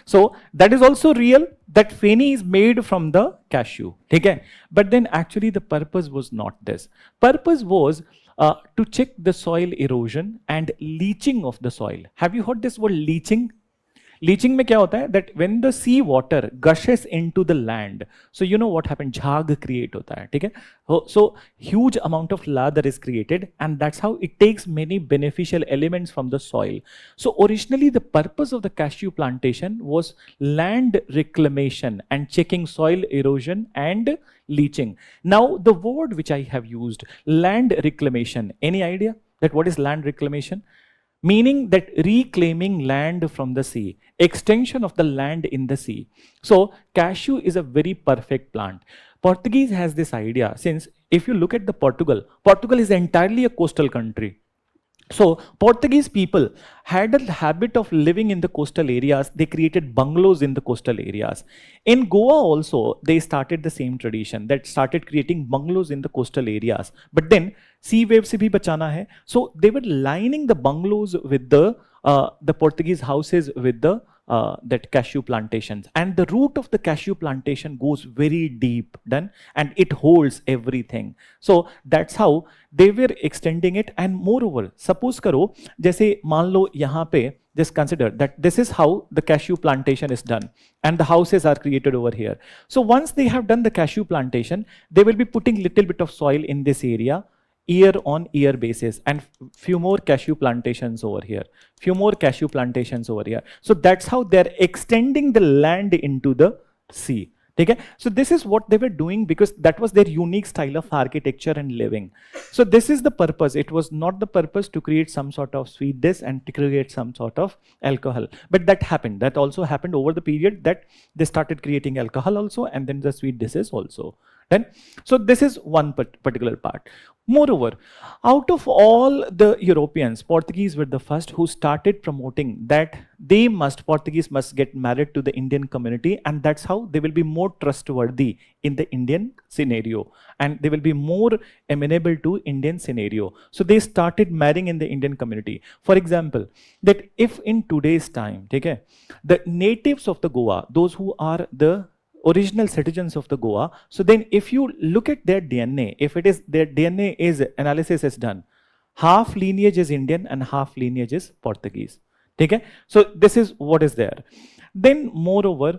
So that is also real that Feni is made from the cashew, ठीक है. But then actually the purpose was not this. Purpose was to check the soil erosion and leaching of the soil. Have you heard this word leaching? Leaching में क्या होता है that when the sea water gushes into the land so you know what happened झाग create होता है ठीक है so huge amount of lather is created and that's how it takes many beneficial elements from the soil so originally the purpose of the cashew plantation was land reclamation and checking soil erosion and leaching. Now the word which I have used, land reclamation, any idea that what is land reclamation? Meaning that reclaiming land from the sea, extension of the land in the sea. So cashew is a very perfect plant. Portuguese has this idea, since if you look at the Portugal is entirely a coastal country. So Portuguese people had a habit of living in the coastal areas. They created bungalows in the coastal areas. In Goa also, they started the same tradition that started creating bungalows in the coastal areas. But then sea wave se bhi bachana hai. So they were lining the bungalows with the Portuguese houses with the that cashew plantations, and the root of the cashew plantation goes very deep, done, and it holds everything. So that's how they were extending it. And moreover, suppose karo jaise मान लो यहाँ पे just consider that this is how the cashew plantation is done and the houses are created over here. So once they have done the cashew plantation, they will be putting little bit of soil in this area year on year basis, and few more cashew plantations over here, few more cashew plantations over here. So that's how they're extending the land into the sea. Okay? So this is what they were doing because that was their unique style of architecture and living. So this is the purpose. It was not the purpose to create some sort of sweet dish and to create some sort of alcohol. But that happened. That also happened over the period that they started creating alcohol also, and then the sweet dishes also. Then, so this is one particular part. Moreover, out of all the Europeans, Portuguese were the first who started promoting that Portuguese must get married to the Indian community, and that's how they will be more trustworthy in the Indian scenario, and they will be more amenable to Indian scenario. So they started marrying in the Indian community. For example, that if in today's time, okay, the natives of the Goa, those who are the original citizens of the Goa, so then if you look at their DNA, if it is their DNA is analysis is done, half lineage is Indian and half lineage is Portuguese. Okay? So this is what is there. Then moreover,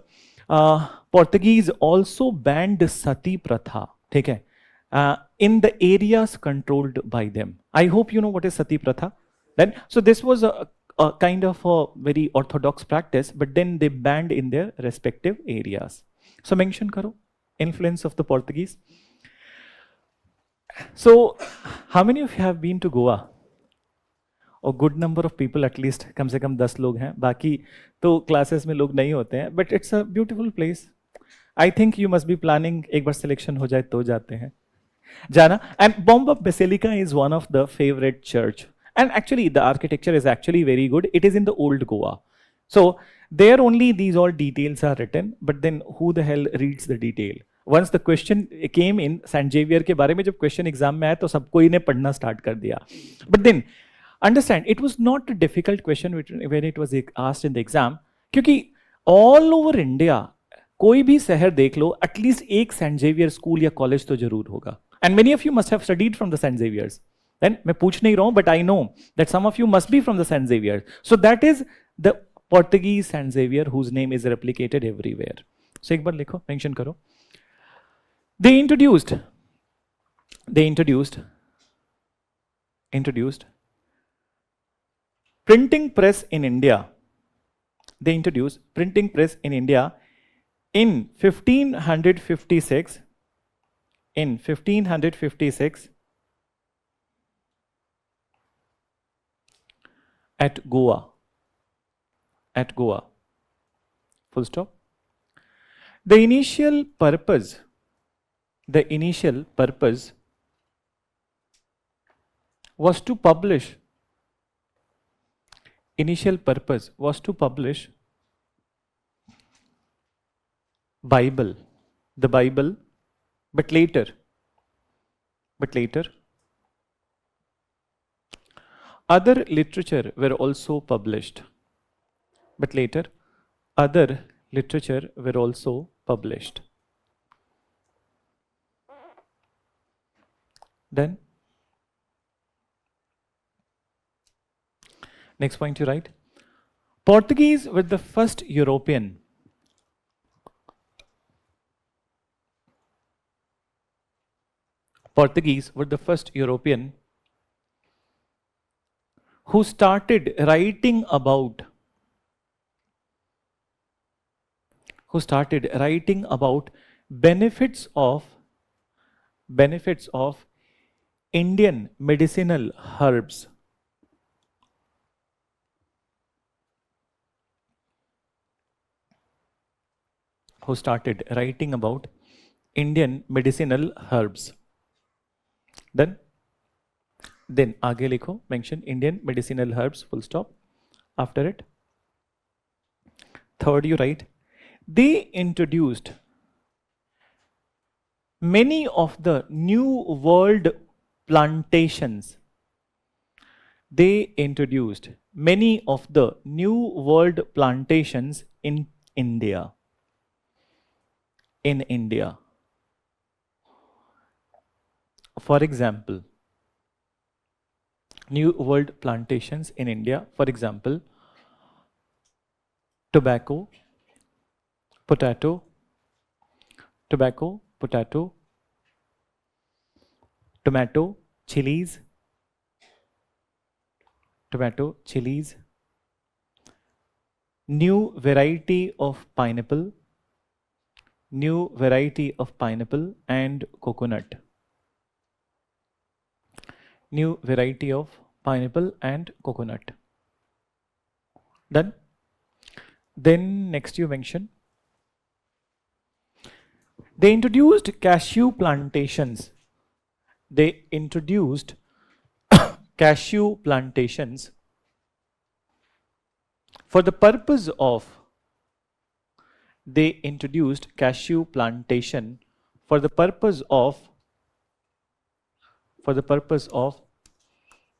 Portuguese also banned sati pratha, okay, in the areas controlled by them. I hope you know what is sati pratha. Then, so this was a kind of a very orthodox practice, but then they banned in their respective areas. So mention karo, influence of the Portuguese. So how many of you have been to Goa? और good number of people at least कम से कम 10 लोग हैं, बाकी तो classes में लोग नहीं होते हैं, but it's a beautiful place. I think you must be planning, एक बार सिलेक्शन हो जाए तो जाते हैं जाना. एंड बॉम्बा basilica is one of the favourite church, and actually the architecture is actually very good. It is in the old Goa, so there only these all details are written, but then who the hell reads the detail? Once the question came in St. Xavier के बारे में जब question exam में आया तो सबको इन्हें पढ़ना स्टार्ट कर दिया. But then understand, it was not a difficult question when it was asked in the exam, क्योंकि all over India कोई भी शहर देख लो, एटलीस्ट एक सेंट जेवियर स्कूल या कॉलेज तो जरूर होगा. And many of you must have studied from the Saint Xavier's. Then मैं पूछ नहीं रहा हूं, but I know that some of you must be from the Saint Xavier. So that is the Portuguese Saint Xavier whose name is replicated everywhere. So एक बार लिखो, mention करो. They introduced printing press in India. They introduced printing press in India in 1556. In 1556 at Goa. At Goa. Full stop. The initial purpose was to publish. Initial purpose was to publish Bible, the Bible, but later, other literature were also published. But later, other literature were also published. Then, next point you write, Portuguese were the first European who started writing about benefits of Indian medicinal herbs. Who started writing about Indian medicinal herbs. Then आगे लिखो, mention Indian medicinal herbs, full stop. After it, third you write, they introduced many of the new world plantations. They introduced many of the new world plantations in India. In India. For example, new world plantations in India, for example, tobacco, potato, tomato, chilies, new variety of pineapple, and coconut. New variety of pineapple and coconut. Done. Then next you mention, they introduced cashew plantations. They introduced cashew plantations for the purpose of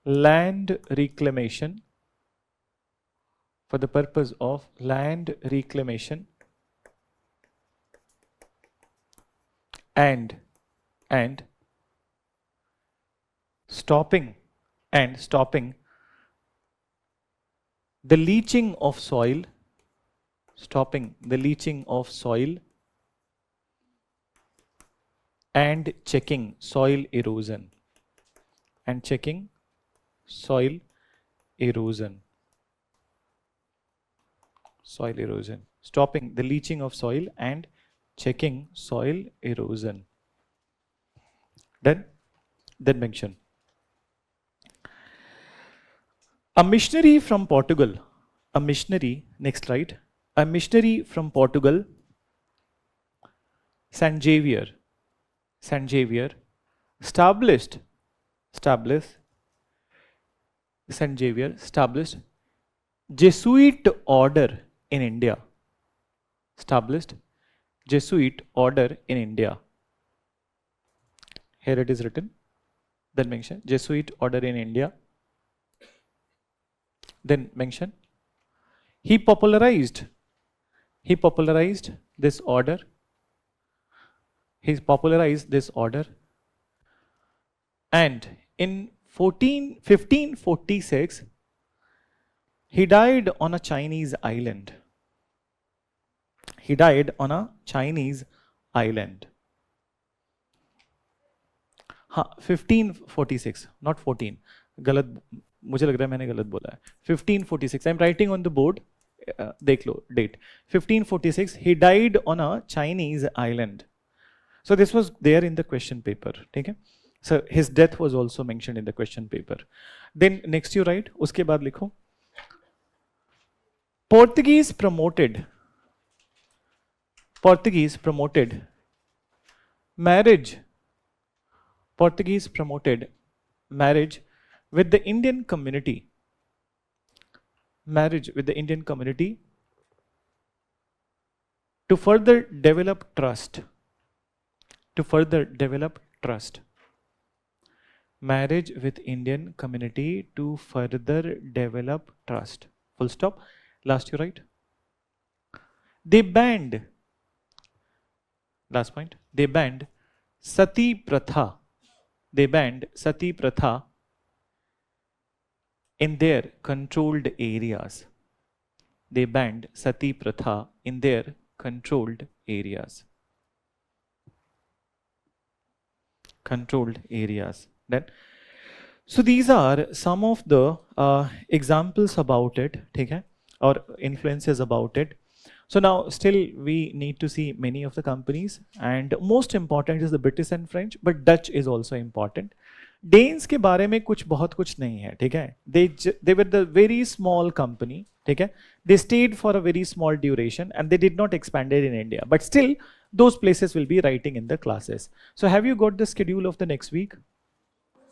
land reclamation, and stopping the leaching of soil, and checking soil erosion. soil erosion, stopping the leaching of soil and checking soil erosion. Then mention a missionary from Portugal, a missionary, next slide, a missionary from Portugal, San Xavier, established San Xavier established Jesuit order in India. Established Jesuit order in India. Here it is written. Then mention Jesuit order in India. Then mention he popularized this order. He popularized this order. And in 1546, he died on a Chinese island. He died on a Chinese island. 1546, not 14. गलत मुझे लग रहा है मैंने गलत बोला है. 1546. I'm writing on the board. देख लो date. 1546. He died on a Chinese island. So this was there in the question paper. ठीक है? So his death was also mentioned in the question paper. Then next you write. उसके बाद लिखो. Portuguese promoted marriage. Portuguese promoted marriage with the Indian community. Marriage with the Indian community to further develop trust. Marriage with Indian community to further develop trust. Full stop. Last you write. They banned. Last point. They banned Sati Pratha. They banned Sati Pratha in their controlled areas. They banned Sati Pratha in their controlled areas. Controlled areas. Then, so these are some of the examples about it, okay, or influences about it. So now still we need to see many of the companies, and most important is the British and French, but Dutch is also important. Danes के बारे में बहुत कुछ नहीं है, ठीक है? They were the very small company, ठीक है? They stayed for a very small duration and they did not expand it in India. But still, those places will be writing in the classes. So have you got the schedule of the next week?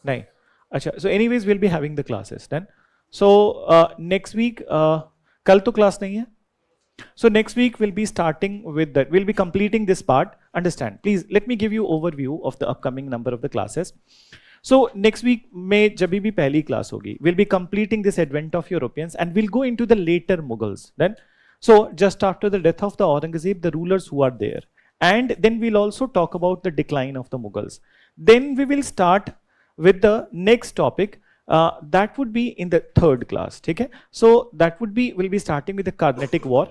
नहीं. अच्छा. So anyways, we'll be having the classes then. So next week, कल तो class नहीं है. So next week we'll be starting with that. We'll be completing this part. Understand? Please let me give you overview of the upcoming number of the classes. So next week में जब भी पहली class होगी, we'll be completing this advent of Europeans and we'll go into the later Mughals. Then, so just after the death of the Aurangzeb, the rulers who are there, and then we'll also talk about the decline of the Mughals. Then we will start with the next topic. That would be in the third class. Okay? So that would be, we'll be starting with the Carnatic War.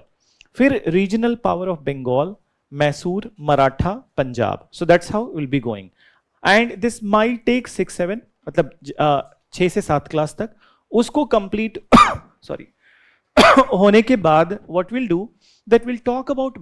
फिर regional power of Bengal, Mysore, Maratha, Punjab. So that's how we'll be going. And this might take 6-7, मतलब 6 से 7 class तक. उसको complete sorry होने के बाद what we'll do, that we'll talk about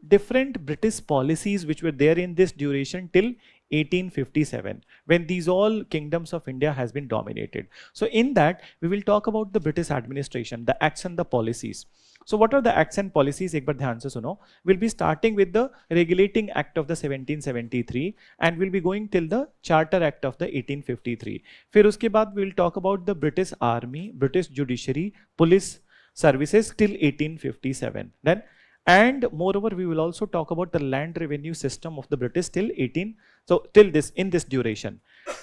different British policies which were there in this duration till 1857, when these all kingdoms of India has been dominated. So in that we will talk about the British administration, the acts and the policies. So what are the acts and policies? एक बार ध्यान से सुनो. We'll be starting with the Regulating Act of the 1773 and we'll be going till the Charter Act of the 1853. फिर उसके बाद we'll talk about the British Army, British Judiciary, Police Services till 1857. Then, and moreover we will also talk about the land revenue system of the British till till this, in this duration.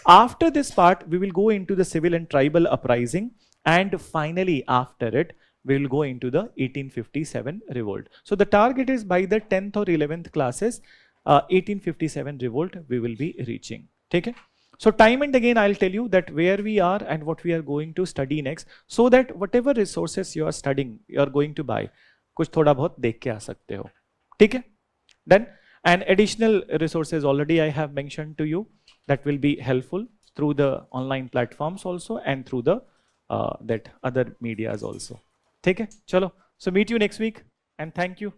After this part we will go into the civil and tribal uprising, and finally after it we will go into the 1857 revolt. So the target is by the 10th or 11th classes, 1857 revolt we will be reaching. Okay? So time and again I'll tell you that where we are and what we are going to study next, so that whatever resources you are studying, you are going to buy, कुछ थोड़ा बहुत देख के आ सकते हो. ठीक है? Then, and additional resources already I have mentioned to you that will be helpful through the online platforms also and through the that other medias also. ठीक है? चलो. So meet you next week. And thank you